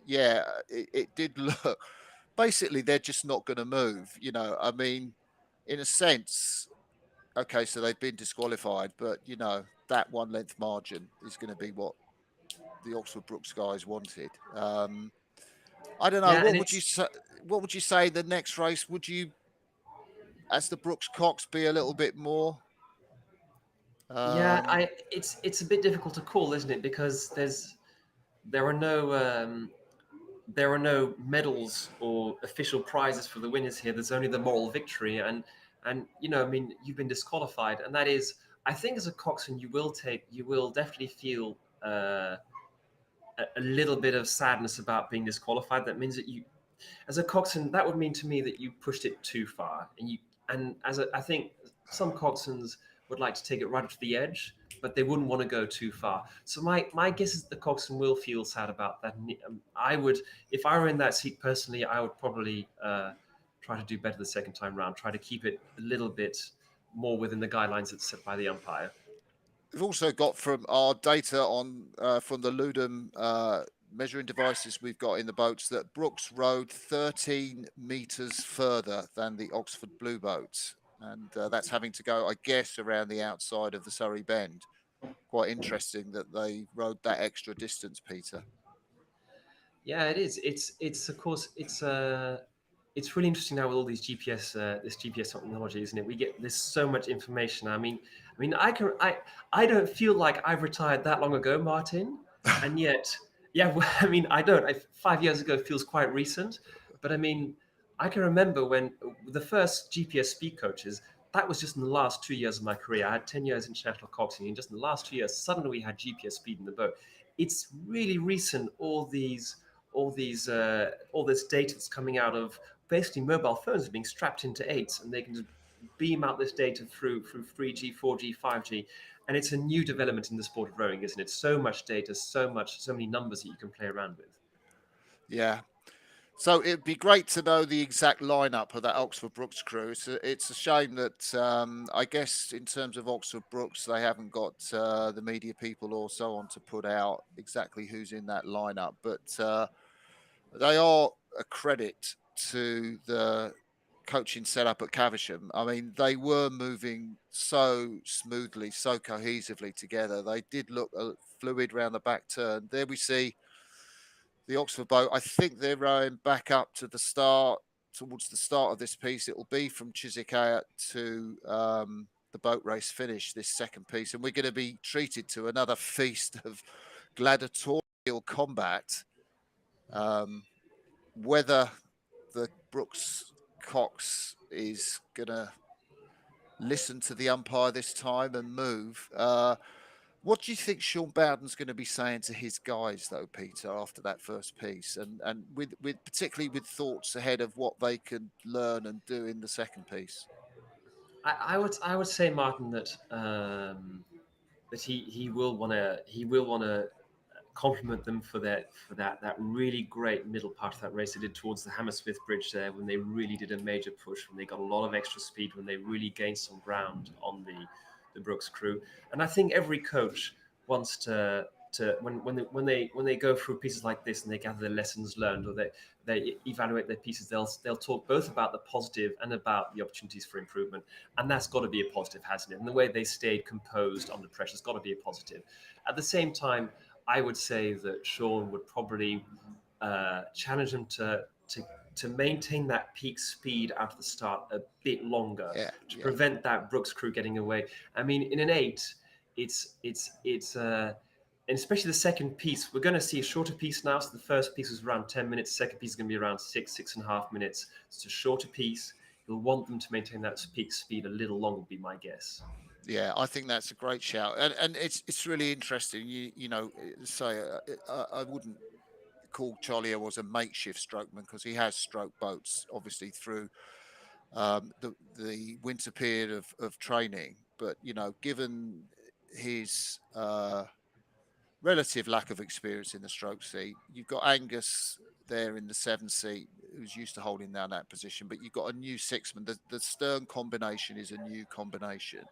yeah, it did look, basically, they're just not going to move. You know, I mean, in a sense, okay, so they've been disqualified, but, you know, that 1 length margin is going to be what the Oxford Brookes guys wanted. I don't know. Yeah, and What would you say the next race? Would you, as the Brookes Cox, be a little bit more? Yeah, it's a bit difficult to call, isn't it? Because there are no medals or official prizes for the winners here. There's only the moral victory, and you know, I mean, you've been disqualified, and that is, I think, as a coxswain, you will definitely feel a little bit of sadness about being disqualified. That means that you, as a coxswain, that would mean to me that you pushed it too far, and I think some coxswains would like to take it right up to the edge, but they wouldn't want to go too far. So my guess is that the coxswain will feel sad about that. I would, if I were in that seat personally, I would probably try to do better the second time round. Try to keep it a little bit more within the guidelines that's set by the umpire. We've also got from our data on from the Ludum measuring devices we've got in the boats that Brookes rode 13 meters further than the Oxford Blue boat. And that's having to go, I guess, around the outside of the Surrey Bend. Quite interesting that they rode that extra distance, Peter. Yeah, it is. It's of course it's really interesting now with all these GPS this GPS technology, isn't it? There's so much information. I mean I don't feel like I've retired that long ago, Martin, and yet well, I mean I don't. 5 years ago feels quite recent, but I mean I can remember when the first GPS speed coaches. That was just in the last 2 years of my career. I had 10 years international coxing, and just in the last 2 years, suddenly we had GPS speed in the boat. It's really recent. All this data that's coming out of basically mobile phones being strapped into 8s, and they can just beam out this data through 3G, 4G, 5G, and it's a new development in the sport of rowing, isn't it? So much data, so many numbers that you can play around with. Yeah. So it'd be great to know the exact lineup of that Oxford Brookes crew. It's a shame that I guess in terms of Oxford Brookes, they haven't got the media people or so on to put out exactly who's in that lineup. But they are a credit to the coaching setup at Caversham. I mean, they were moving so smoothly, so cohesively together. They did look fluid round the back turn. There we see the Oxford boat. I think they're rowing back up to the start, towards the start of this piece. It will be from Chiswick out to the boat race finish, this second piece. And we're going to be treated to another feast of gladiatorial combat. Whether the Brookes Cox is going to listen to the umpire this time and move. What do you think Sean Bowden's going to be saying to his guys, though, Peter, after that first piece, and with particularly with thoughts ahead of what they could learn and do in the second piece? I would say, Martin, that that he will want to compliment them for that really great middle part of that race they did towards the Hammersmith Bridge there, when they really did a major push, when they got a lot of extra speed, when they really gained some ground on the Brookes crew. And I think every coach wants to when they go through pieces like this and they gather their lessons learned, or they evaluate their pieces, they'll talk both about the positive and about the opportunities for improvement, and that's got to be a positive, hasn't it? And the way they stayed composed under pressure has got to be a positive. At the same time, I would say that Sean would probably challenge them to maintain that peak speed out of the start a bit longer, to prevent that Brookes crew getting away. I mean, in an 8, and especially the second piece, we're going to see a shorter piece now. So the first piece was around 10 minutes. The second piece is going to be around 6.5 minutes. It's a shorter piece. You'll want them to maintain that peak speed a little longer, would be my guess. Yeah, I think that's a great shout, and it's really interesting. You know, say I wouldn't call Charlie was a makeshift strokeman because he has stroked boats obviously through the winter period of training. But you know, given his relative lack of experience in the stroke seat, you've got Angus there in the 7 seat who's used to holding down that position, but you've got a new sixman. The stern combination is a new combination.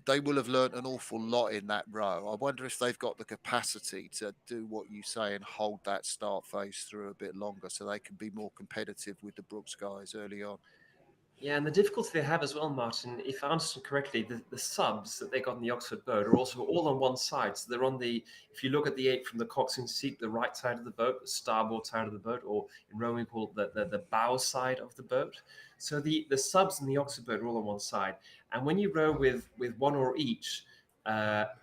They will have learnt an awful lot in that row. I wonder if they've got the capacity to do what you say and hold that start phase through a bit longer so they can be more competitive with the Brookes guys early on. Yeah, and the difficulty they have as well, Martin, if I understand correctly, the subs that they got in the Oxford boat are also all on one side. So they're on the, if you look at the 8 from the Coxing seat, the right side of the boat, the starboard side of the boat, or in rowing we call it the bow side of the boat. So the subs in the Oxford boat are all on one side. And when you row with one or each,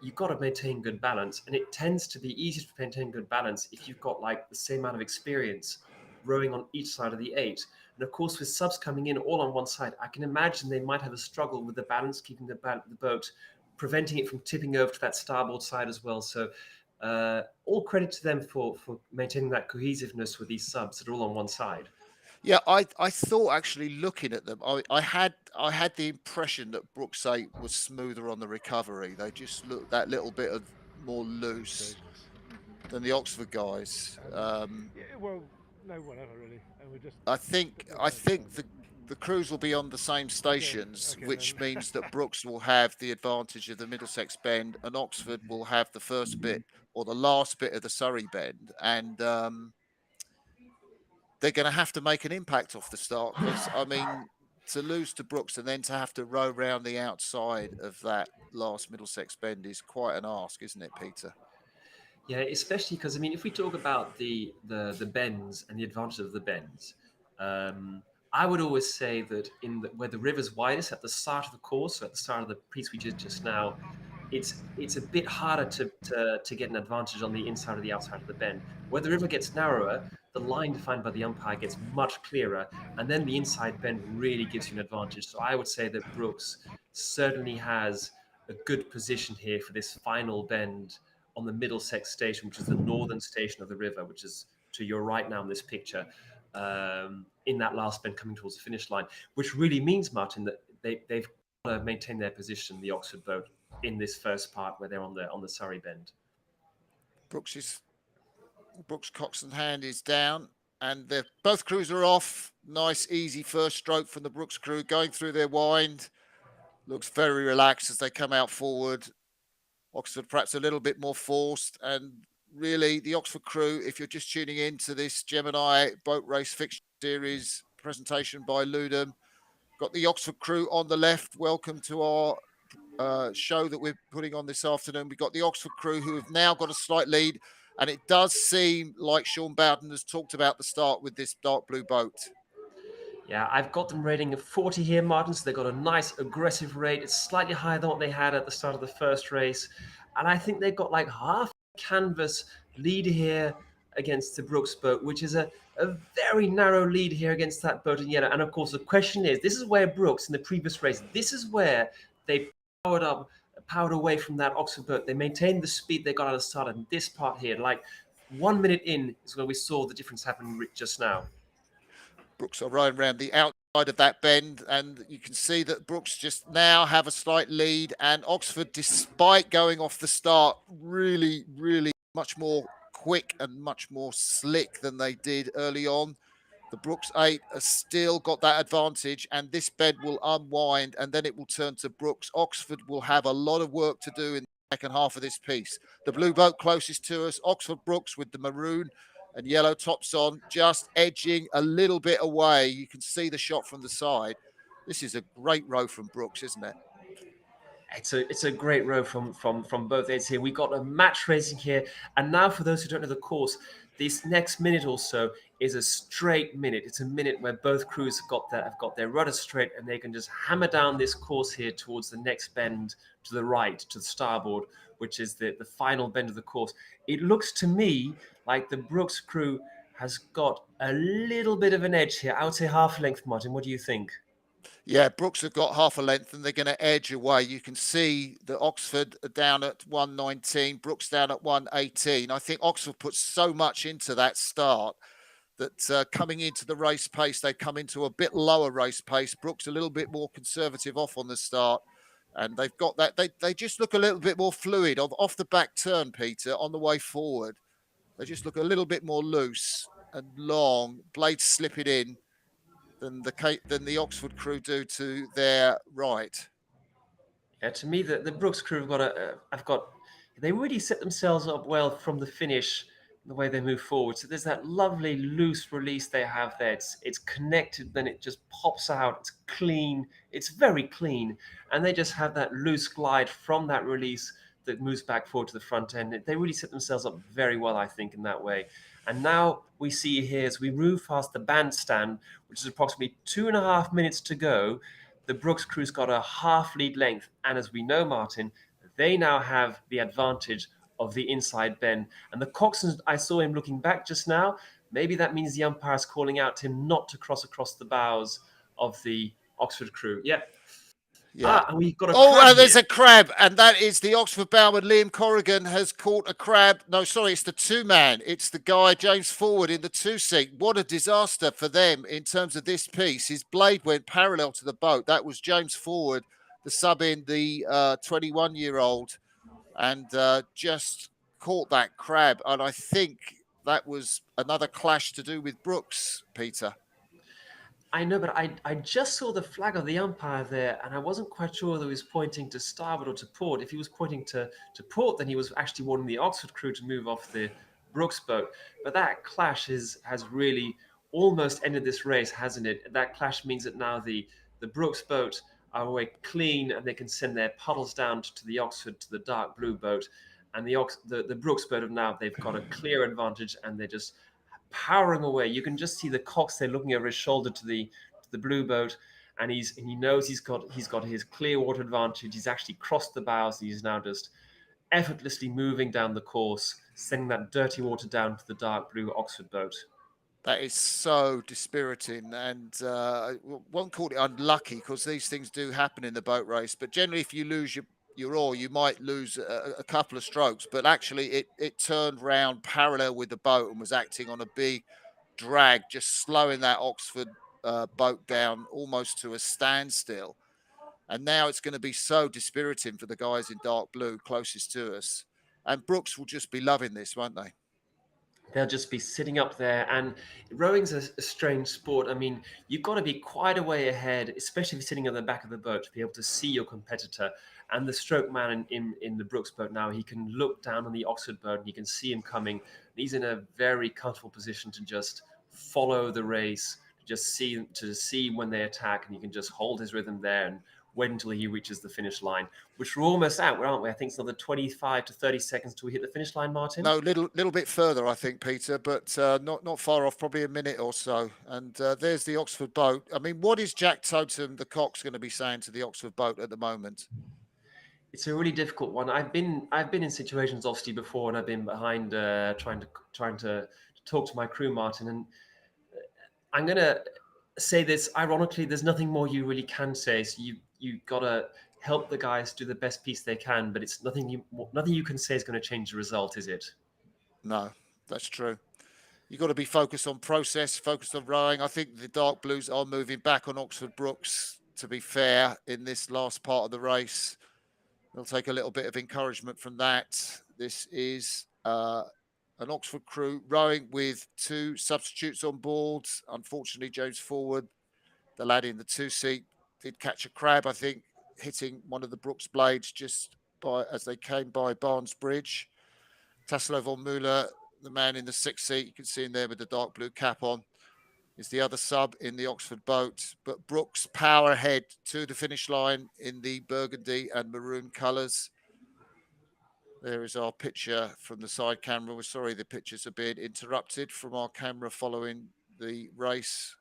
you've got to maintain good balance. And it tends to be easier to maintain good balance if you've got like the same amount of experience rowing on each side of the 8. And of course, with subs coming in all on one side, I can imagine they might have a struggle with the balance, keeping the boat, preventing it from tipping over to that starboard side as well. So all credit to them for maintaining that cohesiveness with these subs that are all on one side. Yeah, I thought actually looking at them, I had the impression that Brookes 8 was smoother on the recovery. They just looked that little bit of more loose than the Oxford guys. Yeah, well, no, whatever really. And we just. I think the crews will be on the same stations, which means that Brookes will have the advantage of the Middlesex bend, and Oxford will have the first bit or the last bit of the Surrey bend, and they're going to have to make an impact off the start because, I mean, to lose to Brookes and then to have to row round the outside of that last Middlesex bend is quite an ask, isn't it, Peter? Yeah, especially because, I mean, if we talk about the bends and the advantage of the bends, I would always say that where the river's widest at the start of the course, so at the start of the piece we did just now, it's a bit harder to get an advantage on the inside or the outside of the bend. Where the river gets narrower, the line defined by the umpire gets much clearer, and then the inside bend really gives you an advantage. So I would say that Brookes certainly has a good position here for this final bend on the Middlesex station, which is the northern station of the river, which is to your right now in this picture, in that last bend coming towards the finish line, which really means, Martin, that they've got to maintain their position, the Oxford boat, in this first part where they're on the Surrey bend. Brookes Coxing hand is down, and both crews are off. Nice, easy first stroke from the Brookes crew, going through their wind. Looks very relaxed as they come out forward. Oxford perhaps a little bit more forced, and really the Oxford crew, if you're just tuning in to this Gemini boat race fixture series presentation by Ludum, got the Oxford crew on the left. Welcome to our show that we're putting on this afternoon. We've got the Oxford crew who have now got a slight lead, and it does seem like Sean Bowden has talked about the start with this dark blue boat. Yeah, I've got them rating of 40 here, Martin, so they've got a nice aggressive rate. It's slightly higher than what they had at the start of the first race, and I think they've got like half canvas lead here against the Brookes boat, which is a very narrow lead here against that boat in yellow. And of course, the question is, this is where Brookes in the previous race, this is where they powered away from that Oxford boat. They maintained the speed they got at the start, and this part here, like 1 minute in, is where we saw the difference happen just now. Brookes are rowing around the outside of that bend, and you can see that Brookes just now have a slight lead, and Oxford, despite going off the start, really, really much more quick and much more slick than they did early on. The Brookes 8 has still got that advantage, and this bend will unwind, and then it will turn to Brookes. Oxford will have a lot of work to do in the second half of this piece. The blue boat closest to us, Oxford Brookes with the maroon and yellow tops on, just edging a little bit away. You can see the shot from the side. This is a great row from Brookes, isn't it? It's a great row from both ends here. We got a match racing here, and now for those who don't know the course, this next minute or so is a straight minute. It's a minute where both crews have got their rudder straight, and they can just hammer down this course here towards the next bend to the right, to the starboard, which is the final bend of the course. It looks to me like the Brookes crew has got a little bit of an edge here. I would say half a length, Martin. What do you think? Yeah, Brookes have got half a length and they're going to edge away. You can see that Oxford are down at 119, Brookes down at 118. I think Oxford put so much into that start that coming into the race pace, they come into a bit lower race pace. Brookes a little bit more conservative off on the start. And they've got that. They just look a little bit more fluid off the back turn, Peter, on the way forward. They just look a little bit more loose and long, blades slipping in than the Oxford crew do to their right. Yeah, to me, the Brookes crew have got they really set themselves up well from the finish, the way they move forward. So there's that lovely loose release they have there. It's connected, then it just pops out. It's clean. It's very clean, and they just have that loose glide from that release that moves back forward to the front end. They really set themselves up very well, I think, in that way. And now we see here as we move past the bandstand, which is approximately 2.5 minutes to go, the Brookes crew's got a half lead length. And as we know, Martin, they now have the advantage of the inside bend. And the Coxing, I saw him looking back just now. Maybe that means the umpire's calling out to him not to cross across the bows of the Oxford crew. Yeah. Yeah. And we've got a crab. crab There's here. a crab, and that is the Oxford bowman. Liam Corrigan has caught a crab. No, sorry, it's the two-man. It's the guy, James Forward, in the two-seat. What a disaster for them in terms of this piece. His blade went parallel to the boat. That was James Forward, the sub in, the 21-year-old, and just caught that crab. And I think that was another clash to do with Brookes, Peter. I know, but I just saw the flag of the umpire there, and I wasn't quite sure whether he was pointing to starboard or to port. If he was pointing to port, then he was actually warning the Oxford crew to move off the Brookes boat. But that clash has really almost ended this race, hasn't it? That clash means that now the Brookes boat are away clean, and they can send their puddles down to the Oxford, to the dark blue boat. And the Brookes boat have now, they've got a clear advantage, and they're just powering away. You can just see the Cox there looking over his shoulder to the blue boat, and he knows he's got his clear water advantage. He's actually crossed the bows. He's now just effortlessly moving down the course, sending that dirty water down to the dark blue Oxford boat. That is so dispiriting, and one called it unlucky because these things do happen in the boat race. But generally, if you lose your oar, you might lose a couple of strokes. But actually, it turned round parallel with the boat and was acting on a big drag, just slowing that Oxford boat down almost to a standstill. And now it's going to be so dispiriting for the guys in dark blue closest to us. And Brookes will just be loving this, won't they? They'll just be sitting up there, and rowing's a strange sport. I mean, you've got to be quite a way ahead, especially if you're sitting at the back of the boat, to be able to see your competitor. And the stroke man in the Brookes boat now, he can look down on the Oxford boat and he can see him coming. He's in a very comfortable position to just follow the race, to see when they attack, and he can just hold his rhythm there and wait until he reaches the finish line, which we're almost at, aren't we? I think it's another 25 to 30 seconds till we hit the finish line, Martin. No, little bit further, I think, Peter, but not far off, probably a minute or so. And there's the Oxford boat. I mean, what is Jack Totem, the Cox, going to be saying to the Oxford boat at the moment? It's a really difficult one. I've been in situations obviously before, and I've been behind trying to talk to my crew, Martin, and I'm gonna say this ironically. There's nothing more you really can say. So you gotta help the guys do the best piece they can, but it's nothing you can say is going to change the result, is it? No, that's true. You've got to be focused on process, focused on rowing. I think the dark blues are moving back on Oxford Brookes, to be fair, in this last part of the race. They'll take a little bit of encouragement from that. This is an Oxford crew rowing with two substitutes on board. Unfortunately, James Forward, the lad in the two-seat, did catch a crab, I think, hitting one of the Brookes blades just as they came by Barnes Bridge. Tassilo von Müller, the man in the sixth seat, you can see him there with the dark blue cap on. is the other sub in the Oxford boat, but Brookes power ahead to the finish line in the burgundy and maroon colours. There is our picture from the side camera. We're sorry the pictures are being interrupted from our camera following the race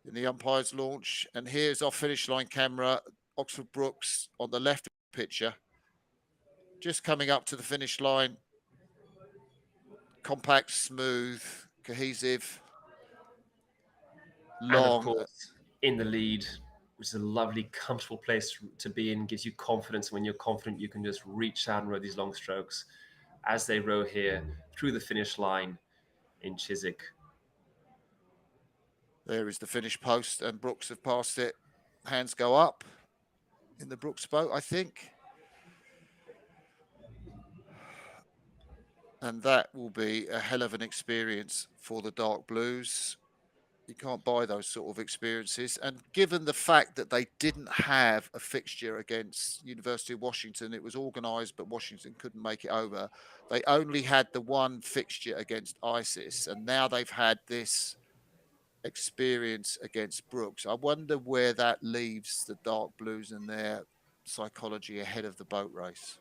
in the umpire's launch. And here's our finish line camera, Oxford Brookes on the left picture, just coming up to the finish line. Compact, smooth, cohesive, long. And of course, in the lead, which is a lovely, comfortable place to be in, gives you confidence. When you're confident, you can just reach out and row these long strokes as they row here through the finish line in Chiswick. There is the finish post, and Brookes have passed it. Hands go up in the Brookes boat, I think. And that will be a hell of an experience for the Dark Blues. You can't buy those sort of experiences. And given the fact that they didn't have a fixture against University of Washington, it was organised, but Washington couldn't make it over. They only had the one fixture against ISIS, and now they've had this experience against Brookes. I wonder where that leaves the Dark Blues and their psychology ahead of the boat race.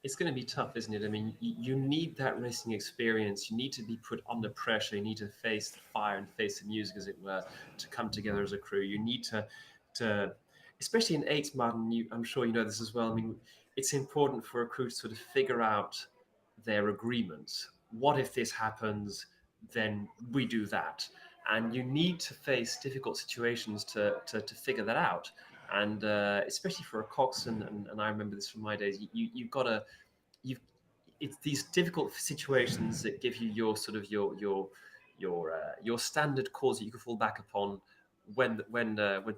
It's going to be tough, isn't it? I mean, you need that racing experience. You need to be put under pressure. You need to face the fire and face the music, as it were, to come together as a crew. You need to especially in eights, Martin, I'm sure you know this as well. I mean, it's important for a crew to sort of figure out their agreements. What if this happens? Then we do that. And you need to face difficult situations to figure that out. And especially for a coxswain, and I remember this from my days, you've got to, it's these difficult situations that give you your sort of your standard cause that you can fall back upon when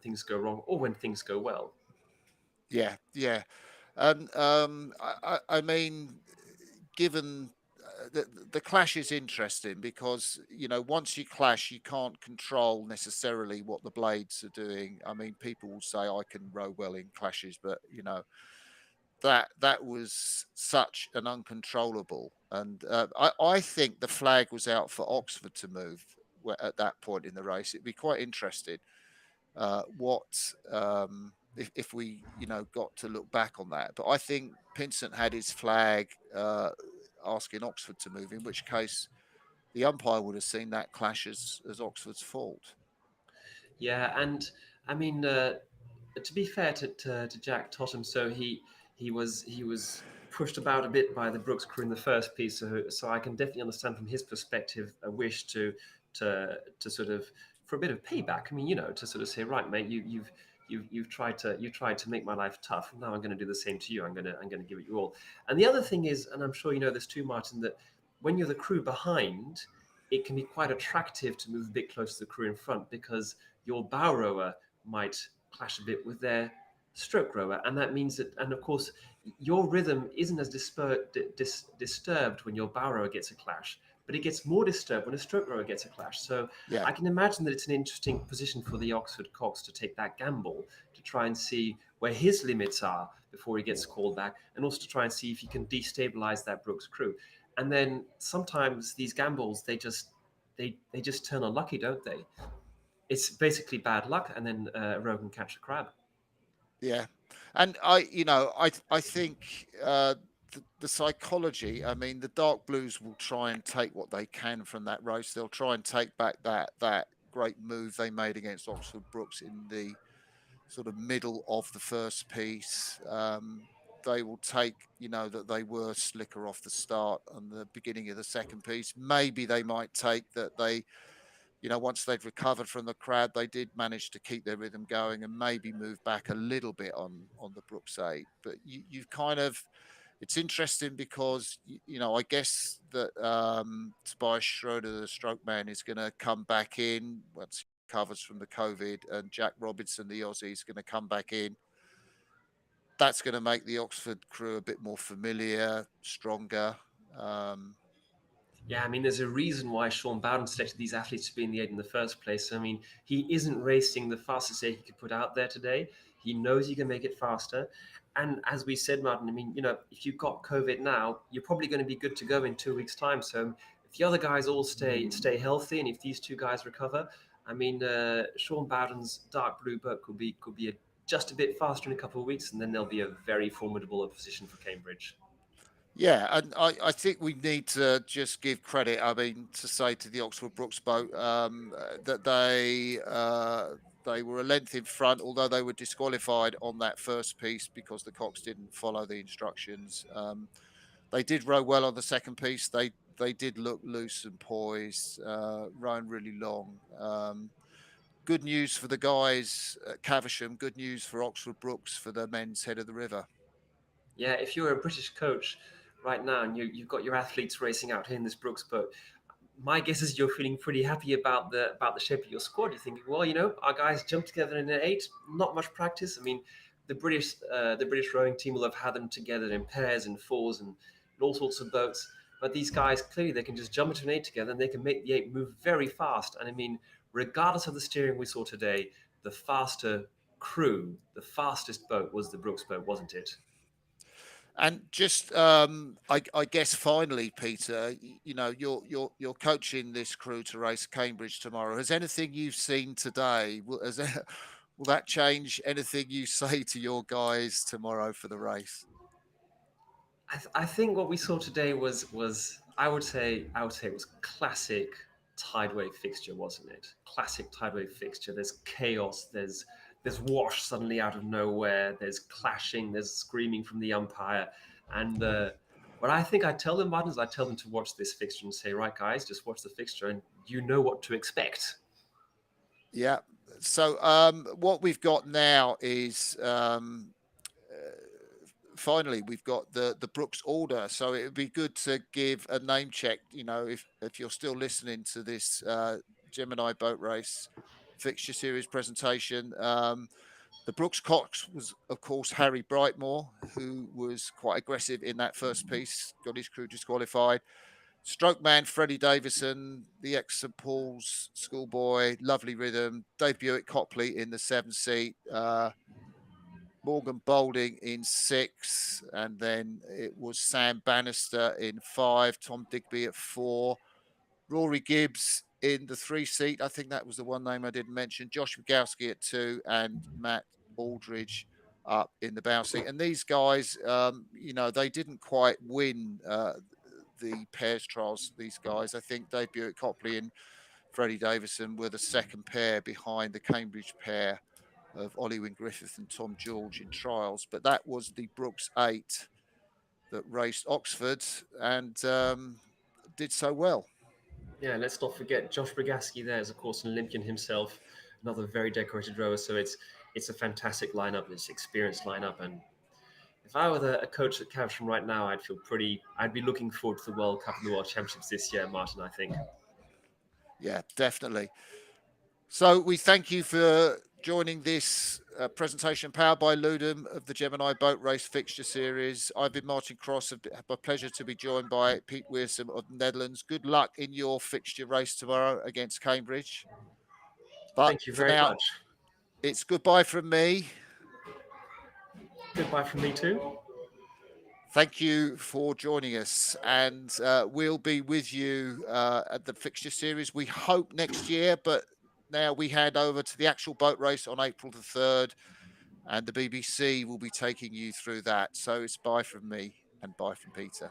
things go wrong or when things go well. Yeah, yeah, and I mean, given the clash is interesting because, you know, once you clash, you can't control necessarily what the blades are doing. I mean, people will say I can row well in clashes, but you know, that was such an uncontrollable. And I think the flag was out for Oxford to move at that point in the race. It'd be quite interesting if we, you know, got to look back on that. But I think Pinsent had his flag asking Oxford to move, in which case the umpire would have seen that clash as Oxford's fault. Yeah, and I mean, to be fair to Jack Totham, so he was pushed about a bit by the Brookes crew in the first piece, so I can definitely understand from his perspective a wish to sort of, for a bit of payback. I mean, you know, to sort of say, right, mate, you've tried to make my life tough. Now I'm going to do the same to you. I'm going to give it you all. And the other thing is, and I'm sure you know this too, Martin, that when you're the crew behind, it can be quite attractive to move a bit closer to the crew in front, because your bow rower might clash a bit with their stroke rower, and that means that, and of course, your rhythm isn't as disturbed when your bow rower gets a clash, but it gets more disturbed when a stroke rower gets a clash. So yeah. I can imagine that it's an interesting position for the Oxford Cox to take that gamble, to try and see where his limits are before he gets called back, and also to try and see if he can destabilize that Brookes crew. And then sometimes these gambles, they just turn unlucky, don't they? It's basically bad luck, and then a rogue can catch a crab. Yeah, and I think the psychology. I mean, the Dark Blues will try and take what they can from that race. They'll try and take back that great move they made against Oxford Brookes in the sort of middle of the first piece. They will take, you know, that they were slicker off the start and the beginning of the second piece. Maybe they might take that they, you know, once they'd recovered from the crowd, they did manage to keep their rhythm going and maybe move back a little bit on the Brookes 8. But you've kind of, it's interesting because, you know, I guess that Tobias Schroeder, the stroke man, is going to come back in once he recovers from the COVID, and Jack Robinson, the Aussie, is going to come back in. That's going to make the Oxford crew a bit more familiar, stronger. Yeah, I mean, there's a reason why Sean Bowden selected these athletes to be in the 8 in the first place. I mean, he isn't racing the fastest 8 he could put out there today. He knows he can make it faster. And as we said, Martin, I mean, you know, if you've got COVID now, you're probably going to be good to go in 2 weeks' time. So if the other guys all stay healthy, and if these two guys recover, I mean, Sean Bowden's dark blue boat could be just a bit faster in a couple of weeks, and then there'll be a very formidable opposition for Cambridge. Yeah, and I think we need to just give credit. I mean, to say to the Oxford Brookes boat that they were a length in front, although they were disqualified on that first piece because the Cox didn't follow the instructions. They did row well on the second piece. They did look loose and poised, rowing really long. Good news for the guys at Caversham. Good news for Oxford Brookes for the men's head of the river. Yeah, if you're a British coach right now and you've got your athletes racing out here in this Brookes boat, my guess is you're feeling pretty happy about the shape of your squad. You're thinking, well, our guys jumped together in an 8, not much practice. I mean, the British rowing team will have had them together in pairs and 4s and all sorts of boats. But these guys, clearly, they can just jump into an 8 together and they can make the 8 move very fast. And I mean, regardless of the steering we saw today, the faster crew, the fastest boat was the Brookes boat, wasn't it? And just, I guess, finally, Peter, you're coaching this crew to race Cambridge tomorrow. Has anything you've seen today, will that change anything you say to your guys tomorrow for the race? I think what we saw today was I would say it was classic tideway fixture, wasn't it? Classic tideway fixture. There's chaos. There's wash suddenly out of nowhere. There's clashing. There's screaming from the umpire. And what I think I tell them, Martin, is I tell them to watch this fixture and say, right, guys, just watch the fixture and you know what to expect. Yeah. So what we've got now is finally we've got the Brookes order. So it would be good to give a name check. If you're still listening to this Gemini boat race fixture series presentation. The Brookes Cox was, of course, Harry Brightmore, who was quite aggressive in that first piece, got his crew disqualified. Stroke man, Freddie Davison, the ex-St Paul's schoolboy, lovely rhythm. Dave Buick-Copley in the 7 seat. Morgan Boulding in 6. And then it was Sam Bannister in 5. Tom Digby at 4. Rory Gibbs in the 3 seat. I think that was the one name I didn't mention. Josh Rogowski at 2 and Matt Aldridge up in the bow seat. And these guys, they didn't quite win the pairs trials, these guys. I think Dave Buick-Copley and Freddie Davison were the second pair behind the Cambridge pair of Ollie Wynne-Griffith and Tom George in trials. But that was the Brookes 8 that raced Oxford and did so well. Yeah, let's not forget Josh Rogowski there is, of course, an Olympian himself, another very decorated rower. So it's a fantastic lineup, it's an experienced lineup. And if I were a coach at Caversham right now, I'd be looking forward to the World Cup and the World Championships this year, Martin, I think. Yeah, definitely. So we thank you for joining this presentation powered by Ludum of the Gemini Boat Race Fixture Series. I've been Martin Cross. It's a pleasure to be joined by Pete Wearsome of the Netherlands. Good luck in your fixture race tomorrow against Cambridge. But thank you very much. It's goodbye from me. Goodbye from me too. Thank you for joining us, and we'll be with you at the Fixture Series, we hope next year, but now we hand over to the actual boat race on April the 3rd, and the BBC will be taking you through that. So it's bye from me and bye from Peter.